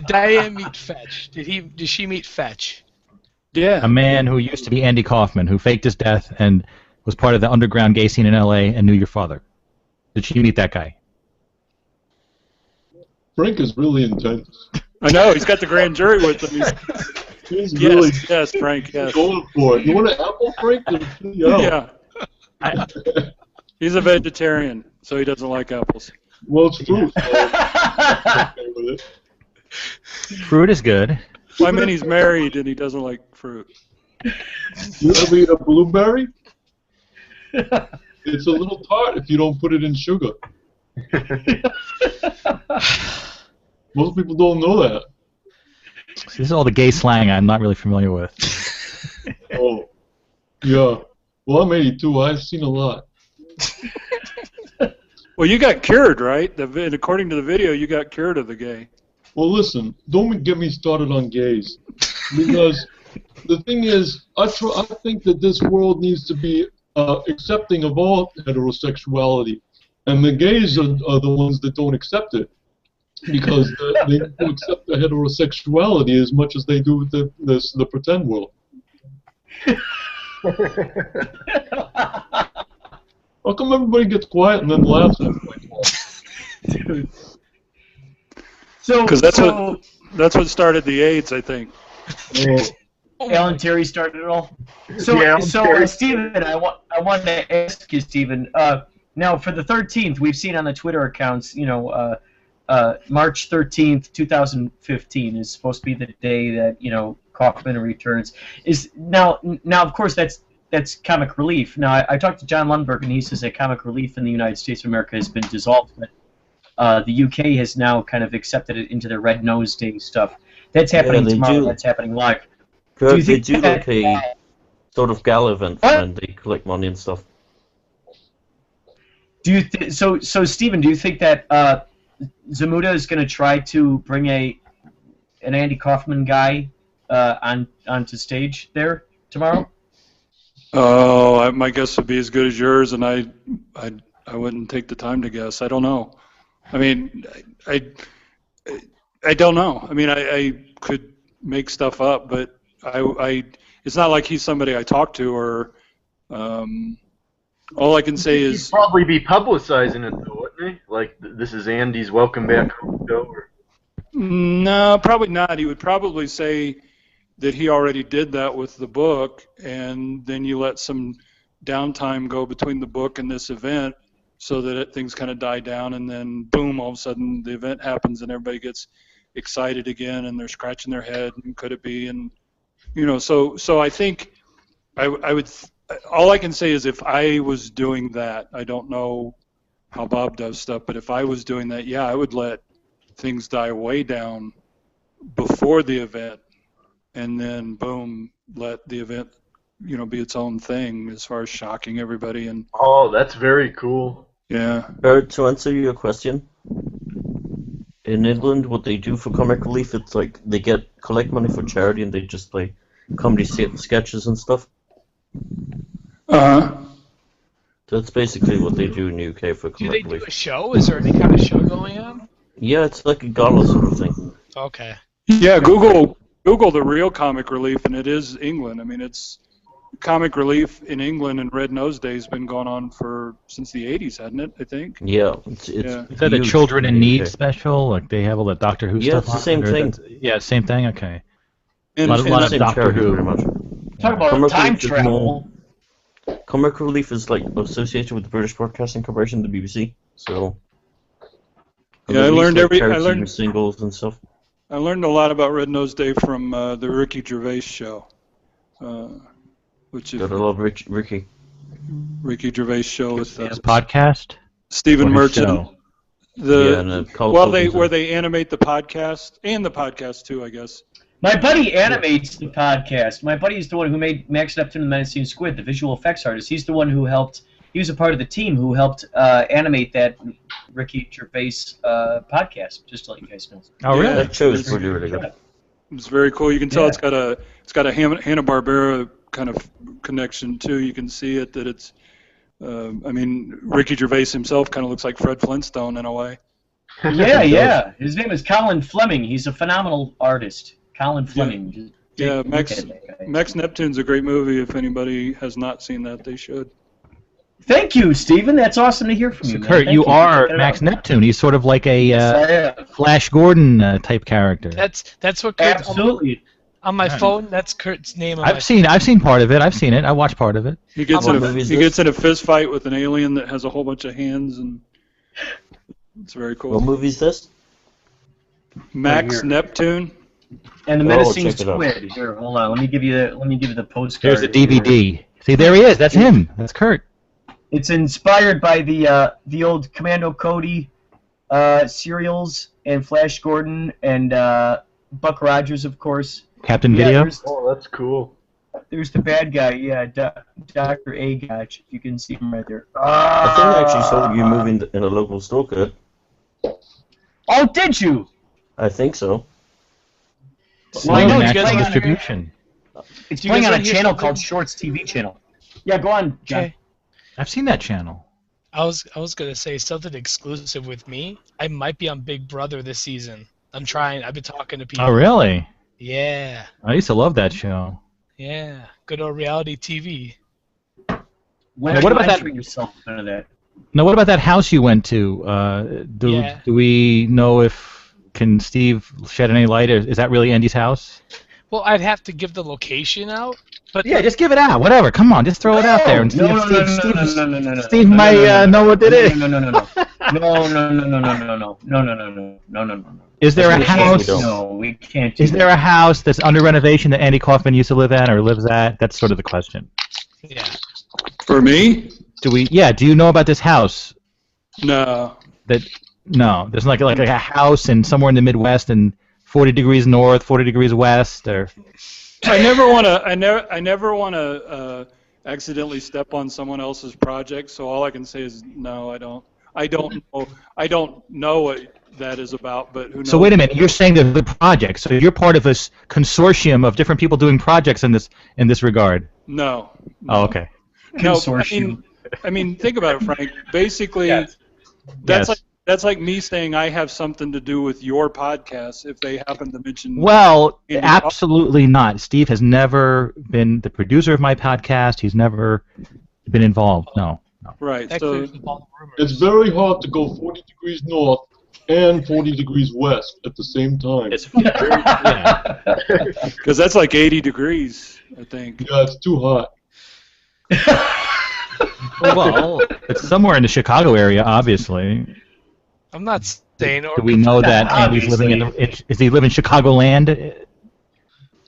Diane meet Fetch? Did she meet Fetch? Yeah. A man who used to be Andy Kaufman, who faked his death and was part of the underground gay scene in L.A. and knew your father. Did she meet that guy? Frank is really intense. I know, he's got the grand jury with him. He's really yes, Frank, yes. going for it. You want an apple, Frank? Yeah. He's a vegetarian, so he doesn't like apples. Well, it's fruit. Fruit is good. Well, I mean, he's married and he doesn't like fruit. You ever eat a blueberry? It's a little tart if you don't put it in sugar. Most people don't know that. This is all the gay slang I'm not really familiar with. Oh, yeah. Well, I'm 82. I've seen a lot. Well, you got cured, right? According to the video, you got cured of the gay. Well, listen, don't get me started on gays. Because the thing is, I think that this world needs to be accepting of all heterosexuality. And the gays are the ones that don't accept it. Because they don't accept the heterosexuality as much as they do the pretend world. How come everybody gets quiet and then laughs after like dude. So, Because that's what started the AIDS, I think. Alan Terry started it all. So, Yeah, Stephen, I wanted to ask you, Stephen. Now, for the 13th, we've seen on the Twitter accounts, March 13th, 2015 is supposed to be the day that Kaufman returns. Now, of course, that's comic relief. Now, I talked to John Lundberg, and he says that comic relief in the United States of America has been dissolved, but the UK has now kind of accepted it into their Red Nose Day stuff. That's happening tomorrow. Do. That's happening live. They do like a sort of gala event, and they collect money and stuff. Do you so Stephen? Do you think that Zamuda is going to try to bring an Andy Kaufman guy onto stage there tomorrow? Oh, my guess would be as good as yours, and I wouldn't take the time to guess. I don't know. I mean, I don't know. I mean, I could make stuff up, but it's not like he's somebody I talk to, or all I can say is he'd probably be publicizing it though, wouldn't he? Like, this is Andy's welcome back home show. No, probably not. He would probably say that he already did that with the book, and then you let some downtime go between the book and this event so that things kind of die down, and then boom, all of a sudden the event happens and everybody gets excited again and they're scratching their head and could it be, and so I think I would all I can say is if I was doing that, I don't know how Bob does stuff, but if I was doing that, yeah, I would let things die way down before the event, and then boom, let the event be its own thing as far as shocking everybody. And oh, that's very cool. Yeah. To answer your question, in England, what they do for comic relief, it's like they collect money for charity and they just play comedy sketches and stuff. Uh-huh. That's basically what they do in the UK for comic relief. Do they do a show? Is there any kind of show going on? Yeah, it's like a gala sort of thing. Okay. Yeah, Google the real comic relief, and it is England. I mean, it's comic relief in England and Red Nose Day has been going on since the 80s, hasn't it? I think. Yeah, it's Is that a Children in Need special? Like they have all the Doctor Who stuff. Yeah, it's the same thing. Yeah, same thing. Okay. And a lot of Doctor Who. Pretty much. Talk about time travel. Comic relief is like associated with the British Broadcasting Corporation, the BBC. So. Yeah, I learned singles and stuff. I learned a lot about Red Nose Day from the Ricky Gervais show, which is gotta love Ricky. Ricky Gervais show with his podcast. Stephen Merchant. Where they animate the podcast and the podcast too, I guess. My buddy animates the podcast. My buddy is the one who made Max Neptune and the Menacing Squid, the visual effects artist. He's the one who helped. He was a part of the team who helped animate that Ricky Gervais podcast. Just to let you guys know. Oh, really? That show is really good. It's very cool. You can tell it's got a Hanna-Barbera kind of connection too. You can see it that it's. I mean, Ricky Gervais himself kind of looks like Fred Flintstone in a way. Yeah. His name is Colin Fleming. He's a phenomenal artist. Colin Fleming. Yeah, Max Neptune's a great movie. If anybody has not seen that, they should. Thank you, Stephen. That's awesome to hear from you. Kurt, you are Max Neptune. He's sort of like a Flash Gordon type character. That's what Kurt. Absolutely. On my phone, that's Kurt's name. I've seen part of it. I've seen it. I watched part of it. He gets in a fist fight with an alien that has a whole bunch of hands, and it's very cool. What movie is this? Max Neptune. And the Menacing Squid. Here, hold on. Let me give you the postcard. There's the DVD. See, there he is. That's him. That's Kurt. It's inspired by the old Commando Cody serials and Flash Gordon and Buck Rogers, of course. Captain Video. Oh, that's cool. There's the bad guy, Dr. Agach. You can see him right there. I think I actually saw you moving in a local store, Kurt. Oh, did you? I think so. Well, I know it's national playing distribution. It's playing on a channel called Shorts TV channel. Yeah, go on, John. Okay. I've seen that channel. I was gonna say something exclusive with me. I might be on Big Brother this season. I'm trying. I've been talking to people. Oh, really? Yeah. I used to love that show. Yeah. Good old reality TV. What about that? Yourself into that. Now, what about that house you went to? Do we know if can Steve shed any light? Or is that really Andy's house? Well, I'd have to give the location out. But yeah, just give it out. Whatever. Come on, just throw it out there. And Steve might know what it is. No. Is there a house? No, we can't. Is there a house that's under renovation that Andy Kaufman used to live at or lives at? That's sort of the question. Yeah. For me? Do you know about this house? No. No. There's like a house in somewhere in the Midwest and 40 degrees north, 40 degrees west, or. I never want to accidentally step on someone else's project. So all I can say is no. I don't know what that is about, but who knows? So wait a minute, you're saying there's a project. So you're part of this consortium of different people doing projects in this regard. No. Oh, okay. No, I mean, think about it, Frank. Basically, that's like me saying I have something to do with your podcast if they happen to mention. Well, absolutely not. Steve has never been the producer of my podcast. He's never been involved. No. Right. So it's very hard to go 40 degrees north and 40 degrees west at the same time. Because that's like 80 degrees, I think. Yeah, it's too hot. Well, it's somewhere in the Chicago area, obviously. I'm not saying. Do we know that Andy's living is he live in Chicagoland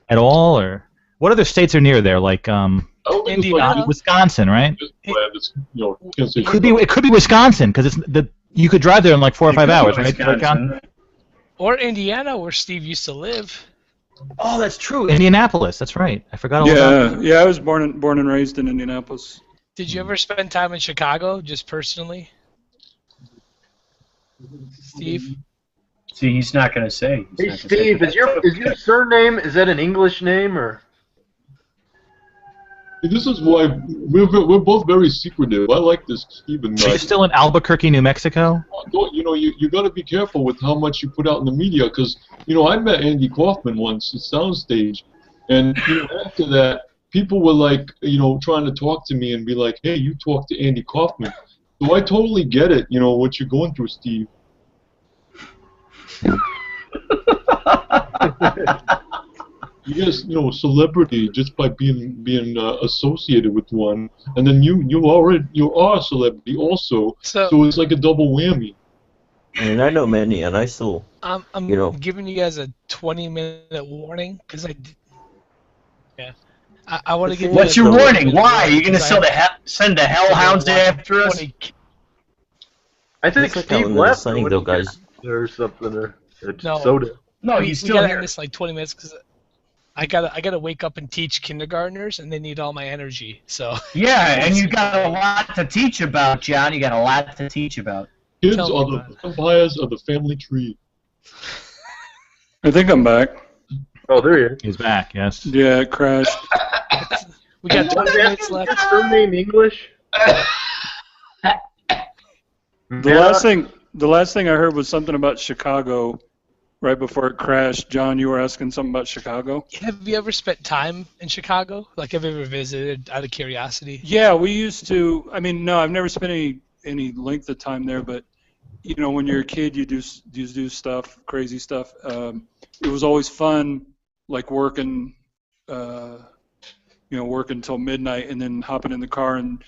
at all, or what other states are near there? Like Indiana, Wisconsin, right? It could be Wisconsin because you could drive there in like 4 or 5 hours, right, John? Or Indiana, where Steve used to live. Oh, that's true. Indianapolis. That's right. I forgot all about that. Yeah. I was born and raised in Indianapolis. Did you ever spend time in Chicago, just personally? Steve? See, he's not going to say. Hey, Steve, is your surname, is that an English name, or? This is why we're both very secretive. I like this Steven guy. So you're still in Albuquerque, New Mexico? You got to be careful with how much you put out in the media, because, I met Andy Kaufman once at Soundstage, and, after that, people were like, trying to talk to me and be like, hey, you talk to Andy Kaufman. So I totally get it, what you're going through, Steve. You guys, celebrity just by being associated with one, and then you are a celebrity also. So it's like a double whammy. I mean, I know many, and I still. I'm giving you guys a 20-minute warning because I want to give. What's your warning? Why are you going to send the hellhounds after us? I think Steve left though, guys. Or something, or no, soda. No, he's still we gotta here. end this like 20 minutes because I gotta wake up and teach kindergartners, and they need all my energy. So yeah, and you got a lot to teach about, John. You got a lot to teach about. Kids are the vampires of the family tree. I think I'm back. Oh, there you are. He's back. Yes. Yeah, it crashed. We got 20 minutes left. Is her name English? The last thing I heard was something about Chicago right before it crashed. John, you were asking something about Chicago? Have you ever spent time in Chicago? Like, have you ever visited out of curiosity? Yeah, we used to. I mean, no, I've never spent any length of time there, but, when you're a kid, you do stuff, crazy stuff. It was always fun, like working, working until midnight and then hopping in the car and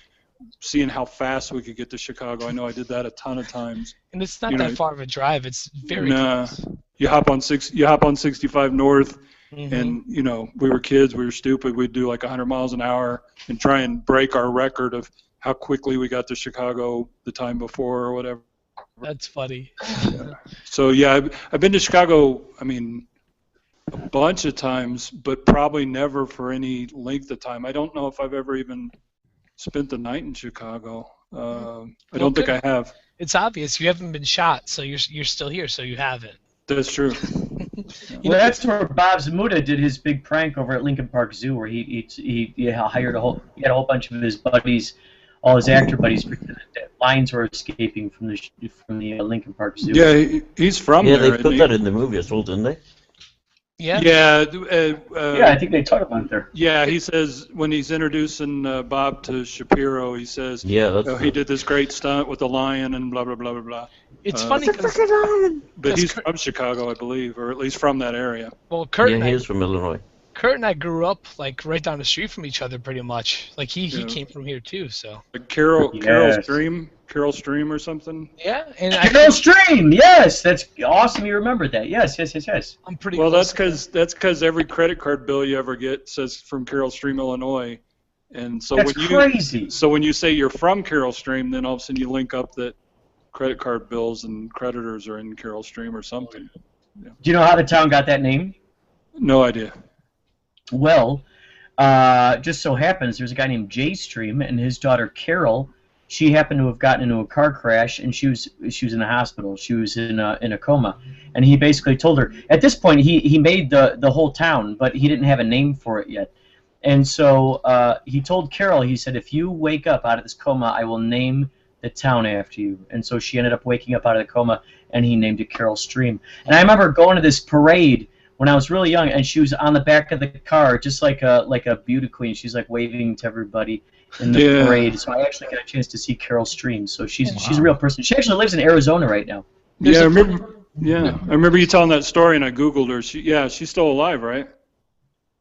seeing how fast we could get to Chicago. I know I did that a ton of times. And it's not that far of a drive. It's very close. You hop on 65 North, and we were kids. We were stupid. We'd do like 100 miles an hour and try and break our record of how quickly we got to Chicago the time before or whatever. That's funny. So yeah, I've been to Chicago. I mean, a bunch of times, but probably never for any length of time. I don't know if I've ever even spent the night in Chicago. I don't think I have. It's obvious you haven't been shot, so you're still here, so you haven't. That's true. Well, that's where Bob Zamuda did his big prank over at Lincoln Park Zoo, where he hired he had a whole bunch of his buddies, all his actor buddies, pretend that lions were escaping from the Lincoln Park Zoo. Yeah, he's from there. Yeah, they put that in the movie as well, didn't they? Yeah. Yeah. Yeah, I think they talked about it there. Yeah, he says when he's introducing Bob to Shapiro, he says, he did this great stunt with the lion and blah blah blah blah blah. It's funny because but he's from Chicago, I believe, or at least from that area. Well, Kurt he is from Illinois. Kurt and I grew up like right down the street from each other, pretty much. Like he came from here too, so. Like Carol Stream or something. Yeah, and Carol Stream. Yes, that's awesome. You remembered that. Yes. I'm pretty. Well, that's because every credit card bill you ever get says from Carol Stream, Illinois, and so that's crazy. So when you say you're from Carol Stream, then all of a sudden you link up that credit card bills and creditors are in Carol Stream or something. Yeah. Do you know how the town got that name? No idea. Well, just so happens there's a guy named Jay Stream and his daughter Carol. She happened to have gotten into a car crash and she was in the hospital. She was in a coma, and he basically told her. At this point, he made the whole town, but he didn't have a name for it yet. And so he told Carol. He said, "If you wake up out of this coma, I will name the town after you." And so she ended up waking up out of the coma, and he named it Carol Stream. And I remember going to this parade when I was really young, and she was on the back of the car, just like a beauty queen. She's like waving to everybody in the parade. So I actually got a chance to see Carol Stream. So she's a real person. She actually lives in Arizona right now. I remember you telling that story, and I Googled her. She's still alive, right?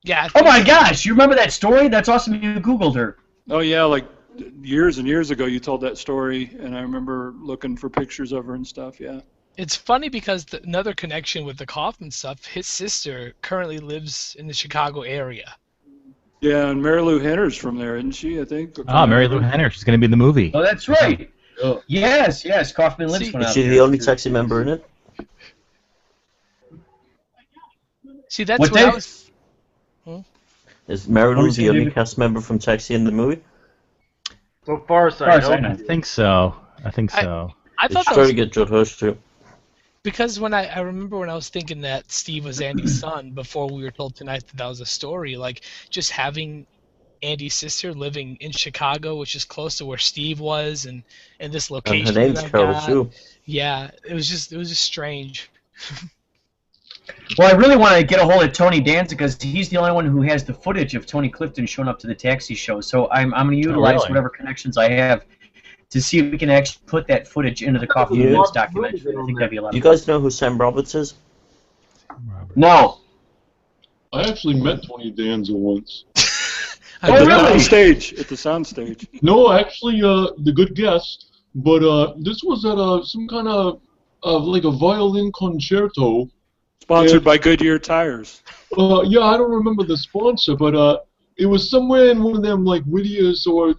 Yeah. Oh my gosh, you remember that story? That's awesome. You Googled her. Oh yeah, like years and years ago you told that story, and I remember looking for pictures of her and stuff. Yeah. It's funny because another connection with the Kaufman stuff, his sister currently lives in the Chicago area. Yeah, and Mary Lou Henner's from there, isn't she, I think? Mary Lou Henner. She's going to be in the movie. Oh, that's right. Oh. Yes. Kaufman lives Is she the only taxi member in it? See, that's what I was... Is Mary Lou the only cast member from Taxi in the movie? So far as I know. I think so. I thought that trying to get Judd Hirsch too. Because when I remember when I was thinking that Steve was Andy's son before we were told tonight that was a story, like just having Andy's sister living in Chicago, which is close to where Steve was, and this location. And her name's Carol too. Yeah, it was just strange. Well, I really want to get a hold of Tony Danza because he's the only one who has the footage of Tony Clifton showing up to the taxi show. So I'm going to utilize whatever connections I have to see if we can actually put that footage into the Coffee News documentary. I think that'd be a lot of fun. You guys know who Sam Roberts is? No. I actually met Tony Danza once. At the sound stage. No, actually, the good guess. But this was at some kind of like a violin concerto. Sponsored by Goodyear Tires. Yeah, I don't remember the sponsor, but it was somewhere in one of them like Whittier's or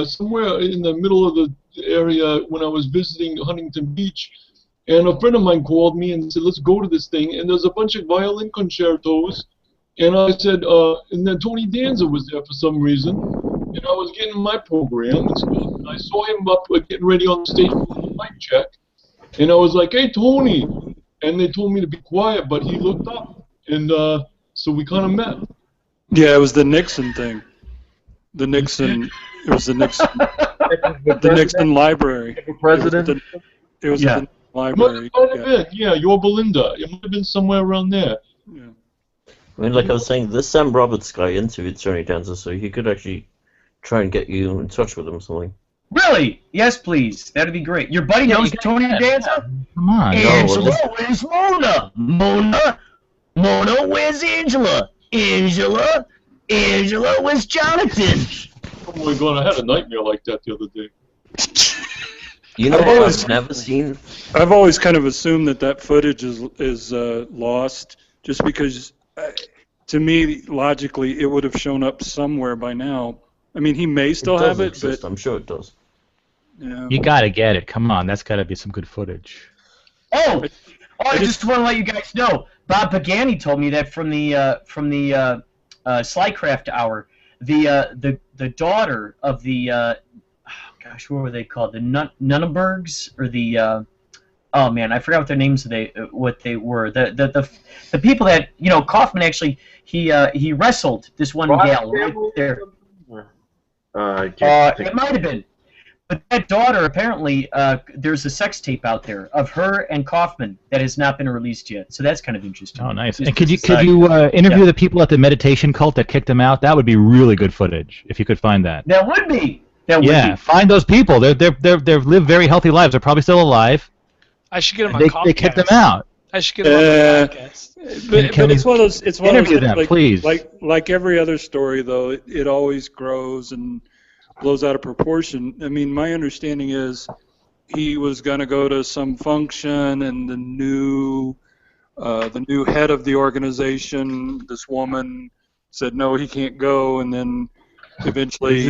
somewhere in the middle of the area when I was visiting Huntington Beach. And a friend of mine called me and said, let's go to this thing. And there's a bunch of violin concertos. And I said, and then Tony Danza was there for some reason. And I was getting my program and stuff. And I saw him up getting ready on the stage for the mic check. And I was like, hey, Tony. And they told me to be quiet, but he looked up. And so we kind of met. Yeah, it was the Nixon thing. It was the Nixon. The Nixon library. The president? It was the library. Might have been, Yorba Linda. It might have been somewhere around there. Yeah. I mean, like I was saying, this Sam Roberts guy interviewed Tony Danza, so he could actually try and get you in touch with him or something. Really? Yes, please. That'd be great. Your buddy knows Tony Danza? Come on. Angela, where's Mona? Mona, where's Angela? Angela, where's Jonathan? Oh my God, I had a nightmare like that the other day. You know what I've never seen? I've always kind of assumed that footage is lost, just because, to me, logically, it would have shown up somewhere by now. I mean, he may still have it, exist. but I'm sure it does. Yeah. You gotta get it. Come on, that's gotta be some good footage. I just want to let you guys know. Bob Pagani told me that from the Slycraft Hour, the daughter of the what were they called? The Nunnebergs or the oh man, I forgot what their names what they were. The people that Kaufman actually he wrestled this one gal right there. It might have been. But that daughter, apparently, there's a sex tape out there of her and Kaufman that has not been released yet. So that's kind of interesting. Oh, nice. And could you interview the people at the meditation cult that kicked him out? That would be really good footage if you could find that. That would be. Find those people. They've lived very healthy lives. They're probably still alive. I should get them on Comcast. They kicked them out. I should get them on podcast. But it's one of those. It's one interview of those, them, please. Like every other story, though, it always grows and blows out of proportion. I mean, my understanding is he was going to go to some function, and the new head of the organization, this woman, said no, he can't go, and then eventually,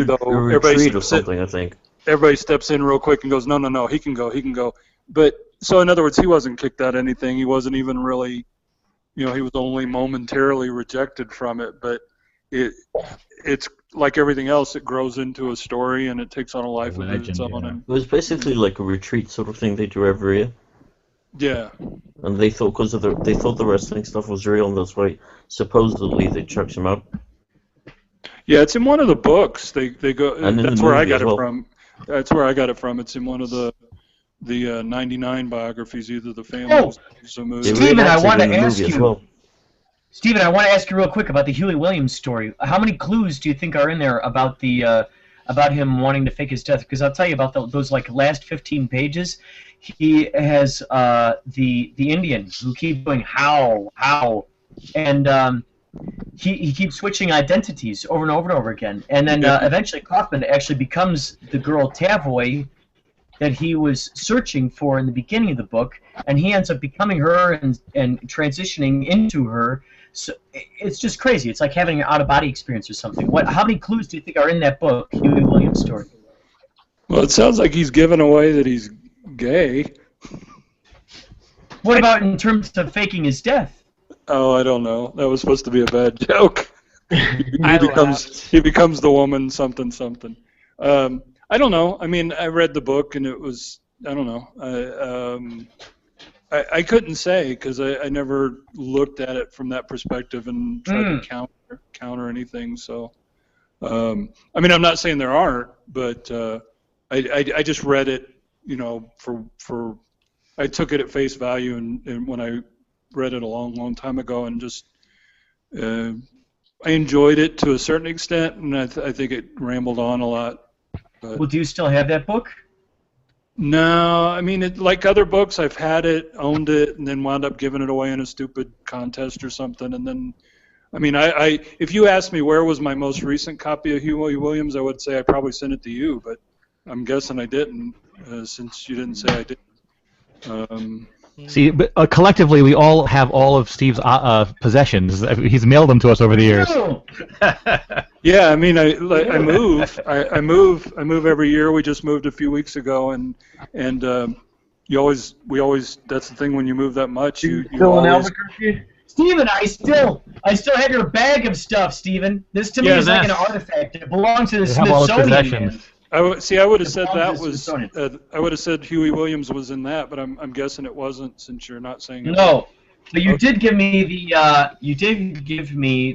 everybody steps in real quick and goes, no, he can go. But so in other words, he wasn't kicked out of anything. He wasn't even really, he was only momentarily rejected from it. But it's like everything else, it grows into a story and it takes on a life of its own. Yeah. It was basically like a retreat sort of thing they do every year. Yeah. And they thought they thought the wrestling stuff was real, and that's why supposedly they chucked him out. Yeah, it's in one of the books. They go. And that's where I got it from. That's where I got it from. It's in one of the 99 biographies, either the family or the movie. Stephen, I want to ask you. Stephen, I want to ask you real quick about the Huey Williams story. How many clues do you think are in there about about him wanting to fake his death? Because I'll tell you about those like last 15 pages. He has the Indian who keeps going how, and he keeps switching identities over and over and over again. And then eventually Kaufman actually becomes the girl Tavoy that he was searching for in the beginning of the book, and he ends up becoming her and transitioning into her. So it's just crazy. It's like having an out-of-body experience or something. How many clues do you think are in that book, Huey Williams' story? Well, it sounds like he's given away that he's gay. What about in terms of faking his death? Oh, I don't know. That was supposed to be a bad joke. He becomes the woman something. I don't know. I mean, I read the book and it was, I don't know. I couldn't say because I never looked at it from that perspective and tried to counter anything. So, I mean, I'm not saying there aren't, but I just read it, for I took it at face value, and when I read it a long time ago, and just I enjoyed it to a certain extent, and I think it rambled on a lot. But, well, do you still have that book? No, I mean, like other books, I've had it, owned it, and then wound up giving it away in a stupid contest or something. And then, I mean, if you asked me where was my most recent copy of Huey Williams, I would say I probably sent it to you, but I'm guessing I didn't, since you didn't say I did. See, but collectively, we all have all of Steve's possessions. He's mailed them to us over the years. Yeah, I mean, I move every year. We just moved a few weeks ago, and we always. That's the thing when you move that much. You still in Albuquerque? Stephen, I still have your bag of stuff, Stephen. This to me is like an artifact. It belongs to the Smithsonian. I would have said that was. I would have said Huey Williams was in that, but I'm guessing it wasn't, since you're not saying. No, but you did give me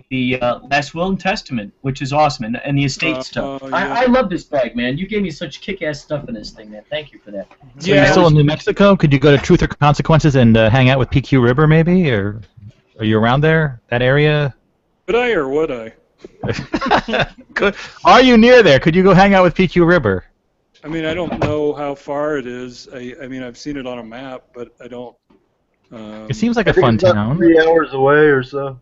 the Last Will and Testament, which is awesome, and the estate stuff. Yeah. I love this bag, man. You gave me such kick-ass stuff in this thing, man. Thank you for that. So you're still in New Mexico? Could you go to Truth or Consequences and hang out with PQ River, maybe, or are you around there, that area? Would I or would I? Are you near there? Could you go hang out with PQ River? I mean, I don't know how far it is. I mean, I've seen it on a map, but I don't. It seems like a fun town. 3 hours away or so.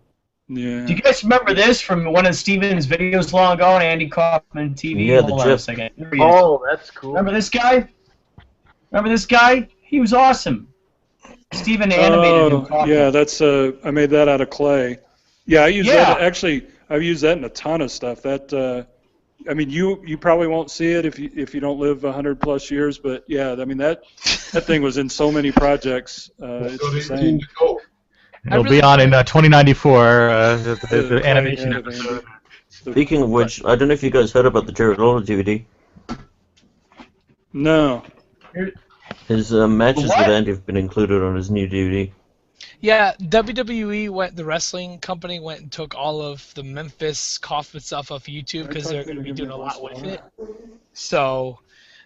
Yeah. Do you guys remember this from one of Steven's videos long ago on Andy Kaufman TV? Yeah, Hold on a second. Oh, that's cool. Remember this guy? He was awesome. Steven animated him. Yeah, that's I made that out of clay. Yeah, I use that actually. I've used that in a ton of stuff. That I mean, you probably won't see it if you don't live 100+ years, but yeah, I mean that thing was in so many projects. It's insane. It'll be on in 2094. The animation episode. Speaking of which, I don't know if you guys heard about the Jared Lawler DVD. No. His matches with Andy have been included on his new DVD. Yeah, WWE the wrestling company went and took all of the Memphis Kaufman stuff off YouTube because they're going to be doing a lot with it. So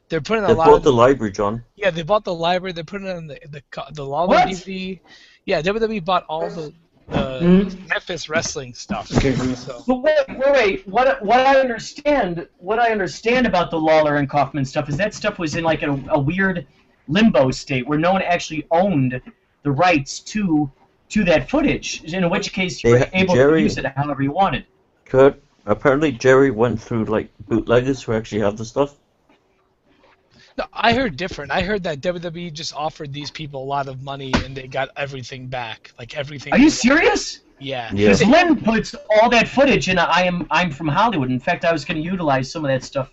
They're putting a They lot bought of the library, John. Yeah, they bought the library. They're putting it on the Lawler What? DVD. Yeah, WWE bought all the Mhm. Memphis wrestling stuff. So But wait. What I understand about the Lawler and Kaufman stuff is that stuff was in like a weird limbo state where no one actually owned the rights to that footage. In which case you were able to use it however you wanted. Kurt, apparently Jerry went through like bootleggers who actually have the stuff. no, I heard different. I heard that WWE just offered these people a lot of money and they got everything back, like everything. Are you serious? Yeah. Because Lynn puts all that footage in I'm from Hollywood. In fact, I was going to utilize some of that stuff.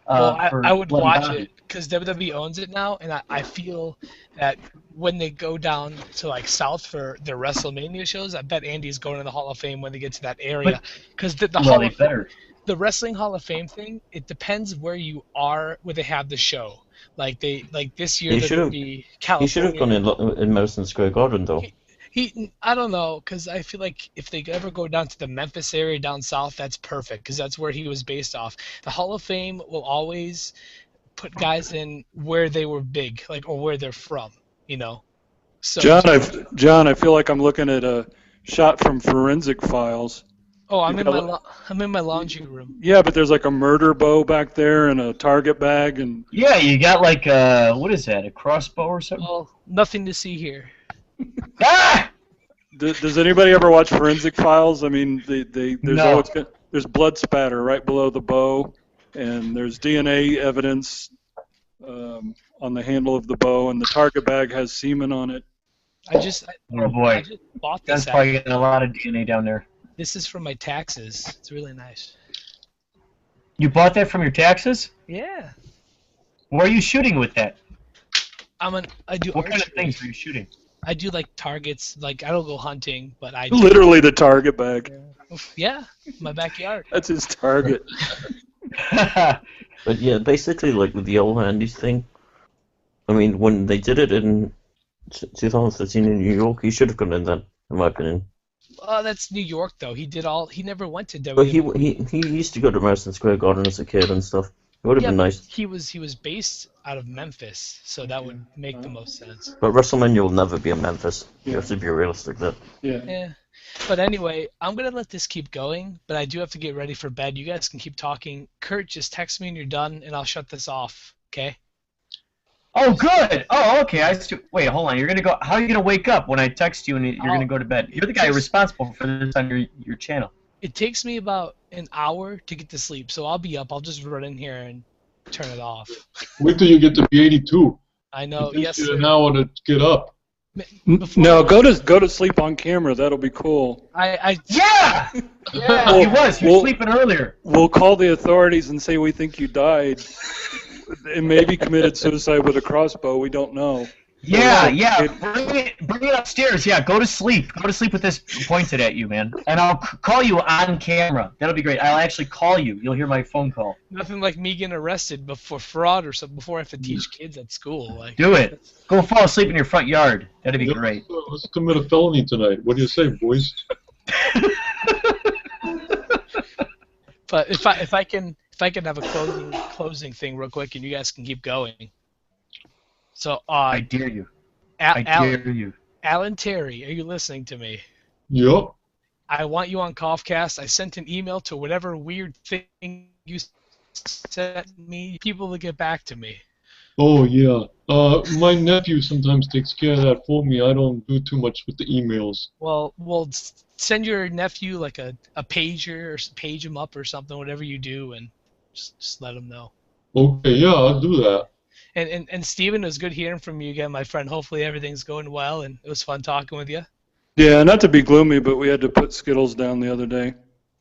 Well, I would Bloody watch Bobby. it because WWE owns it now, and I feel that when they go down to like South for their WrestleMania shows, I bet Andy's going to the Hall of Fame when they get to that area. Because the Wrestling Hall of Fame thing, it depends where you are, where they have the show. Like this year, there would be California. He should have gone in Madison Square Garden though. I don't know, because I feel like if they ever go down to the Memphis area down south, that's perfect, because that's where he was based off. The Hall of Fame will always put guys in where they were big, like, or where they're from, you know. So, John, I feel like I'm looking at a shot from Forensic Files. Oh, I'm in my laundry room. Yeah, but there's like a murder bow back there and a target bag and. Yeah, you got like what is that? A crossbow or something? Well, nothing to see here. Ah! Does anybody ever watch Forensic Files? I mean, No. there's blood spatter right below the bow, and there's DNA evidence on the handle of the bow, and the target bag has semen on it. Oh boy! I just bought this. That's probably getting a lot of DNA down there. This is from my taxes. It's really nice. You bought that from your taxes? Yeah. Where are you shooting with that? I do. What kind of things are you shooting? I do like targets. Like I don't go hunting, but I literally the target bag. Yeah, my backyard. That's his target. But yeah, basically like with the old Andy's thing. I mean, when they did it in 2013 in New York, he should have gone in then, in my opinion. That's New York though. He never went to WWE. But he used to go to Madison Square Garden as a kid and stuff. It would have been nice. He was based out of Memphis, so that would make the most sense. But WrestleMania will never be in Memphis. You have to be realistic there. Yeah. But anyway, I'm gonna let this keep going, but I do have to get ready for bed. You guys can keep talking. Kurt, just text me when you're done, and I'll shut this off. Okay? Oh, good. Oh, okay. Wait, hold on. You're gonna go. How are you gonna wake up when I text you and you're gonna go to bed? You're the guy responsible for this on your channel. It takes me about an hour to get to sleep, so I'll be up. I'll just run in here and turn it off. Wait till you get to be 82. I know. You Yes. get an hour to get up. No, go to sleep on camera. That'll be cool. Yeah. Yeah. He was sleeping earlier. We'll call the authorities and say we think you died, and maybe committed suicide with a crossbow. We don't know. Yeah. Bring it upstairs. Yeah, go to sleep. Go to sleep with this pointed at you, man. And I'll call you on camera. That'll be great. I'll actually call you. You'll hear my phone call. Nothing like me getting arrested for fraud or something before I have to teach kids at school. Like, do it. Go fall asleep in your front yard. That'd be great. Let's commit a felony tonight. What do you say, boys? But if I can have a closing thing real quick, and you guys can keep going. So I dare you. I dare you. Alan Terry, are you listening to me? Yep. I want you on Kaufcast. I sent an email to whatever weird thing you sent me. People to get back to me. Oh yeah. My nephew sometimes takes care of that for me. I don't do too much with the emails. Well, send your nephew like a pager or page him up or something, whatever you do, and just let him know. Okay, yeah, I'll do that. And Steven, it was good hearing from you again, my friend. Hopefully everything's going well, and it was fun talking with you. Yeah, not to be gloomy, but we had to put Skittles down the other day.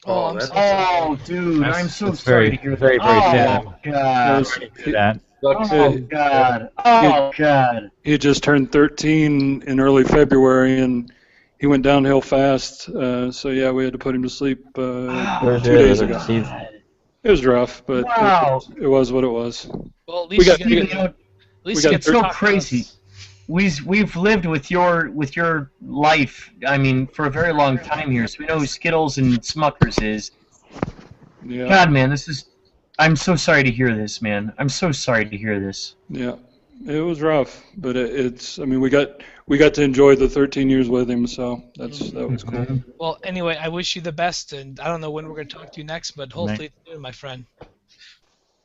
Oh, dude, I'm so sorry to hear that. Very sad. Oh, God. Oh, God. He just turned 13 in early February, and he went downhill fast. So, yeah, we had to put him to sleep 2 days ago. It was rough, but it was what it was. Well, at least it's so crazy. We've lived with your life. I mean, for a very long time here, so we know who Skittles and Smuckers is. Yeah. God, man, this is I'm so sorry to hear this, man. I'm so sorry to hear this. Yeah, it was rough, but it's. I mean, we got to enjoy the 13 years with him, so that was cool. Well, anyway, I wish you the best, and I don't know when we're going to talk to you next, but hopefully soon, my friend.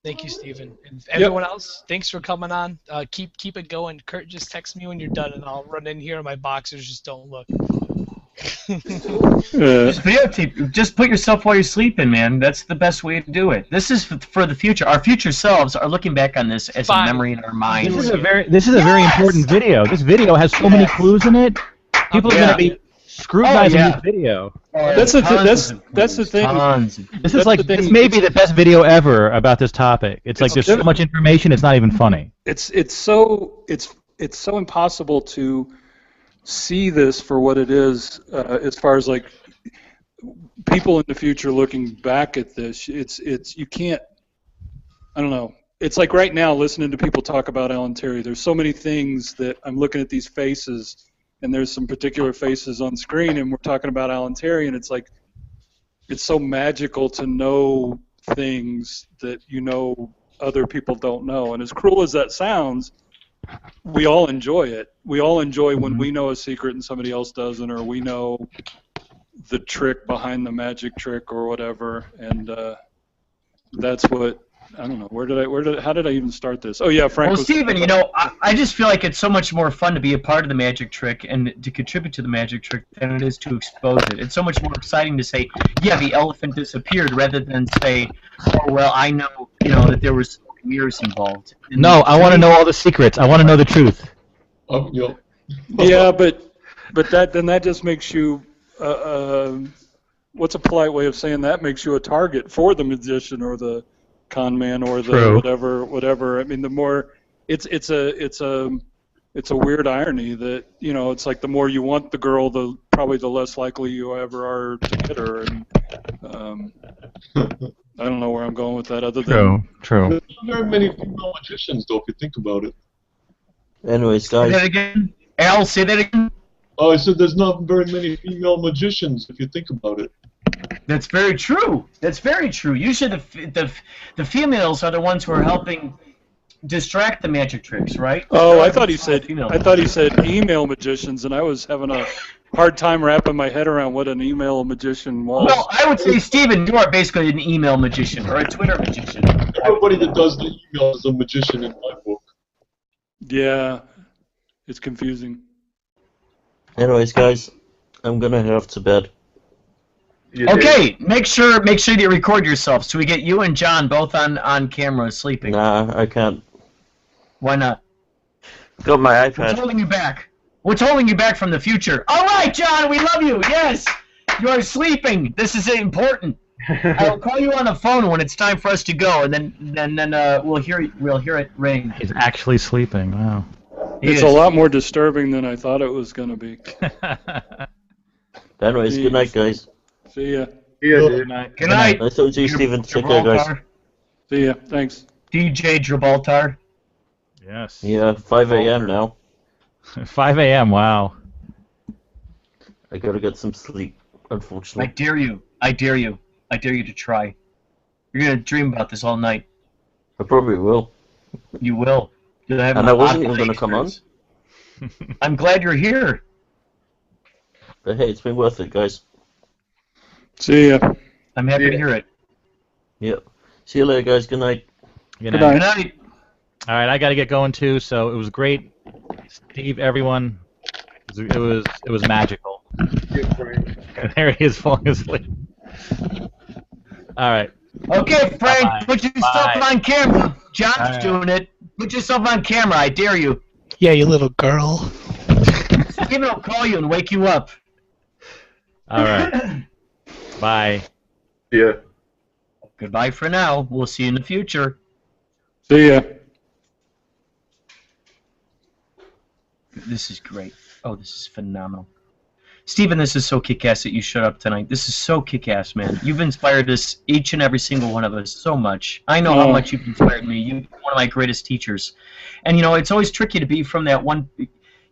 Thank you, Steven. And everyone else, thanks for coming on. Keep it going. Kurt, just text me when you're done, and I'll run in here, and my boxers just don't look. Just videotape. Just put yourself while you're sleeping, man. That's the best way to do it. This is for the future. Our future selves are looking back on this as a memory in our minds. This is a very important video. This video has so many clues in it. People are going to be scrutinizing this video. That's the thing. This is like this may be the best video ever about this topic. It's like there's so much information. It's not even funny. It's so impossible to see this for what it is, as far as like people in the future looking back at this. It's you can't. I don't know. It's like right now listening to people talk about Alan Terry. There's so many things that I'm looking at these faces, and there's some particular faces on screen, and we're talking about Alan Terry, and it's like it's so magical to know things that other people don't know. And as cruel as that sounds, we all enjoy it. We all enjoy when we know a secret and somebody else doesn't, or we know the trick behind the magic trick or whatever. And that's what I don't know. How did I even start this? Oh yeah, Frank. Well, Steven, I just feel like it's so much more fun to be a part of the magic trick and to contribute to the magic trick than it is to expose it. It's so much more exciting to say, yeah, the elephant disappeared, rather than say, oh well, I know, that there was mirrors involved. No, I want to know all the secrets. I want to know the truth. Yeah, but that just makes you. What's a polite way of saying that? Makes you a target for the magician or the con man or the whatever. I mean, the more it's a weird irony that it's like the more you want the girl, probably the less likely you ever are to get her. And I don't know where I'm going with that. Other than true. There's not very many female magicians, though, if you think about it. Anyways, guys. Say that again. Al, say that again. Oh, I said there's not very many female magicians, if you think about it. That's very true. That's very true. Usually the females are the ones who are helping distract the magic tricks, right? Oh, I thought he said email magicians, and I was having a hard time wrapping my head around what an email magician was. Well, I would say, Steven, you are basically an email magician or a Twitter magician. Everybody that does the email is a magician in my book. Yeah, it's confusing. Anyways, guys, I'm gonna head off to bed. Okay, make sure you record yourself so we get you and John both on camera sleeping. Nah, I can't. Why not? Got my iPad. What's holding you back? What's holding you back from the future? All right, John, we love you. Yes, you are sleeping. This is important. I will call you on the phone when it's time for us to go, and then we'll hear it ring. He's actually sleeping. Wow. It's a lot more disturbing than I thought it was going to be. Anyways, good night, guys. See ya. See ya, dude. Good night. Good night. Nice talking to you, Steven. Take care, guys. See ya. Thanks. DJ Gibraltar. Yes. Yeah, 5 a.m. now. 5 a.m. Wow. I gotta get some sleep, unfortunately. I dare you. I dare you. I dare you to try. You're gonna dream about this all night. I probably will. You will. And I wasn't even gonna come on. I'm glad you're here. But hey, it's been worth it, guys. See ya. I'm happy to hear it. Yep. See you later, guys. Good night. Good night. Good night. All right, I got to get going too. So it was great, Steve. Everyone, it was magical. There he is falling asleep. All right. Okay, Frank, Bye-bye. put yourself on camera. John's doing it. Put yourself on camera. I dare you. Yeah, you little girl. Steven will call you and wake you up. All right. Bye. Yeah. Goodbye for now. We'll see you in the future. See ya. This is great. Oh, this is phenomenal. Steven, this is so kick-ass that you showed up tonight. This is so kick-ass, man. You've inspired us, each and every single one of us, so much. I know how much you've inspired me. You've been one of my greatest teachers. And, it's always tricky to be from that one...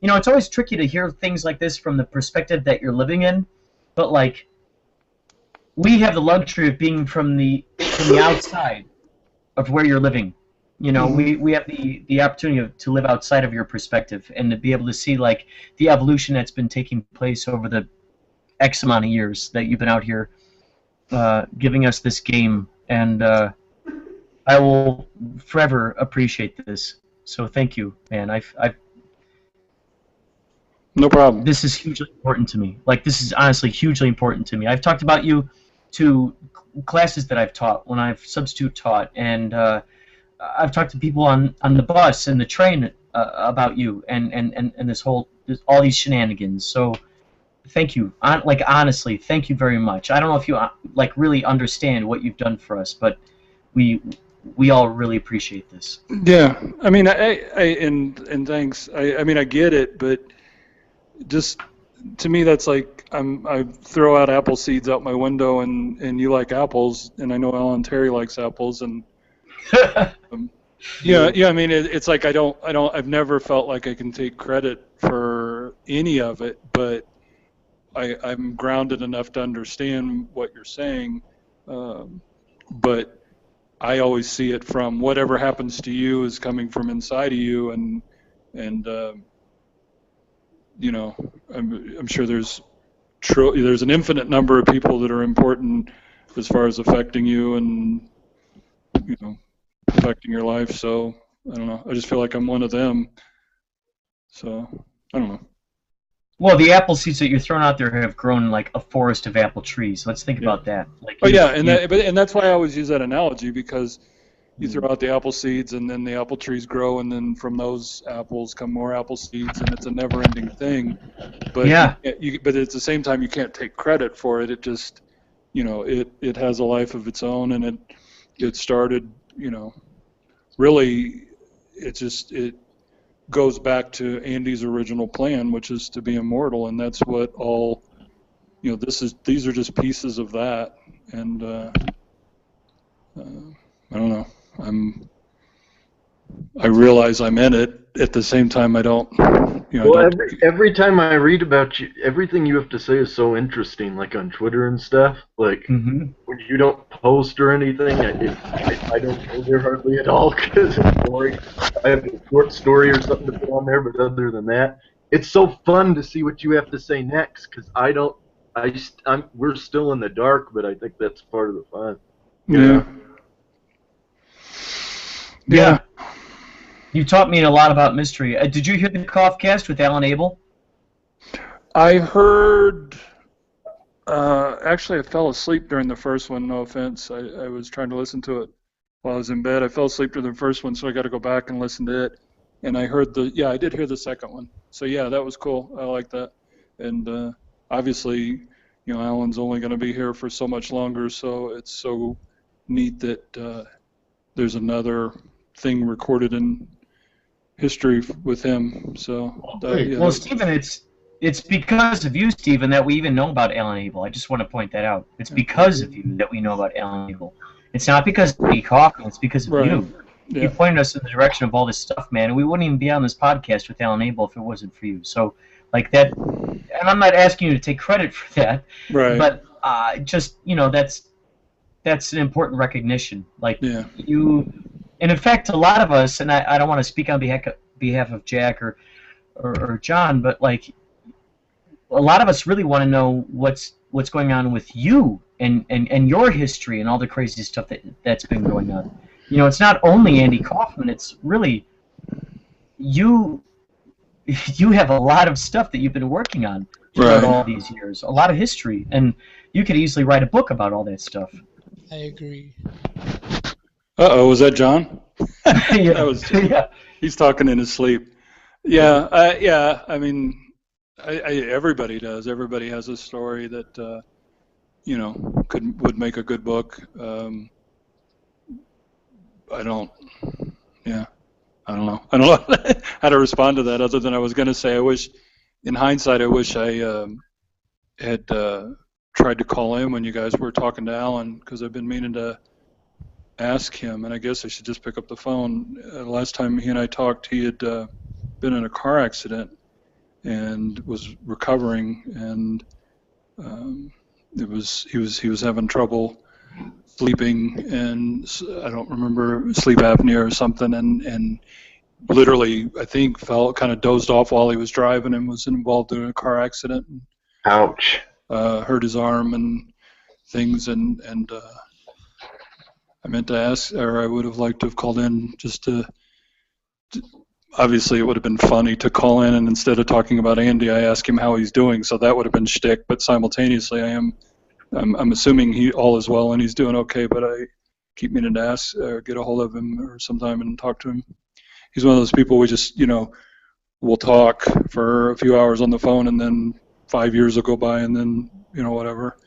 it's always tricky to hear things like this from the perspective that you're living in. But, like, we have the luxury of being from the outside. of where you're living. You know, we have the opportunity to live outside of your perspective and to be able to see like the evolution that's been taking place over the X amount of years that you've been out here giving us this game, and I will forever appreciate this. So thank you, man. No problem. This is hugely important to me. Like, this is honestly hugely important to me. I've talked about you to classes that I've taught when I've substitute taught, and I've talked to people on the bus and the train about you and all these shenanigans. So thank you. Like, honestly, thank you very much. I don't know if you like really understand what you've done for us, but we all really appreciate this. Yeah, I mean, and thanks. I mean, I get it, but just to me, that's like I throw out apple seeds out my window, and you like apples, and I know Alan Terry likes apples, and yeah. I mean, it's like I've never felt like I can take credit for any of it, but I'm grounded enough to understand what you're saying, but I always see it from whatever happens to you is coming from inside of you, and you know, I'm sure there's an infinite number of people that are important as far as affecting you and, you know, affecting your life. So I don't know. I just feel like I'm one of them. So I don't know. Well, the apple seeds that you're throwing out there have grown like a forest of apple trees. Let's think about that. Like, and that's why I always use that analogy, because you throw out the apple seeds, and then the apple trees grow, and then from those apples come more apple seeds, and it's a never-ending thing. But but at the same time, you can't take credit for it. It just, you know, it has a life of its own, and it started, you know, really, it goes back to Andy's original plan, which is to be immortal, and that's what all, you know, these are just pieces of that, and I don't know. I realize I'm in it. At the same time, I don't. You know, well, every time I read about you, everything you have to say is so interesting. Like on Twitter and stuff. Like when you don't post or anything, I don't go there hardly at all because it's boring. I have a short story or something to put on there, but other than that, it's so fun to see what you have to say next. Because we're still in the dark, but I think that's part of the fun. Yeah. You taught me a lot about mystery. Did you hear the Kaufcast with Alan Abel? I heard. Actually, I fell asleep during the first one. No offense. I was trying to listen to it while I was in bed. I fell asleep during the first one, so I got to go back and listen to it. And I heard I did hear the second one. So yeah, that was cool. I like that. And obviously, you know, Alan's only going to be here for so much longer, so it's so neat that there's another thing recorded in history with him. So well, Stephen, it's because of you, Stephen, that we even know about Alan Abel. I just want to point that out. It's because of you that we know about Alan Abel. It's not because of Kaufman. It's because of you. Yeah. You pointed us in the direction of all this stuff, man. And we wouldn't even be on this podcast with Alan Abel if it wasn't for you. So, like that, and I'm not asking you to take credit for that. Right. But just, you know, that's an important recognition. Like you. And in fact, a lot of us, and I don't want to speak on behalf of Jack or John, but like a lot of us really want to know what's going on with you and your history and all the crazy stuff that's been going on. You know, it's not only Andy Kaufman; it's really you. You have a lot of stuff that you've been working on throughout all these years, a lot of history, and you could easily write a book about all that stuff. I agree. Uh-oh, was that John? Yeah. That was John. Yeah. He's talking in his sleep. Yeah, I mean, everybody does. Everybody has a story that, you know, would make a good book. I don't know. I don't know how to respond to that other than I was going to say in hindsight, I wish I had tried to call in when you guys were talking to Alan, because I've been meaning to ask him, and I guess I should just pick up the phone. Last time he and I talked, he had been in a car accident and was recovering, and he was having trouble sleeping, and I don't remember, sleep apnea or something, and literally, I think, kind of dozed off while he was driving and was involved in a car accident. Ouch. Hurt his arm and things, and I meant to ask, or I would have liked to have called in just to obviously, it would have been funny to call in, and instead of talking about Andy, I ask him how he's doing, so that would have been shtick. But simultaneously, I'm assuming all is well and he's doing okay. But I keep meaning to ask or get a hold of him or sometime and talk to him. He's one of those people we just, we'll talk for a few hours on the phone, and then 5 years will go by, and then whatever.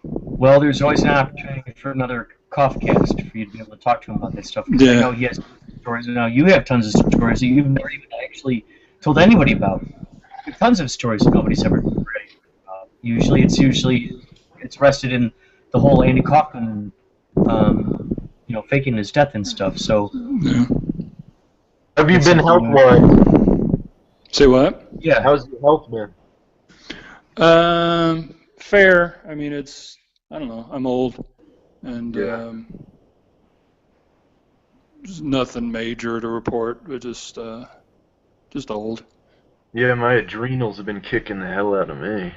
Well, there's always an opportunity for another Cough-cast for you to be able to talk to him about this stuff. Yeah. I know he has stories. Now you have tons of stories that you've never even actually told anybody about. You have tons of stories that nobody's ever read. Usually it's rested in the whole Andy Kaufman, faking his death and stuff. So. Yeah. Have you been health-wise? Say what? Yeah. How's your health been? Fair. I mean, I don't know. I'm old, and there's nothing major to report, but just old. Yeah, my adrenals have been kicking the hell out of me.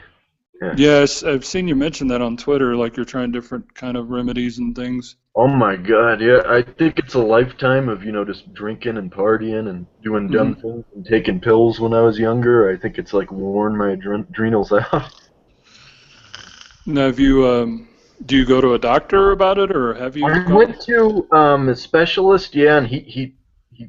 Yeah. Yes, I've seen you mention that on Twitter, like you're trying different kind of remedies and things. Oh my God, yeah. I think it's a lifetime of, just drinking and partying and doing dumb things and taking pills when I was younger. I think it's like worn my adrenals out. Now, have you, do you go to a doctor about it, or have you? I went to a specialist, and he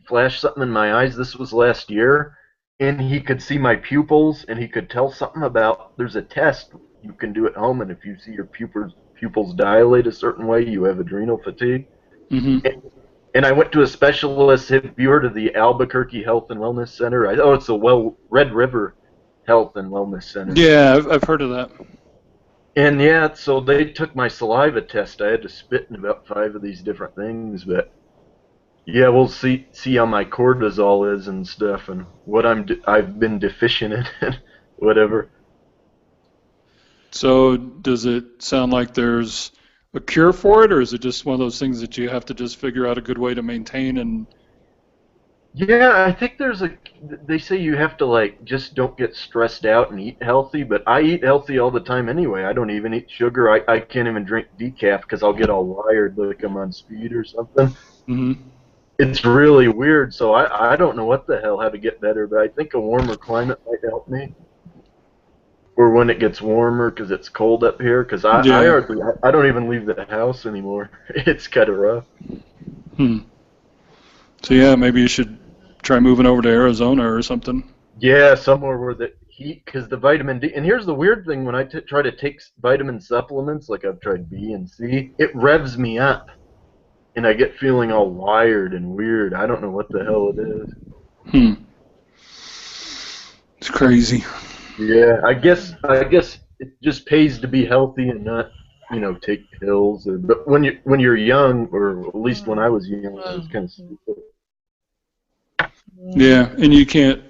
flashed something in my eyes. This was last year, and he could see my pupils, and he could tell something about. There's a test you can do at home, and if you see your pupils dilate a certain way, you have adrenal fatigue. Mm-hmm. And I went to a specialist. Have you heard of the Albuquerque Health and Wellness Center? It's the Red River Health and Wellness Center. Yeah, I've heard of that. And yeah, so they took my saliva test. I had to spit in about 5 of these different things, but yeah, we'll see how my cortisol is and stuff, and what I've been deficient in, and whatever. So, does it sound like there's a cure for it, or is it just one of those things that you have to just figure out a good way to maintain? And yeah, I think they say you have to just don't get stressed out and eat healthy, but I eat healthy all the time anyway. I don't even eat sugar. I can't even drink decaf because I'll get all wired like I'm on speed or something. Mm-hmm. It's really weird, so I don't know what the hell how to get better, but I think a warmer climate might help me. Or when it gets warmer because it's cold up here, because I don't even leave the house anymore. It's kind of rough. So yeah, maybe you should try moving over to Arizona or something. Yeah, somewhere where the heat, because the vitamin D. And here's the weird thing: when I try to take vitamin supplements, like I've tried B and C, it revs me up, and I get feeling all wired and weird. I don't know what the hell it is. It's crazy. Yeah, I guess it just pays to be healthy and not, take pills. But when you're young, or at least when I was young, it was kind of stupid. Yeah, and you can't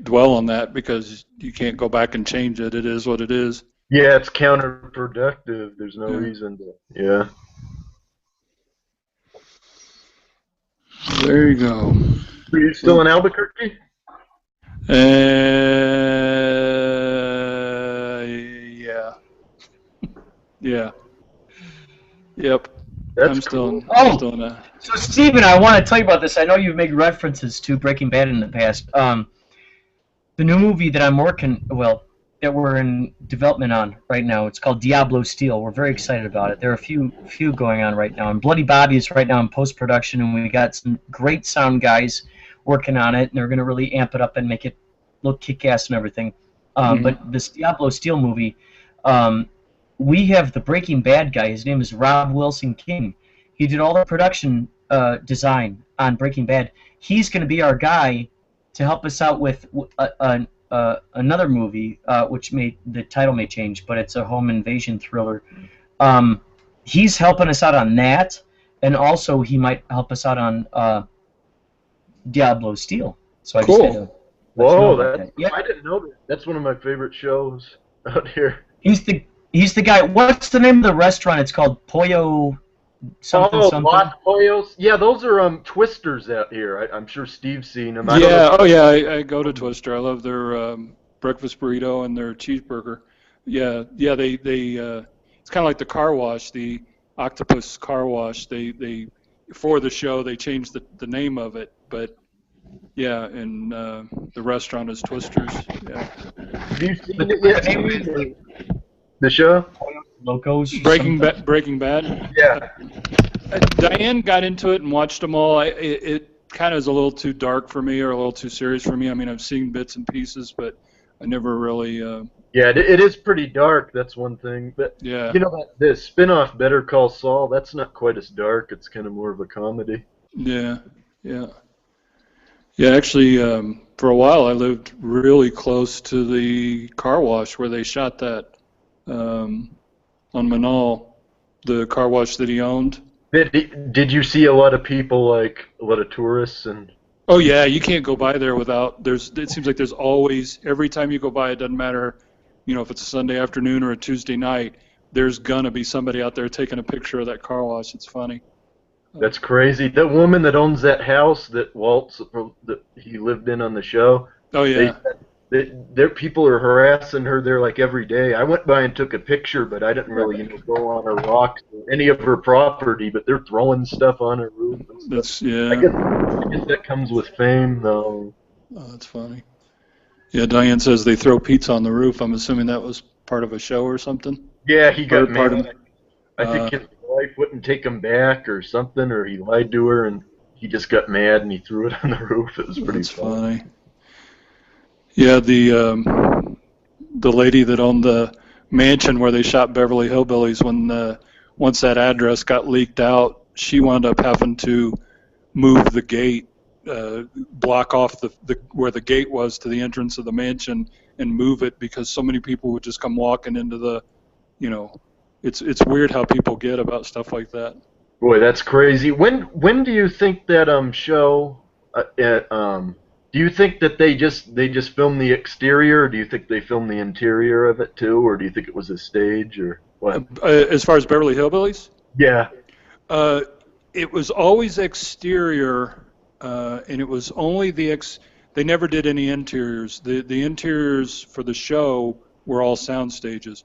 dwell on that because you can't go back and change it. It is what it is. Yeah, it's counterproductive. There's no reason to. Yeah. There you go. Are you still in Albuquerque? Yeah. Yeah. Yep. That's cool. Still in that. So, Steven, I want to tell you about this. I know you've made references to Breaking Bad in the past. The new movie that that we're in development on right now, it's called Diablo Steel. We're very excited about it. There are a few going on right now. And Bloody Bobby is right now in post-production, and we got some great sound guys working on it, and they're going to really amp it up and make it look kick-ass and everything. But this Diablo Steel movie, we have the Breaking Bad guy. His name is Rob Wilson King. He did all the production design on Breaking Bad. He's going to be our guy to help us out with another movie, which the title may change, but it's a home invasion thriller. He's helping us out on that, and also he might help us out on Diablo Steel. So I just had to Whoa, I didn't know that. That's one of my favorite shows out here. He's the He's the guy. What's the name of the restaurant? It's called Pollo something something. Los Pollos. Yeah, those are Twisters out here. I'm sure Steve's seen them. Yeah. Oh, yeah. I go to Twister. I love their breakfast burrito and their cheeseburger. Yeah. Yeah. They it's kind of like the car wash, the octopus car wash. They for the show they changed the name of it, but yeah, and the restaurant is Twisters. Yeah. Have you seen it yet? The show? Locos. Breaking Bad. Yeah. Diane got into it and watched them all. It kind of is a little too dark for me, or a little too serious for me. I mean, I've seen bits and pieces, but I never really. Yeah, it is pretty dark. That's one thing. But yeah, you know, the spin-off Better Call Saul, that's not quite as dark. It's kind of more of a comedy. Yeah, yeah, yeah. Actually, for a while, I lived really close to the car wash where they shot that. On Manal, the car wash that he owned. Did you see a lot of people, like a lot of tourists and? Oh yeah, you can't go by there without. It seems like there's always, every time you go by, it doesn't matter, you know, if it's a Sunday afternoon or a Tuesday night, there's gonna be somebody out there taking a picture of that car wash. It's funny. That's crazy. That woman that owns that house that Walt's that he lived in on the show. Oh yeah. Their people are harassing her there like every day. I went by and took a picture, but I didn't really go on her rocks or any of her property. But they're throwing stuff on her roof. And stuff. That's yeah. I guess that comes with fame, though. Oh, that's funny. Yeah, Diane says they throw pizza on the roof. I'm assuming that was part of a show or something. Yeah, he got mad. I think his wife wouldn't take him back or something, or he lied to her, and he just got mad and he threw it on the roof. It was pretty funny. Yeah, the lady that owned the mansion where they shot Beverly Hillbillies, when once that address got leaked out, she wound up having to move the gate, block off the where the gate was to the entrance of the mansion, and move it because so many people would just come walking into the, you know, it's weird how people get about stuff like that. Boy, that's crazy. When do you think that show do you think that they just filmed the exterior, or do you think they filmed the interior of it too, or do you think it was a stage, or what? As far as Beverly Hillbillies? Yeah. It was always exterior, and it was only they never did any interiors. The interiors for the show were all sound stages.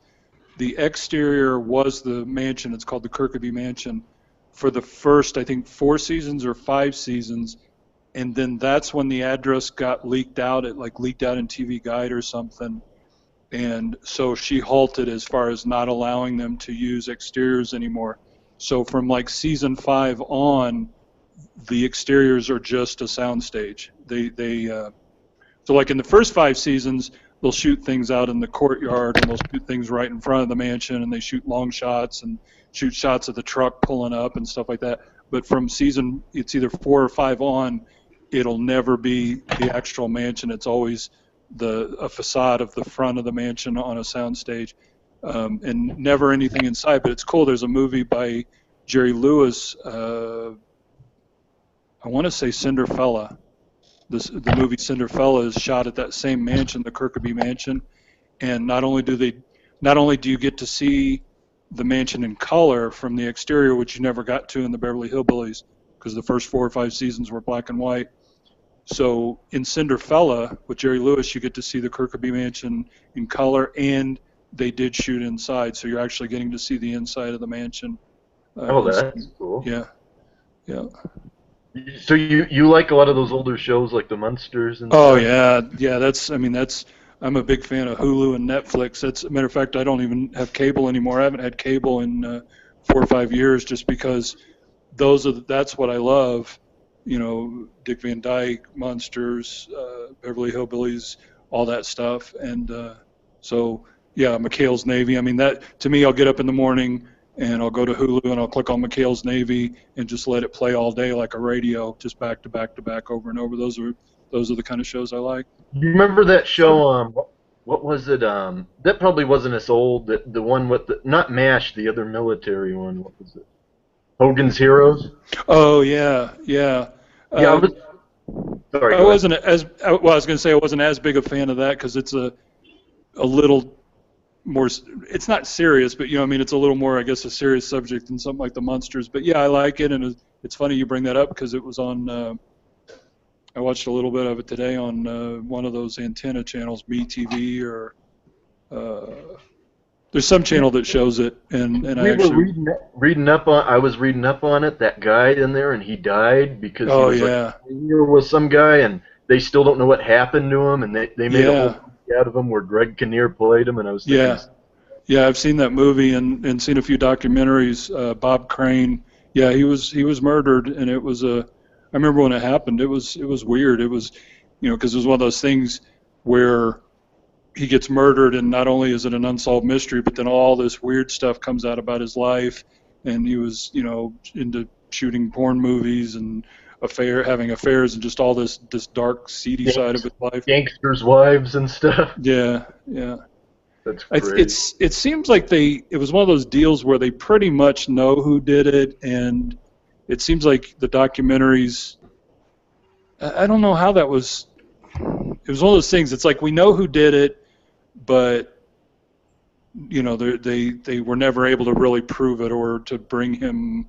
The exterior was the mansion. It's called the Kirkby Mansion for the first, I think, 4 seasons or 5 seasons. And then that's when the address got leaked out. It leaked out in TV Guide or something. And so she halted as far as not allowing them to use exteriors anymore. So from season 5 on, the exteriors are just a soundstage. So in the first 5 seasons, they'll shoot things out in the courtyard, and they'll shoot things right in front of the mansion, and they shoot long shots and shoot shots of the truck pulling up and stuff like that. But from it's either 4 or 5 on, it'll never be the actual mansion. It's always a facade of the front of the mansion on a soundstage, and never anything inside. But it's cool. There's a movie by Jerry Lewis. I want to say Cinderfella. The movie Cinderfella is shot at that same mansion, the Kirkby Mansion, and not only do you get to see the mansion in color from the exterior, which you never got to in the Beverly Hillbillies, because the first 4 or 5 seasons were black and white. So in Cinderfella with Jerry Lewis, you get to see the Kirkby Mansion in color, and they did shoot inside, so you're actually getting to see the inside of the mansion. That's cool. Yeah, yeah. So you like a lot of those older shows like the Munsters and oh stuff? yeah. I'm a big fan of Hulu and Netflix. That's a matter of fact, I don't even have cable anymore. I haven't had cable in 4 or 5 years, just because that's what I love. You know, Dick Van Dyke, Munsters, Beverly Hillbillies, all that stuff. And so yeah, McHale's Navy. I mean, that to me, I'll get up in the morning and I'll go to Hulu and I'll click on McHale's Navy and just let it play all day like a radio, just back to back to back over and over. Those are the kind of shows I like. You remember that show? What was it? That probably wasn't as old. The one with not MASH, the other military one. What was it? Hogan's Heroes. Oh yeah. Yeah. Sorry. I wasn't as well. I was going to say I wasn't as big a fan of that because it's a little more. It's not serious, but I mean, it's a little more, I guess, a serious subject than something like the Munsters. But yeah, I like it, and it's funny you bring that up because it was on. I watched a little bit of it today on one of those antenna channels, BTV or. There's some channel that shows it, and I actually reading up on. I was reading up on it. That guy in there, and he died because he was like with some guy, and they still don't know what happened to him, and they made a whole movie out of him where Greg Kinnear played him, and I was thinking, yeah, I've seen that movie and seen a few documentaries. Bob Crane, yeah, he was murdered, and it was I remember when it happened. It was weird. It was, because it was one of those things where he gets murdered, and not only is it an unsolved mystery, but then all this weird stuff comes out about his life, and he was, into shooting porn movies and having affairs, and just all this dark, seedy side of his life. Gangsters' wives and stuff. Yeah, yeah. That's great. It seems like it was one of those deals where they pretty much know who did it, and it seems like the documentaries. I don't know how that was. It was one of those things. It's like we know who did it, but they were never able to really prove it or to bring him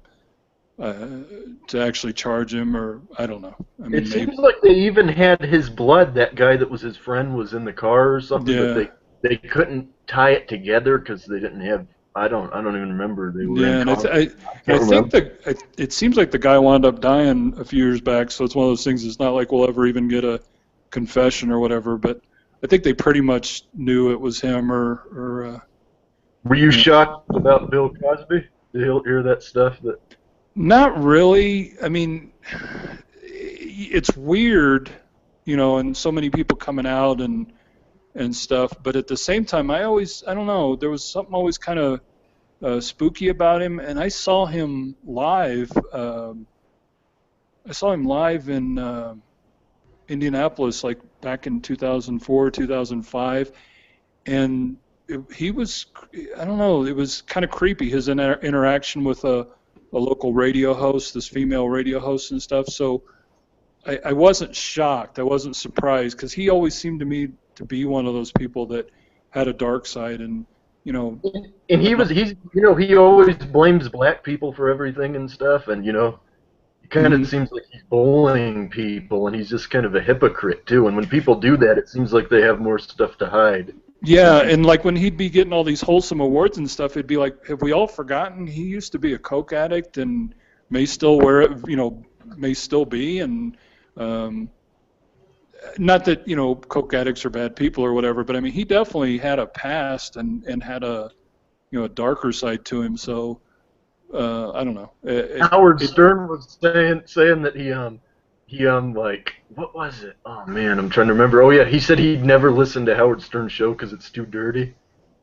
to actually charge him, or I don't know. I mean, it seems like they even had his blood. That guy that was his friend was in the car or something. Yeah. But they couldn't tie it together because they didn't have. I don't even remember. They were and I think it seems like the guy wound up dying a few years back. So it's one of those things. It's not like we'll ever even get a confession or whatever, but I think they pretty much knew it was him or Were you shocked about Bill Cosby? Did you hear that stuff? Not really. I mean, it's weird, and so many people coming out and stuff, but at the same time, I don't know, there was something always kind of spooky about him, and I saw him live. I saw him live in Indianapolis, like back in 2004, 2005, and he was, I don't know, it was kind of creepy, his interaction with a local radio host, this female radio host and stuff, so I wasn't shocked, I wasn't surprised, because he always seemed to me to be one of those people that had a dark side, and and he always blames black people for everything and stuff, and it kind of seems like he's bullying people, and he's just kind of a hypocrite too. And when people do that, it seems like they have more stuff to hide. Yeah, and like when he'd be getting all these wholesome awards and stuff, it'd be like, have we all forgotten he used to be a coke addict and may still wear it, may still be, and not that coke addicts are bad people or whatever, but I mean he definitely had a past and had a a darker side to him. So I don't know. Howard Stern was saying that he like, what was it? Oh man, I'm trying to remember. Oh yeah, he said he'd never listen to Howard Stern's show because it's too dirty.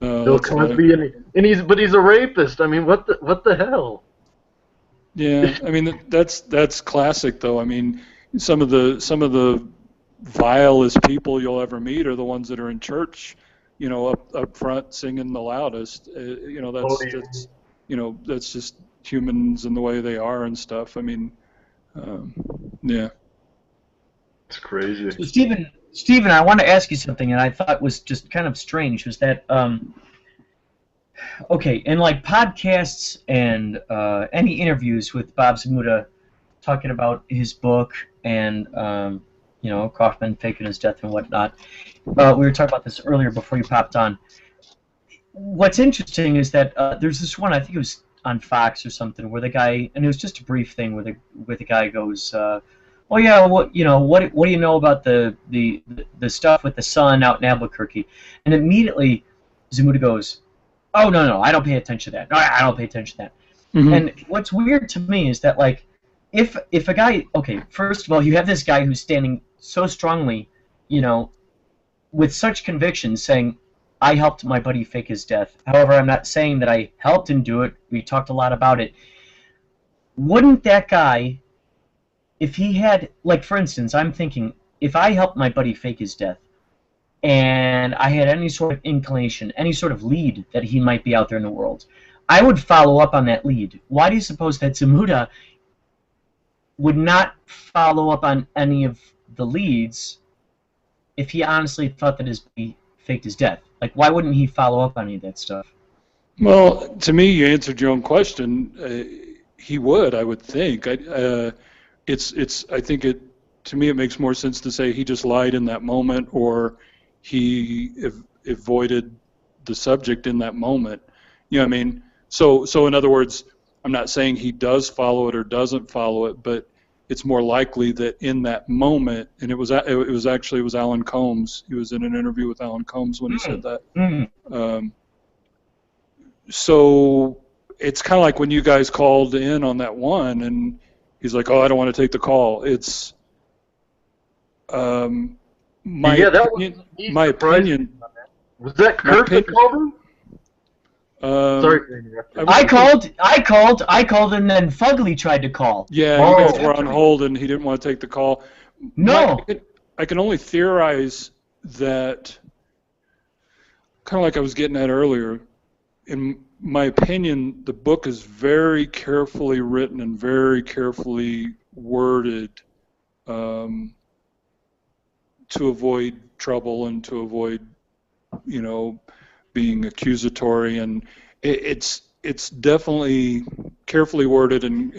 Bill Cosby, and he's a rapist. I mean, what the hell? Yeah, I mean that's classic though. I mean, some of the vilest people you'll ever meet are the ones that are in church, up front singing the loudest. That's just humans and the way they are and stuff. I mean, yeah. It's crazy. So Stephen, I want to ask you something, and I thought was just kind of strange, was that, okay, in like podcasts and any interviews with Bob Zmuda talking about his book and, Kaufman faking his death and whatnot, we were talking about this earlier before you popped on. What's interesting is that there's this one, I think it was on Fox or something, where the guy, and it was just a brief thing where the guy goes, "Oh yeah, what do you know about the stuff with the sun out in Albuquerque?" And immediately Zmuda goes, "Oh no, I don't pay attention to that. No, I don't pay attention to that." Mm-hmm. And what's weird to me is that like, if a guy, okay, first of all, you have this guy who's standing so strongly, with such conviction, saying, I helped my buddy fake his death. However, I'm not saying that I helped him do it. We talked a lot about it. Wouldn't that guy, if he had, like for instance, I'm thinking, if I helped my buddy fake his death, and I had any sort of inclination, any sort of lead that he might be out there in the world, I would follow up on that lead. Why do you suppose that Zmuda would not follow up on any of the leads if he honestly thought that he faked his death? Like, why wouldn't he follow up on any of that stuff? Well, to me, you answered your own question. He would, I would think. I think to me, it makes more sense to say he just lied in that moment, or he avoided the subject in that moment. You know what I mean? So in other words, I'm not saying he does follow it or doesn't follow it, but it's more likely that in that moment, and it was Alan Combs. He was in an interview with Alan Combs when he said that. So it's kind of like when you guys called in on that one, and he's like, "Oh, I don't want to take the call." It's my opinion. Was that Kurt that called him? Sorry for interrupting. I called, and then Fugly tried to call. Yeah, you guys were on hold, and he didn't want to take the call. No. I can only theorize that, kind of like I was getting at earlier. In my opinion, the book is very carefully written and very carefully worded to avoid trouble and to avoid, being accusatory, and it's definitely carefully worded and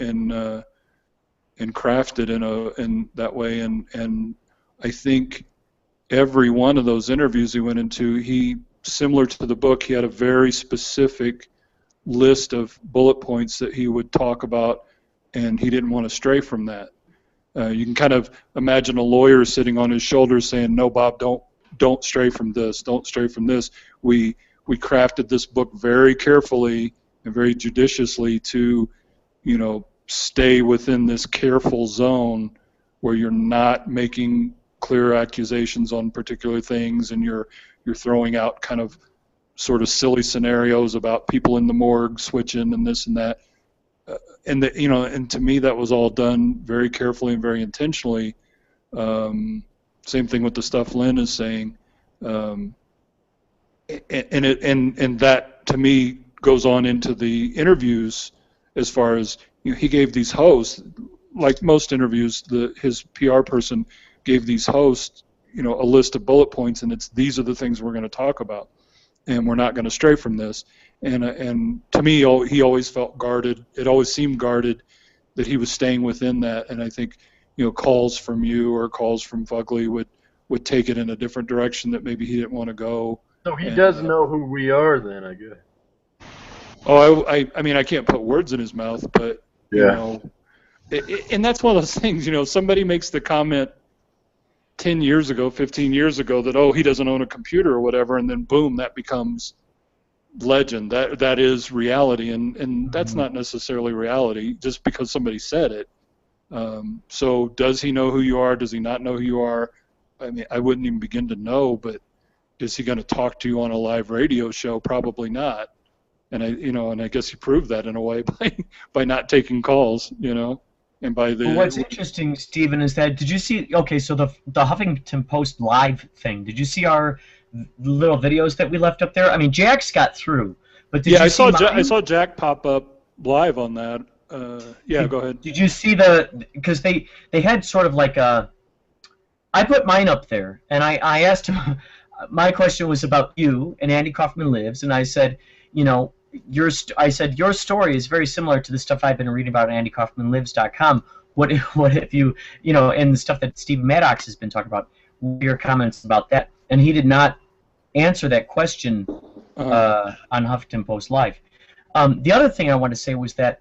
crafted in that way, and I think every one of those interviews he went into, similar to the book, he had a very specific list of bullet points that he would talk about, and he didn't want to stray from that. You can kind of imagine a lawyer sitting on his shoulders saying, "No, Bob, don't stray from this. Don't stray from this." We crafted this book very carefully and very judiciously to, stay within this careful zone where you're not making clear accusations on particular things, and you're throwing out kind of sort of silly scenarios about people in the morgue switching and this and that. And to me, that was all done very carefully and very intentionally. Same thing with the stuff Lynn is saying. And that to me goes on into the interviews, as far as he gave these hosts, like most interviews, his PR person gave these hosts a list of bullet points, and these are the things we're going to talk about, and we're not going to stray from this. And to me, he always felt guarded. It always seemed guarded that he was staying within that. And I think calls from you or calls from Fugly would take it in a different direction that maybe he didn't want to go. So he does know who we are, then, I guess. Oh, I mean, I can't put words in his mouth, but and that's one of those things. Somebody makes the comment 10 years ago, 15 years ago, that he doesn't own a computer or whatever, and then boom, that becomes legend. That is reality, and that's not necessarily reality just because somebody said it. So does he know who you are? Does he not know who you are? I mean, I wouldn't even begin to know, but is he going to talk to you on a live radio show? Probably not. And I guess he proved that in a way by not taking calls, and by the. Well, what's interesting, Stephen, is that did you see? Okay, so the Huffington Post live thing. Did you see our little videos that we left up there? I mean, Jack's got through, but did you see I saw Jack pop up live on that. Go ahead. Did you see because they had sort of like a. I put mine up there, and I asked him. My question was about you and Andy Kaufman Lives, and I said, your story is very similar to the stuff I've been reading about on AndyKaufmanLives.com. What if you, and the stuff that Stephen Maddox has been talking about? What are your comments about that? And he did not answer that question on Huffington Post Live. The other thing I want to say was that,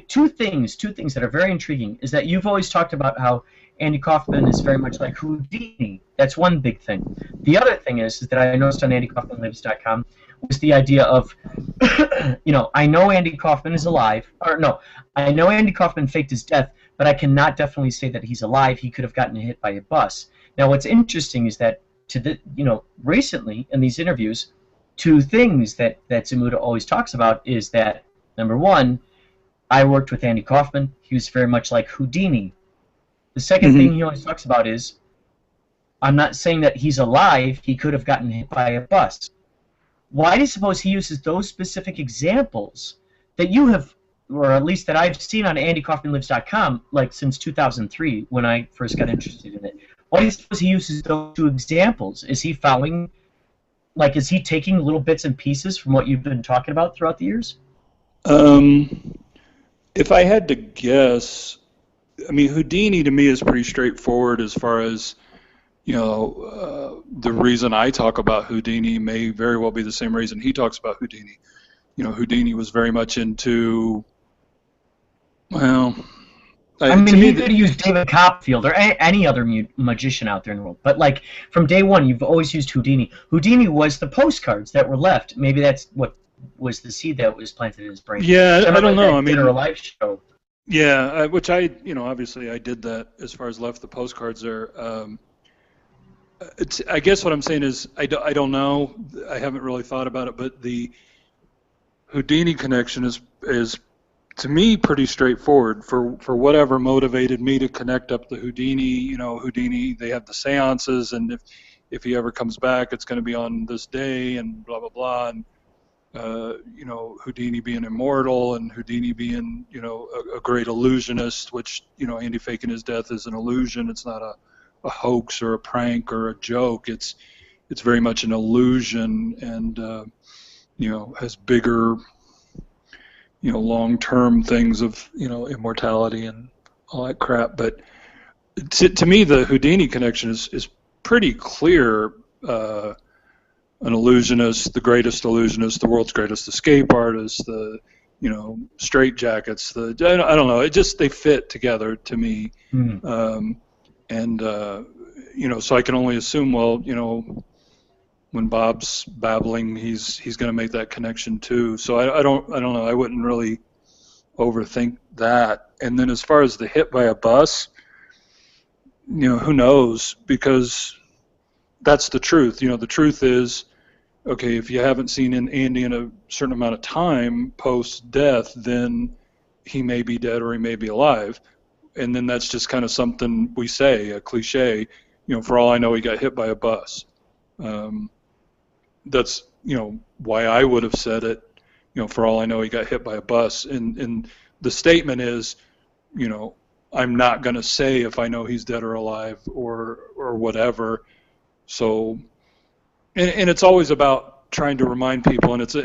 two things that are very intriguing is that you've always talked about how Andy Kaufman is very much like Houdini. That's one big thing. The other thing is that I noticed on AndyKaufmanLives.com was the idea of, I know Andy Kaufman is alive, or no, I know Andy Kaufman faked his death, but I cannot definitely say that he's alive. He could have gotten hit by a bus. Now, what's interesting is that recently in these interviews, two things that Zamuda always talks about is that, number one, I worked with Andy Kaufman. He was very much like Houdini. The second thing he always talks about is, I'm not saying that he's alive. He could have gotten hit by a bus. Why do you suppose he uses those specific examples that you have, or at least that I've seen on AndyKaufmanLives.com, like since 2003 when I first got interested in it? Why do you suppose he uses those two examples? Is he following Like, is he taking little bits and pieces from what you've been talking about throughout the years? If I had to guess, I mean, Houdini to me is pretty straightforward as far as, the reason I talk about Houdini may very well be the same reason he talks about Houdini. Houdini was very much into, well, I mean, he could use David Copperfield or any other magician out there in the world. But, like, from day one, you've always used Houdini. Houdini was the postcards that were left. Maybe that's what was the seed that was planted in his brain. Yeah, I don't know. I mean, Dinner or Life show. Yeah, which obviously I did that as far as left the postcards there. I guess what I'm saying is I don't know. I haven't really thought about it, but the Houdini connection is to me pretty straightforward. For whatever motivated me to connect up the Houdini, Houdini, they have the seances, and if he ever comes back, it's going to be on this day, and blah blah blah, and Houdini being immortal, and Houdini being a great illusionist, which Andy faking his death is an illusion. It's not a hoax or a prank or a joke. It's very much an illusion, and has bigger long-term things of immortality and all that crap. But to me, the Houdini connection is pretty clear. An illusionist, the greatest illusionist, the world's greatest escape artist, the straight jackets, I don't know, they fit together to me. So I can only assume, well, when Bob's babbling, he's going to make that connection too. So I don't know, I wouldn't really overthink that. And then as far as the hit by a bus, who knows, because that's the truth. The truth is, okay, if you haven't seen Andy in a certain amount of time post-death, then he may be dead or he may be alive. And then that's just kind of something we say, a cliche, for all I know, he got hit by a bus. That's, why I would have said it, for all I know, he got hit by a bus. And the statement is, I'm not going to say if I know he's dead or alive or whatever. So, and it's always about trying to remind people, and it's I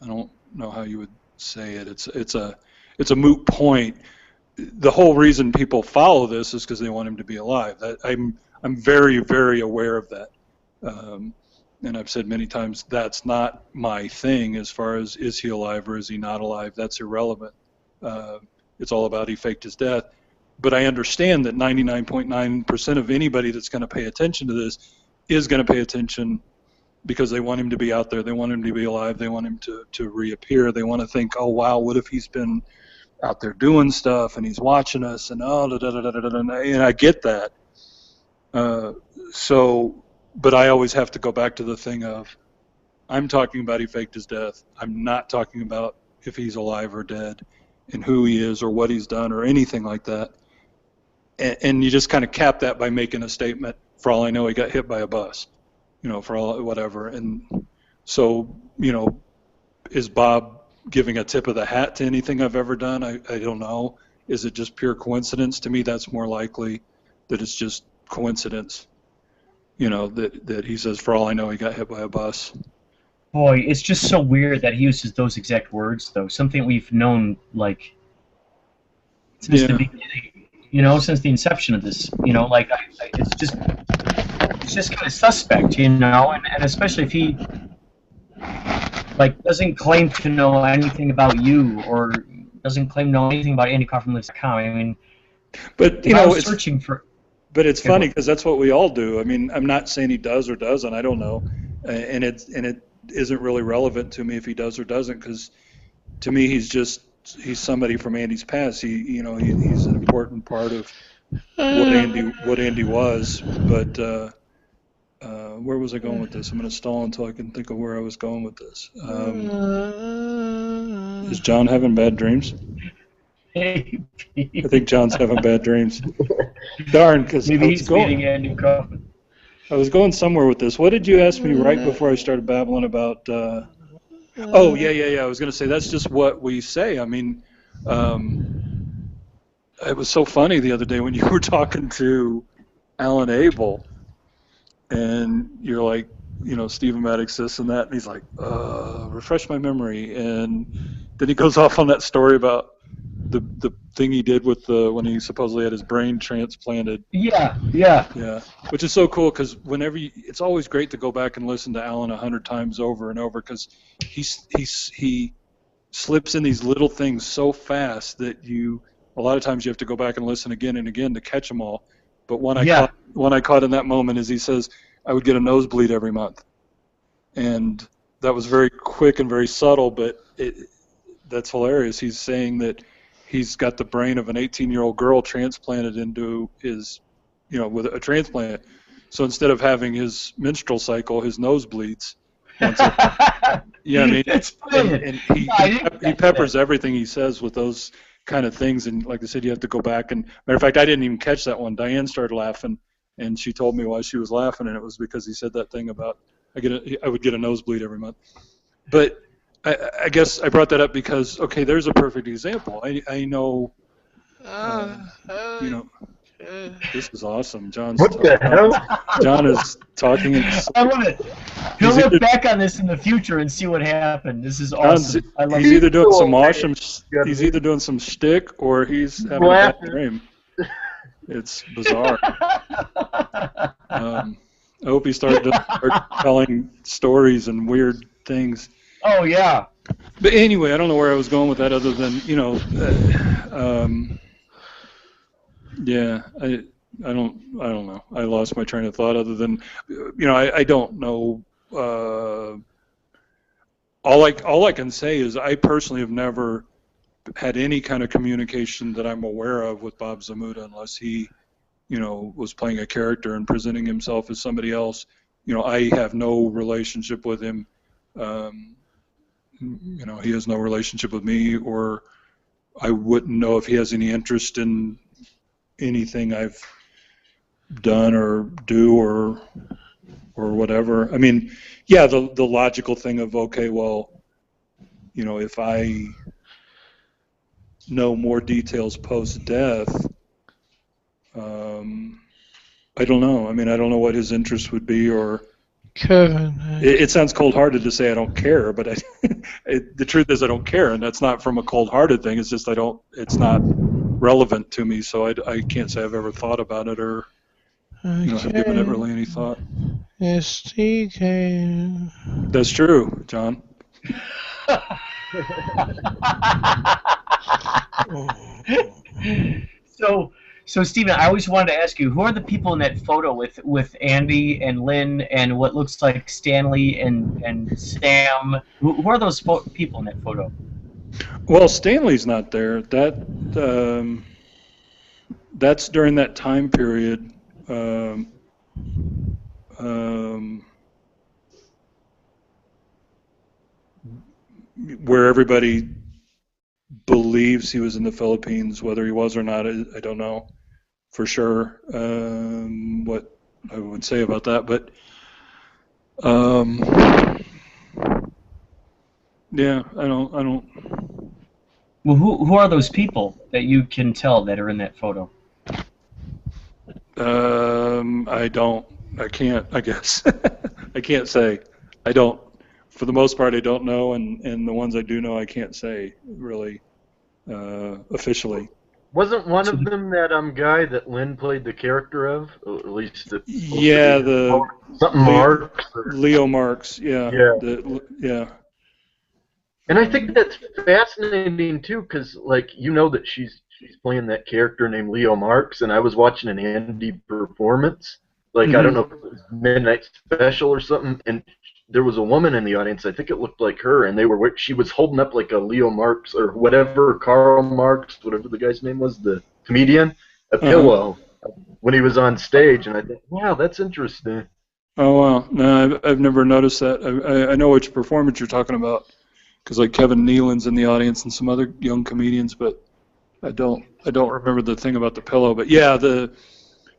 don't know how you would say it. It's a moot point. The whole reason people follow this is because they want him to be alive. I'm very, very aware of that. And I've said many times that's not my thing as far as is he alive or is he not alive. That's irrelevant. It's all about he faked his death. But I understand that 99.9% of anybody that's going to pay attention to this is going to pay attention because they want him to be out there. They want him to be alive. They want him to reappear. They want to think, oh, wow, what if he's been out there doing stuff and he's watching us and and I get that. But I always have to go back to the thing of I'm talking about he faked his death. I'm not talking about if he's alive or dead and who he is or what he's done or anything like that. And you just kind of cap that by making a statement, for all I know, he got hit by a bus, for all whatever. And so, is Bob giving a tip of the hat to anything I've ever done? I don't know. Is it just pure coincidence? To me, that's more likely that it's just coincidence, that he says, for all I know, he got hit by a bus. Boy, it's just so weird that he uses those exact words, though. Something we've known, like, since the beginning. Since the inception of this, it's just kind of suspect, and especially if he, doesn't claim to know anything about you, or doesn't claim to know anything about AndyKaufmanLives.com. I mean, but, it's searching for... But it's funny, because that's what we all do. I mean, I'm not saying he does or doesn't, I don't know, and it isn't really relevant to me if he does or doesn't, because to me he's somebody from Andy's past. He's an important part of what Andy was. But where was I going with this? I'm going to stall until I can think of where I was going with this. Is John having bad dreams? I think John's having bad dreams. Darn, because maybe he's meeting Andy Kaufman. I was going somewhere with this. What did you ask me right before I started babbling about? Oh, yeah. I was going to say that's just what we say. I mean, it was so funny the other day when you were talking to Alan Abel, and you're like, Stephen Maddox this and that, and he's like, refresh my memory, and then he goes off on that story about the thing he did with when he supposedly had his brain transplanted. Yeah. Yeah, which is so cool because it's always great to go back and listen to Alan 100 times over and over because he slips in these little things so fast that a lot of times you have to go back and listen again and again to catch them all. But one I caught in that moment is he says, I would get a nosebleed every month. And that was very quick and very subtle, but that's hilarious. He's saying that he's got the brain of an 18-year-old girl transplanted into his, with a transplant. So instead of having his menstrual cycle, his nose bleeds. Yeah, I mean, that's brilliant. And he peppers everything he says with those kind of things. And like I said, you have to go back. And matter of fact, I didn't even catch that one. Diane started laughing, and she told me why she was laughing, and it was because he said that thing about I would get a nosebleed every month. But I guess I brought that up because there's a perfect example. I know, this is awesome. What the hell? John is talking. I love it. He'll look back on this in the future and see what happened. This is awesome. I love he's either doing he's either doing some shtick or he's having a bad dream. It's bizarre. I hope he starts telling stories and weird things. Oh yeah. But anyway, I don't know where I was going with that other than yeah, I don't know. I lost my train of thought other than I don't know. All I can say is I personally have never had any kind of communication that I'm aware of with Bob Zamuda unless he was playing a character and presenting himself as somebody else. I have no relationship with him. He has no relationship with me, or I wouldn't know if he has any interest in anything I've done or do or whatever. I mean, yeah, the logical thing of if I know more details post-death, I don't know. I mean, I don't know what his interest would be, or Kevin. It sounds cold-hearted to say I don't care, but the truth is I don't care, and that's not from a cold-hearted thing. It's just it's not relevant to me, so I can't say I've ever thought about it or have given it really any thought. STK. That's true, John. So Stephen, I always wanted to ask you, who are the people in that photo with Andy and Lynn and what looks like Stanley and Sam? Who are those people in that photo? Well, Stanley's not there. That's during that time period. Where everybody believes he was in the Philippines. Whether he was or not, I don't know for sure what I would say about that. But yeah, I don't. Well, who are those people that you can tell that are in that photo? I can't. I guess I can't say. I don't. For the most part, I don't know, and the ones I do know, I can't say really officially. Wasn't one of them that guy that Lynn played the character of? Or at least something Marks. Leo Marks. Yeah. Yeah. And I think that's fascinating too, because that she's playing that character named Leo Marks, and I was watching an Andy performance, I don't know if it was Midnight Special or something, and there was a woman in the audience. I think it looked like her, and she was holding up like a Leo Marks or whatever, Karl Marx, whatever the guy's name was, the comedian, a pillow when he was on stage, and I thought, wow, that's interesting. Oh wow, no, I've never noticed that. I know which performance you're talking about, because Kevin Nealon's in the audience and some other young comedians, but I don't remember the thing about the pillow. But yeah,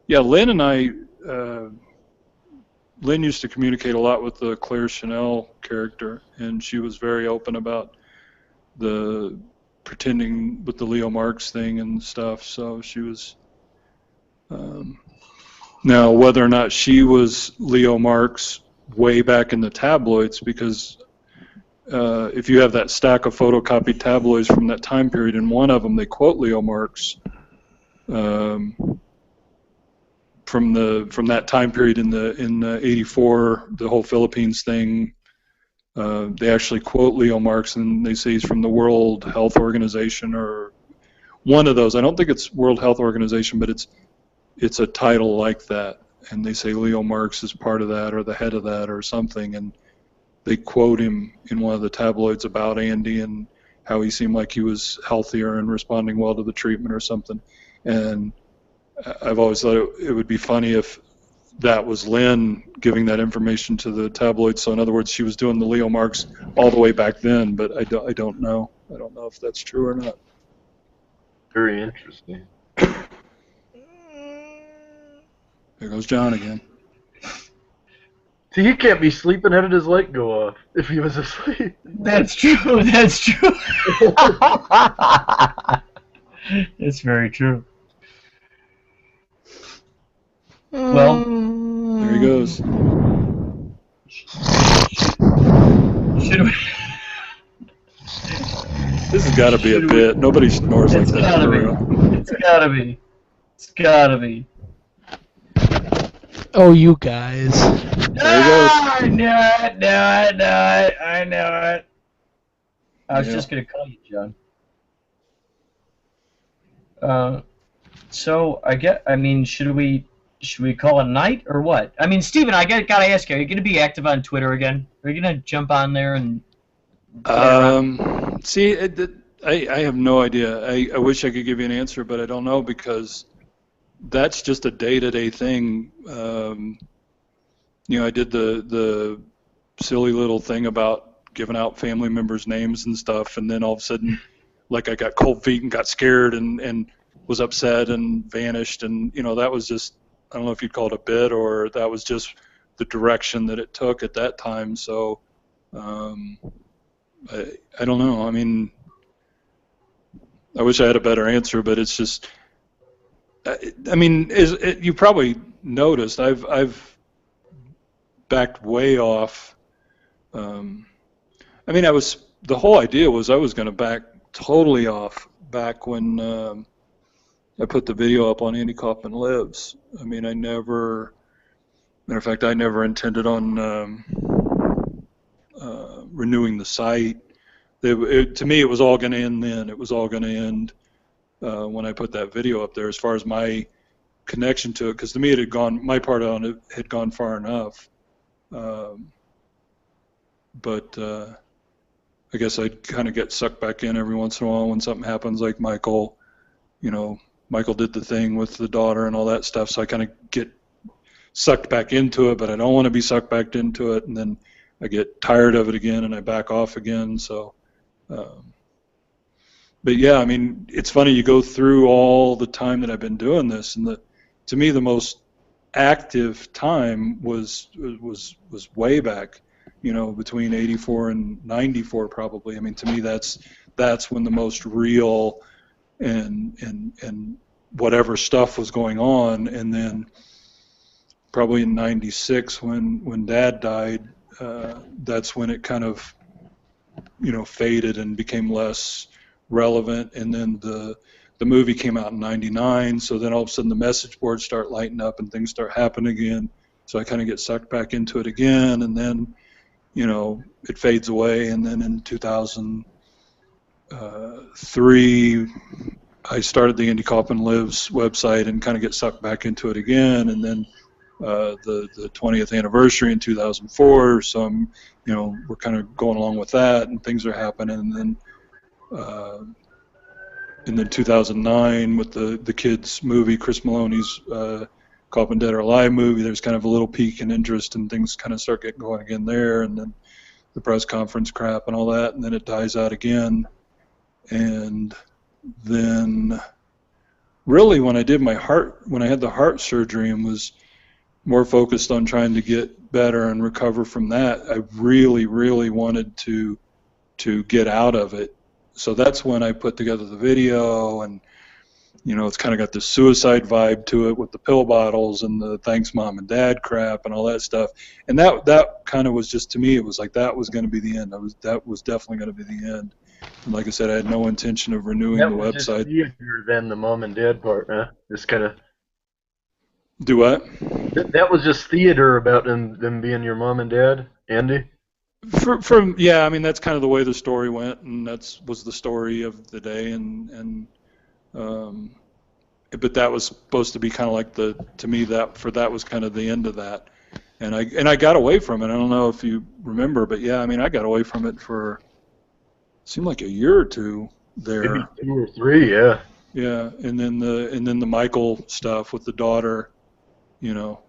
Lynn and I. Lynn used to communicate a lot with the Claire Chanel character, and she was very open about the pretending with the Leo Marx thing and stuff. So she was, Now, whether or not she was Leo Marx way back in the tabloids, because if you have that stack of photocopied tabloids from that time period, in one of them they quote Leo Marx from that time period in '84, the whole Philippines thing. They actually quote Leo Marx, and they say he's from the World Health Organization or one of those. I don't think it's World Health Organization, but it's a title like that. And they say Leo Marx is part of that or the head of that or something. And they quote him in one of the tabloids about Andy and how he seemed like he was healthier and responding well to the treatment or something. And I've always thought it would be funny if that was Lynn giving that information to the tabloids. So in other words, she was doing the Leo Marx all the way back then, but I don't know. I don't know if that's true or not. Very interesting. There goes John again. See, he can't be sleeping. How did his light go off if he was asleep? That's true. That's true. That's very true. Well, there he goes. Should we? This has got to be a bit. Nobody snores like that. It's gotta be. It's gotta be. Oh, you guys. There he goes. I know it. I was just gonna call you, John. So I mean, should we call it a night or what? I mean, Steven, I gotta ask you, are you gonna be active on Twitter again? Are you gonna jump on there and? See, I have no idea. I wish I could give you an answer, but I don't know because that's just a day-to-day thing. I did the silly little thing about giving out family members' names and stuff, and then all of a sudden, like I got cold feet and got scared and was upset and vanished, and that was just, I don't know if you'd call it a bit or that was just the direction that it took at that time. So I don't know. I mean, I wish I had a better answer, but it's just. I mean, you probably noticed I've backed way off. I mean, the whole idea was I was going to back totally off back when I put the video up on Andy Kaufman Lives. I mean, matter of fact, I never intended on renewing the site. To me, it was all going to end then. It was all going to end. When I put that video up there, as far as my connection to it, because to me it had gone, my part on it had gone far enough. But I guess I'd kind of get sucked back in every once in a while when something happens, like Michael. Michael did the thing with the daughter and all that stuff, so I kind of get sucked back into it, but I don't want to be sucked back into it, and then I get tired of it again and I back off again. So. But yeah, I mean, it's funny, you go through all the time that I've been doing this, and to me the most active time was way back, between '84 and '94 probably. I mean, to me that's when the most real and whatever stuff was going on. And then probably in '96 when Dad died, that's when it kind of faded and became less relevant. And then the movie came out in '99, so then all of a sudden the message boards start lighting up and things start happening again, so I kind of get sucked back into it again, and then it fades away. And then in 2003 I started the Andy Kaufman Lives website and kind of get sucked back into it again, and then the 20th anniversary in 2004, so I'm we're kind of going along with that, and things are happening. And then 2009 with the kids movie, Chris Maloney's Kaufman Dead or Alive movie, there's kind of a little peak in interest and things kind of start getting going again there, and then the press conference crap and all that, and then it dies out again. And then really when I had the heart surgery and was more focused on trying to get better and recover from that, I really, really wanted to get out of it. So that's when I put together the video and it's kind of got this suicide vibe to it with the pill bottles and the thanks mom and dad crap and all that stuff. And that kind of was just, to me, it was like that was going to be the end. That was definitely going to be the end. And like I said, I had no intention of renewing the website. Just easier than the mom and dad part, huh? Just kind of. Do what? That was just theater about them being your mom and dad, Andy? Yeah, I mean, that's kind of the way the story went, and was the story of the day, but that was supposed to be kind of like to me, that was kind of the end of that. And I got away from it. I don't know if you remember, but yeah, I mean, I got away from it for, it seemed like a year or two there. Maybe 2 or 3, yeah. Yeah, and then the Michael stuff with the daughter,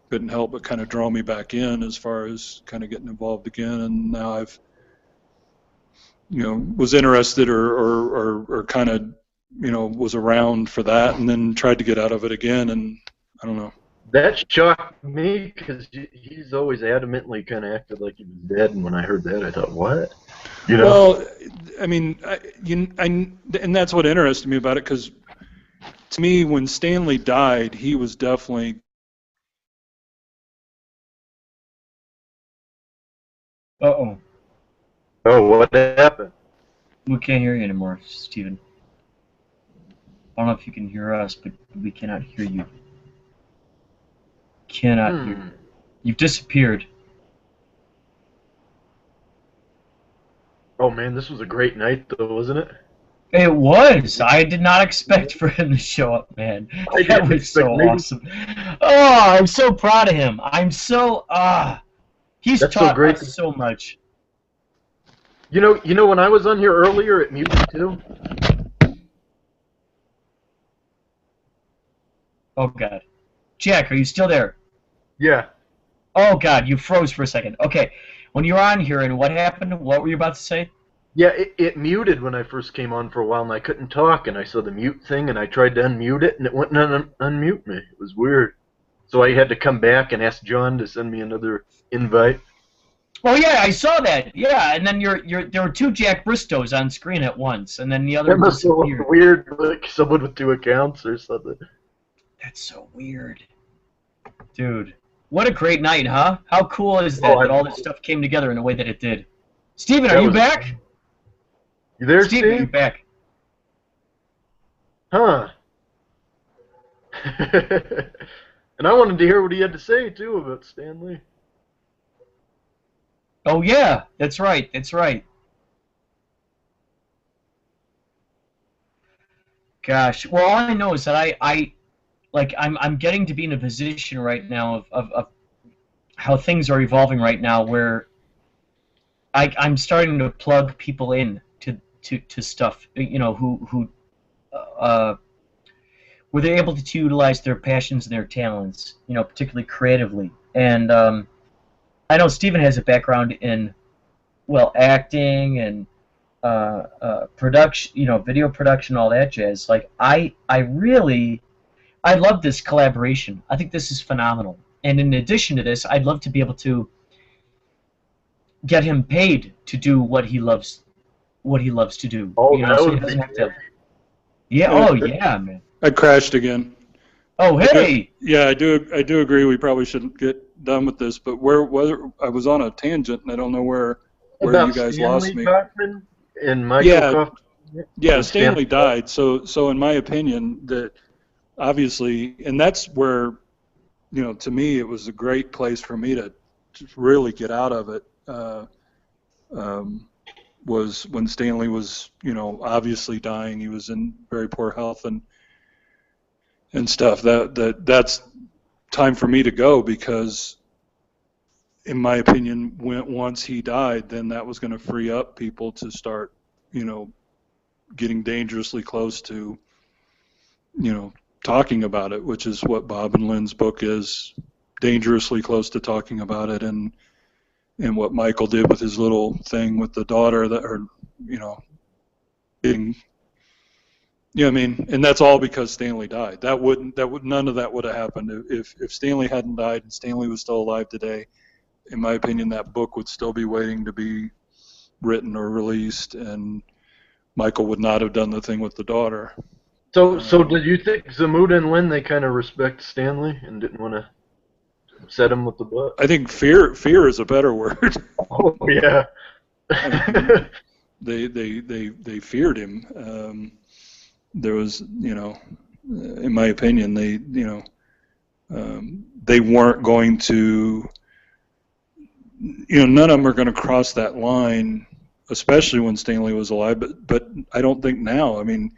couldn't help but kind of draw me back in as far as kind of getting involved again. And now I've, was interested or kind of, was around for that, and then tried to get out of it again, and I don't know. That shocked me because he's always adamantly kind of acted like he was dead, and when I heard that, I thought, what? Well, I mean, and that's what interested me about it, because to me, when Stanley died, he was definitely. Uh-oh. Oh, what happened? We can't hear you anymore, Steven. I don't know if you can hear us, but we cannot hear you. Cannot hear you. You've disappeared. Oh, man, this was a great night, though, wasn't it? It was. I did not expect for him to show up, man. That was so awesome. Oh, I'm so proud of him. I'm so he's taught us so much. You know, when I was on here earlier, it muted too. Oh God, Jack, are you still there? Yeah. Oh God, you froze for a second. Okay, when you were on here, and what happened? What were you about to say? Yeah, it muted when I first came on for a while, and I couldn't talk, and I saw the mute thing, and I tried to unmute it, and it wouldn't unmute me. It was weird. So I had to come back and ask John to send me another invite. Oh yeah, I saw that. Yeah, and then there were 2 Jack Bristos on screen at once, and then the other. That must look weird, like someone with 2 accounts or something. That's so weird, dude. What a great night, huh? How cool is that that all this stuff came together in the way that it did? Steven, are you back? You there, Steven? Are you back? Huh. And I wanted to hear what he had to say, too, about Stanley. Oh, yeah. That's right. That's right. Gosh. Well, all I know is that I'm getting to be in a position right now of how things are evolving right now, where I'm starting to plug people in to stuff, who where they're able to utilize their passions and their talents, particularly creatively. And I know Steven has a background in, acting and production, video production, all that jazz. Like I love this collaboration. I think this is phenomenal. And in addition to this, I'd love to be able to get him paid to do what he loves to do. Oh, so he doesn't have to. Yeah. Oh, yeah, man. I crashed again. Oh, hey. I do agree. We probably shouldn't get done with this, but whether I was on a tangent, and I don't know where you guys lost me. Kaufman and Michael Kaufman? Yeah, Stanley died. So in my opinion, that obviously, and that's where, to me, it was a great place for me to really get out of it. Was when Stanley was, obviously dying. He was in very poor health and stuff. That's time for me to go, because, in my opinion, once he died, then that was going to free up people to start, getting dangerously close to, talking about it, which is what Bob and Lynn's book is, dangerously close to talking about it, and what Michael did with his little thing with the daughter being, and that's all because Stanley died. None of that would have happened if Stanley hadn't died and Stanley was still alive today. In my opinion, that book would still be waiting to be written or released, and Michael would not have done the thing with the daughter. So did you think Zamuda and Lynn, they kind of respect Stanley and didn't want to set him with the butt? I think fear is a better word. Oh yeah. They feared him. There was, in my opinion, they weren't going to, none of them are going to cross that line, especially when Stanley was alive. But I don't think now. I mean,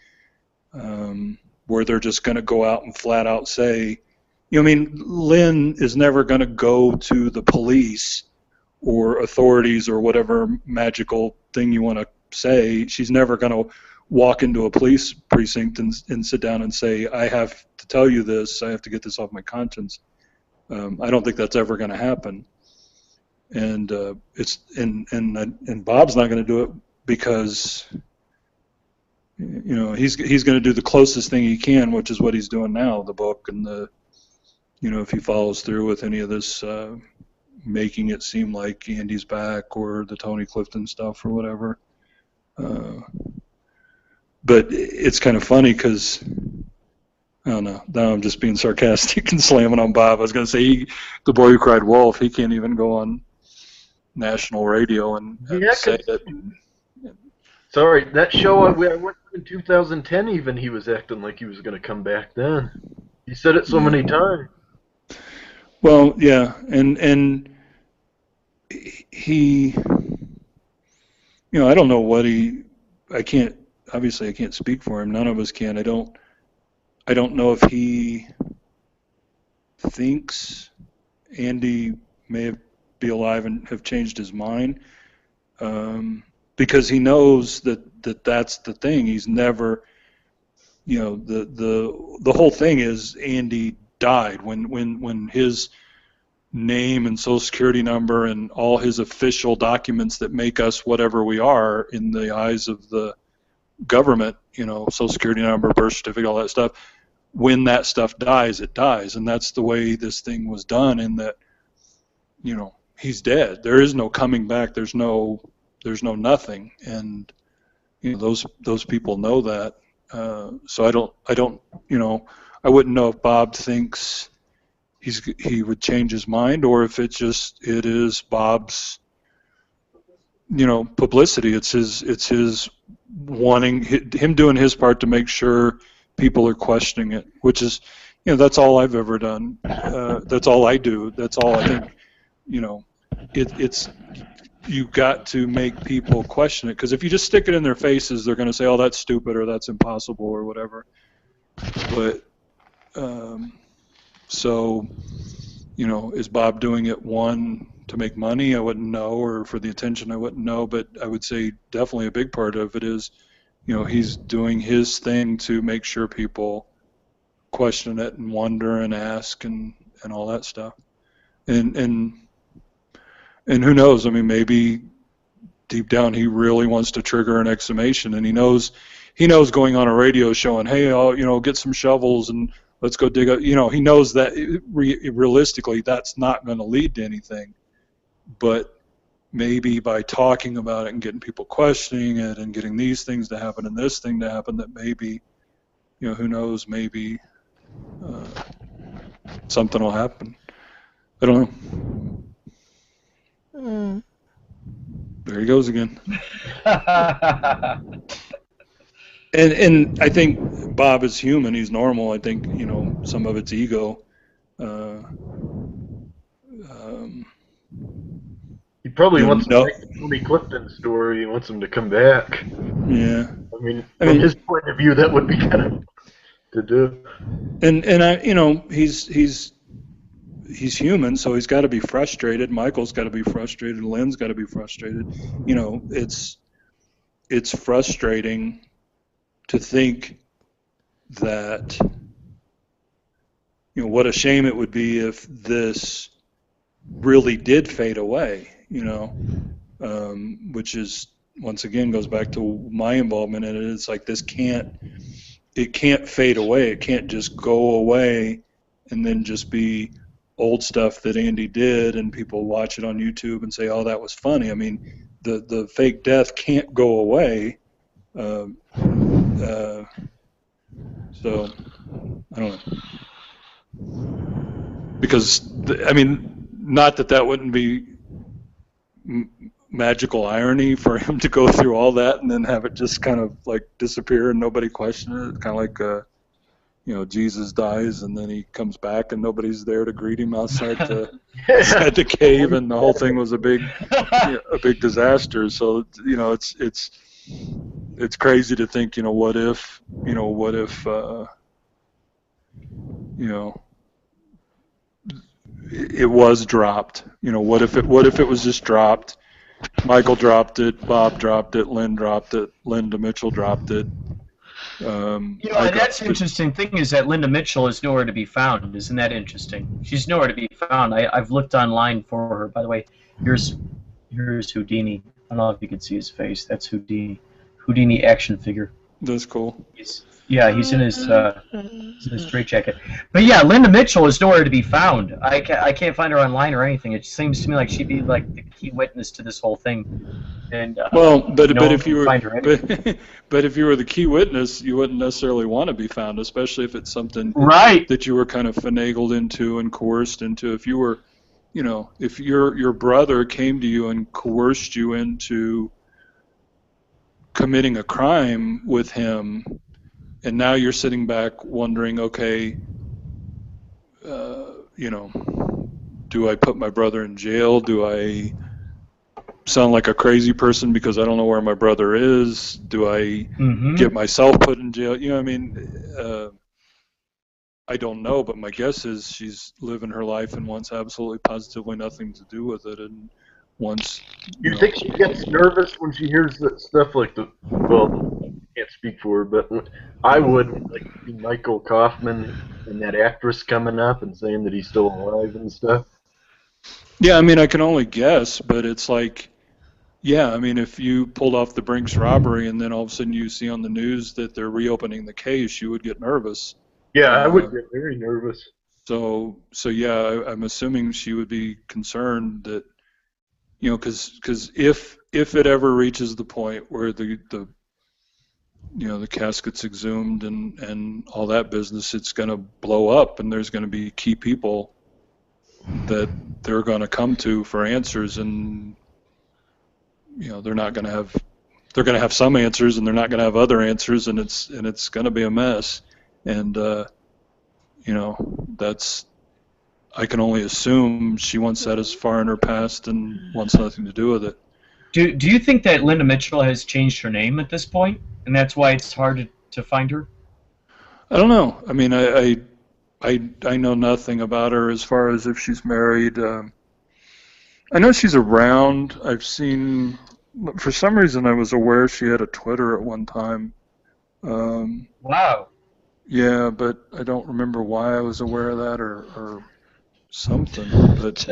where they're just going to go out and flat out say, Lynn is never going to go to the police or authorities or whatever magical thing you want to say. She's never going to walk into a police precinct and sit down and say, I have to tell you this, I have to get this off my conscience. I don't think that's ever going to happen. And and Bob's not going to do it because he's going to do the closest thing he can, which is what he's doing now, the book, and if he follows through with any of this making it seem like Andy's back or the Tony Clifton stuff or whatever. But it's kind of funny because, I don't know, now I'm just being sarcastic and slamming on Bob. I was going to say, the boy who cried wolf, he can't even go on national radio and say that. Sorry, that show I went in 2010 even, he was acting like he was going to come back then. He said it so many times. Well, yeah, and he, I don't know what obviously I can't speak for him. None of us can. I don't know if he thinks Andy may be alive and have changed his mind, because he knows that's the thing. He's never, the whole thing is Andy died when his name and social security number and all his official documents that make us whatever we are in the eyes of the government, social security number, birth certificate, all that stuff, when that stuff dies, it dies. And that's the way this thing was done, in that, he's dead. There is no coming back. There's no nothing. And, those people know that. So I wouldn't know if Bob thinks he would change his mind, or if it is Bob's, publicity. It's his wanting, him doing his part to make sure people are questioning it, which is, that's all I've ever done. That's all I do. That's all I think, it's, you've got to make people question it, because if you just stick it in their faces, they're going to say, oh, that's stupid, or that's impossible, or whatever. But, so, is Bob doing it, one, to make money? I wouldn't know, or for the attention? I wouldn't know, but I would say definitely a big part of it is, he's doing his thing to make sure people question it and wonder and ask and all that stuff. And who knows? I mean, maybe deep down he really wants to trigger an exhumation, and he knows going on a radio show and, hey, I'll, get some shovels and let's go dig up. He knows that realistically that's not going to lead to anything. But maybe by talking about it and getting people questioning it and getting these things to happen and this thing to happen, that maybe, who knows, maybe something will happen. I don't know. There he goes again. And I think Bob is human. He's normal. I think, some of it's ego. He probably wants to make the Tony Clifton story. He wants him to come back. Yeah. I mean, from his point of view, that would be kind of to do. And I, he's human, so he's got to be frustrated. Michael's got to be frustrated. Lynn's got to be frustrated. It's frustrating to think that, what a shame it would be if this really did fade away, which is, once again, goes back to my involvement in it. It's like it can't fade away. It can't just go away and then just be old stuff that Andy did and people watch it on YouTube and say, oh, that was funny. I mean, the fake death can't go away. So I don't know, because I mean, not that that wouldn't be magical irony for him to go through all that and then have it just kind of like disappear and nobody question it. Kind of like Jesus dies and then he comes back and nobody's there to greet him outside the cave, and the whole thing was a big disaster. So it's crazy to think, what if it was dropped. What if it was just dropped? Michael dropped it, Bob dropped it, Lynn dropped it, Linda Mitchell dropped it. That's the interesting thing is that Linda Mitchell is nowhere to be found. Isn't that interesting? She's nowhere to be found. I've looked online for her. By the way, here's Houdini. I don't know if you can see his face. That's Houdini. Houdini action figure. That's cool. He's in his straitjacket. But yeah, Linda Mitchell is nowhere to be found. I can't find her online or anything. It seems to me like she'd be like the key witness to this whole thing. And but if you were but if you were the key witness, you wouldn't necessarily want to be found, especially if it's something that you were kind of finagled into and coerced into. If you were, if your brother came to you and coerced you into committing a crime with him, and now you're sitting back wondering, okay, do I put my brother in jail? Do I sound like a crazy person because I don't know where my brother is? Do I get myself put in jail? I don't know, but my guess is she's living her life and wants absolutely positively nothing to do with it, and wants. You think she gets nervous when she hears that stuff like can't speak for her, but I would like see Michael Kaufman and that actress coming up and saying that he's still alive and stuff. Yeah, I mean, I can only guess, but it's like, if you pulled off the Brinks robbery and then all of a sudden you see on the news that they're reopening the case, you would get nervous. Yeah, I would get very nervous. So yeah, I'm assuming she would be concerned that, because if it ever reaches the point where the casket's exhumed and all that business, it's going to blow up, and there's going to be key people that they're going to come to for answers, and they're going to have some answers, and they're not going to have other answers, and it's going to be a mess. And I can only assume she wants that as far in her past and wants nothing to do with it. Do you think that Linda Mitchell has changed her name at this point, and that's why it's hard to find her? I don't know. I mean, I know nothing about her as far as if she's married. I know she's around. I've seen, for some reason I was aware she had a Twitter at one time. Wow. Yeah, but I don't remember why I was aware of that or something. But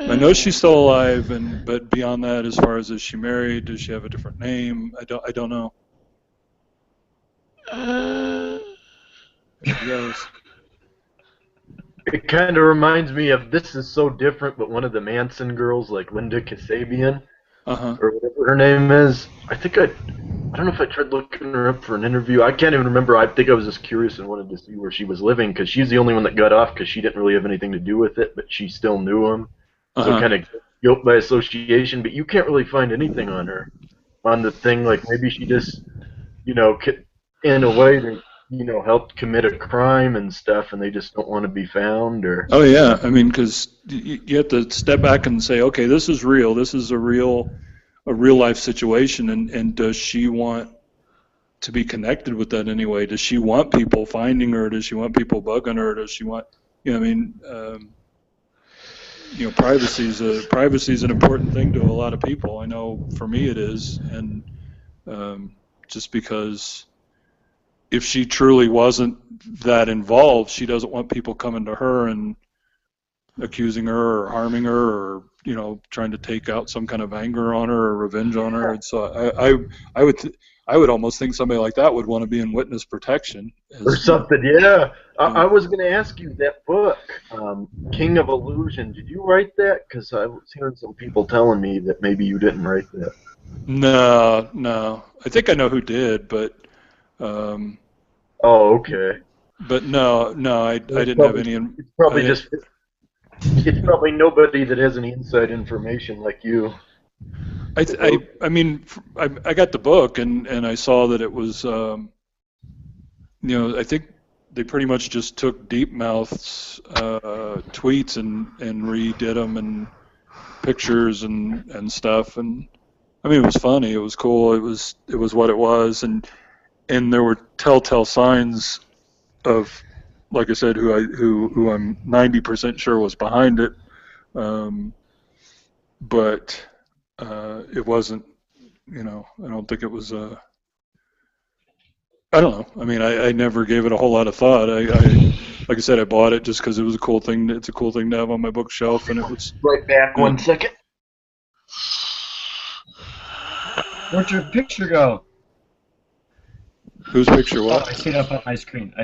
I know she's still alive, but beyond that, as far as is she married, does she have a different name? I don't know. Yes. It kind of reminds me of This Is So Different, but one of the Manson girls, like Linda Kasabian, or whatever her name is. I don't know if I tried looking her up for an interview. I can't even remember. I think I was just curious and wanted to see where she was living, because she's the only one that got off because she didn't really have anything to do with it, but she still knew him. So kind of guilt by association, but you can't really find anything on her. On the thing, like maybe she just, in a way, helped commit a crime and stuff, and they just don't want to be found, or. Oh yeah, I mean, because you have to step back and say, okay, this is real. This is a real life situation, and does she want to be connected with that anyway? Does she want people finding her? Does she want people bugging her? Does she want, privacy is an important thing to a lot of people. I know for me it is, and just because if she truly wasn't that involved, she doesn't want people coming to her and accusing her or harming her, or trying to take out some kind of anger on her or revenge on her. And so I would almost think somebody like that would want to be in witness protection or something. Yeah. I was going to ask you, that book, King of Illusion, did you write that? Because I was hearing some people telling me that maybe you didn't write that. No. I think I know who did, but Oh, okay. But no, I didn't have any. It's probably it's probably nobody that has any inside information like you. I mean, I got the book and I saw that it was, I think they pretty much just took Deep Mouth's tweets and redid them and pictures and stuff. And I mean, it was funny. It was cool. It was what it was. And there were telltale signs of, like I said, who I'm 90% sure was behind it. But it wasn't, I don't think it was I don't know. I mean, I never gave it a whole lot of thought. Like I said, I bought it just because it was a cool thing. It's a cool thing to have on my bookshelf, and it was. Right back 1 second. Where'd your picture go? Whose picture? What? Oh, I see it up on my screen.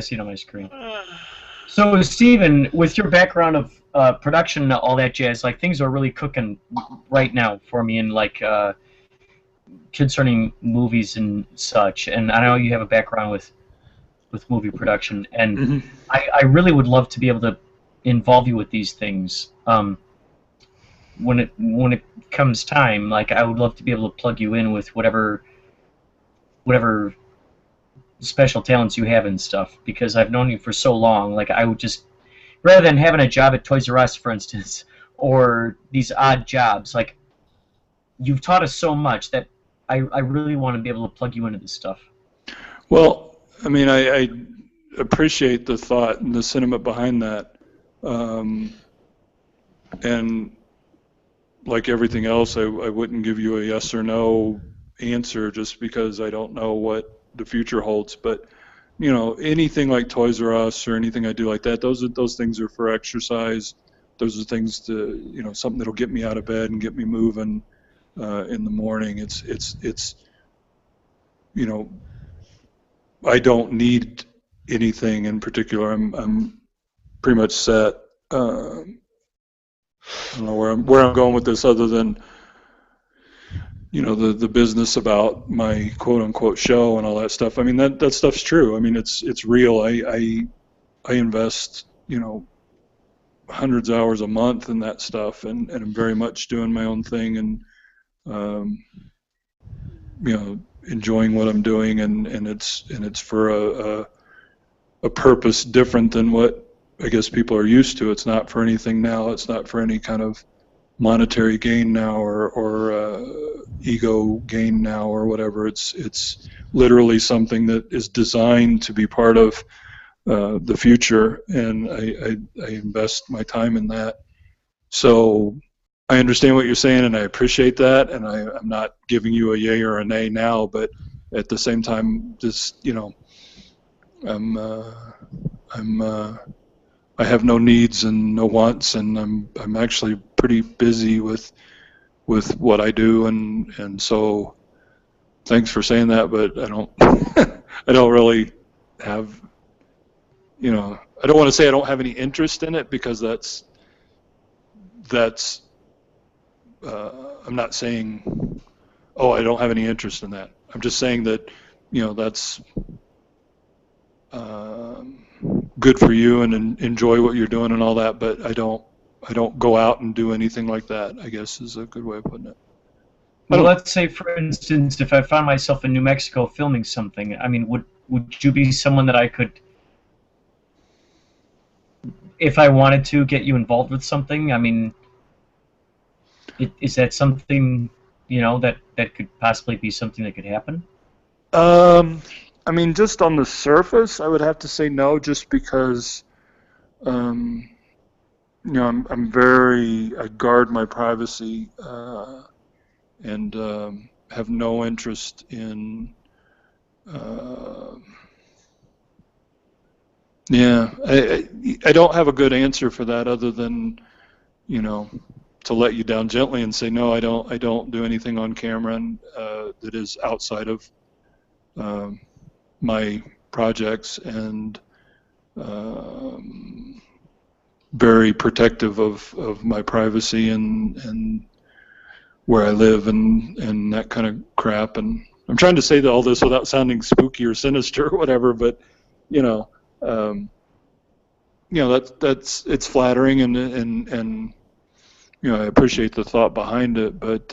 So, Steven, with your background of production and all that jazz, like things are really cooking right now for me in like concerning movies and such. And I know you have a background with movie production, and I really would love to be able to involve you with these things. When it comes time, like I would love to be able to plug you in with whatever special talents you have and stuff, because I've known you for so long. Like I would just, rather than having a job at Toys R Us, for instance, or these odd jobs, like you've taught us so much that I really want to be able to plug you into this stuff. Well, I mean, I appreciate the thought and the sentiment behind that, and like everything else, I wouldn't give you a yes or no answer just because I don't know what the future holds. But anything like Toys R Us or anything I do like that, those things are for exercise. Those are things to something that'll get me out of bed and get me moving in the morning. It's I don't need anything in particular. I'm pretty much set. I don't know where I'm going with this other than the business about my quote unquote show and all that stuff. I mean that stuff's true. I mean it's real. I invest hundreds of hours a month in that stuff, and I'm very much doing my own thing and enjoying what I'm doing, and it's for a purpose different than what I guess people are used to. It's not for anything now. It's not for any kind of monetary gain now or ego gain now or whatever. It's literally something that is designed to be part of the future, and I invest my time in that. So I understand what you're saying, and I appreciate that, and I'm not giving you a yay or a nay now, but at the same time, I have no needs and no wants, and I'm actually pretty busy with what I do, and so thanks for saying that, but I don't I don't really have I don't want to say I don't have any interest in it, because that's I'm not saying I don't have any interest in that. I'm just saying that that's good for you and enjoy what you're doing and all that, but I don't go out and do anything like that, I guess is a good way of putting it. Well, let's say, for instance, if I found myself in New Mexico filming something, I mean, would you be someone that I could, if I wanted to, get you involved with something? I mean, is that something, that could possibly be something that could happen? I mean, just on the surface, I would have to say no, just because, I guard my privacy, and have no interest in, I don't have a good answer for that other than, to let you down gently and say no, I don't do anything on camera and that is outside of my projects, and very protective of my privacy and where I live and that kind of crap. And I'm trying to say all this without sounding spooky or sinister or whatever, but you know, it's flattering, and I appreciate the thought behind it, but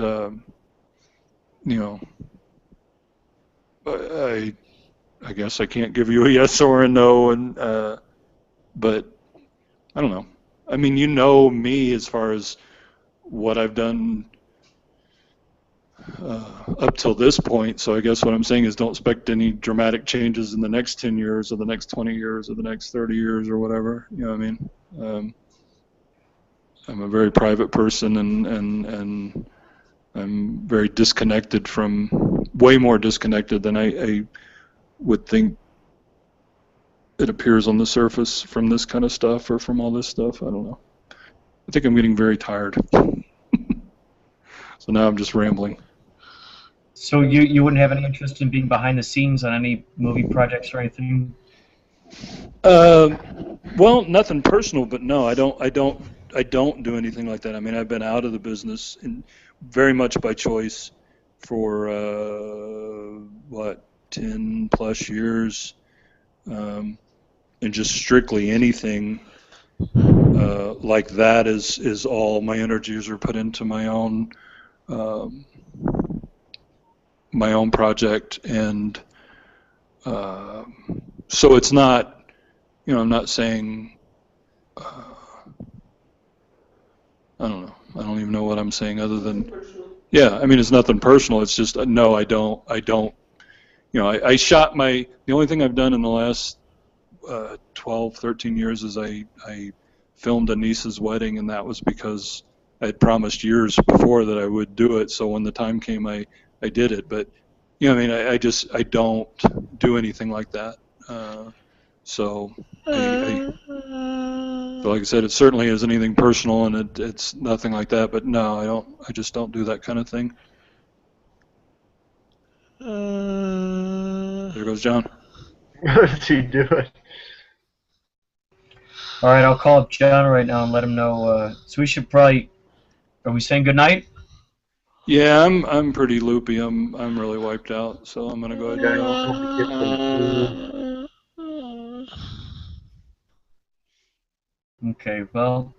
I guess I can't give you a yes or a no, but I don't know. I mean, me as far as what I've done up till this point, so I guess what I'm saying is don't expect any dramatic changes in the next 10 years or the next 20 years or the next 30 years or whatever. You know what I mean? I'm a very private person, and I'm very disconnected way more disconnected than I would think it appears on the surface from this kind of stuff or from all this stuff. I don't know. I think I'm getting very tired. So now I'm just rambling. So you wouldn't have any interest in being behind the scenes on any movie projects or anything? Well, nothing personal, but no, I don't do anything like that. I mean, I've been out of the business very much by choice for 10 plus years, and just strictly anything like that is all my energies are put into my own project, and so it's not. I'm not saying. I don't know. I don't even know what I'm saying other than. Yeah, I mean, it's nothing personal. It's just no, I don't. I shot the only thing I've done in the last 12, 13 years is I filmed a niece's wedding, and that was because I had promised years before that I would do it. So when the time came, I did it. But I mean, I don't do anything like that. So like I said, it certainly isn't anything personal, and it's nothing like that. But no, I just don't do that kind of thing. There goes John. What's he doing? All right, I'll call up John right now and let him know. So we should probably. Are we saying good night? Yeah, I'm pretty loopy. I'm really wiped out, so I'm gonna go ahead and go. Okay, well,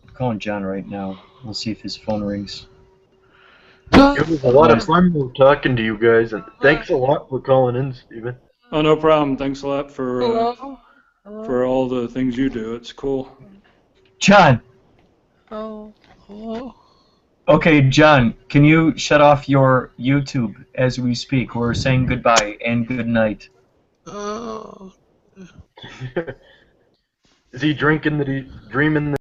I'm calling John right now. We'll see if his phone rings. It was a lot of fun talking to you guys, and thanks a lot for calling in, Steven. Oh, no problem. Thanks a lot for all the things you do. It's cool. John. Oh. Okay, John, can you shut off your YouTube as we speak? We're saying goodbye and good night. Is he dreaming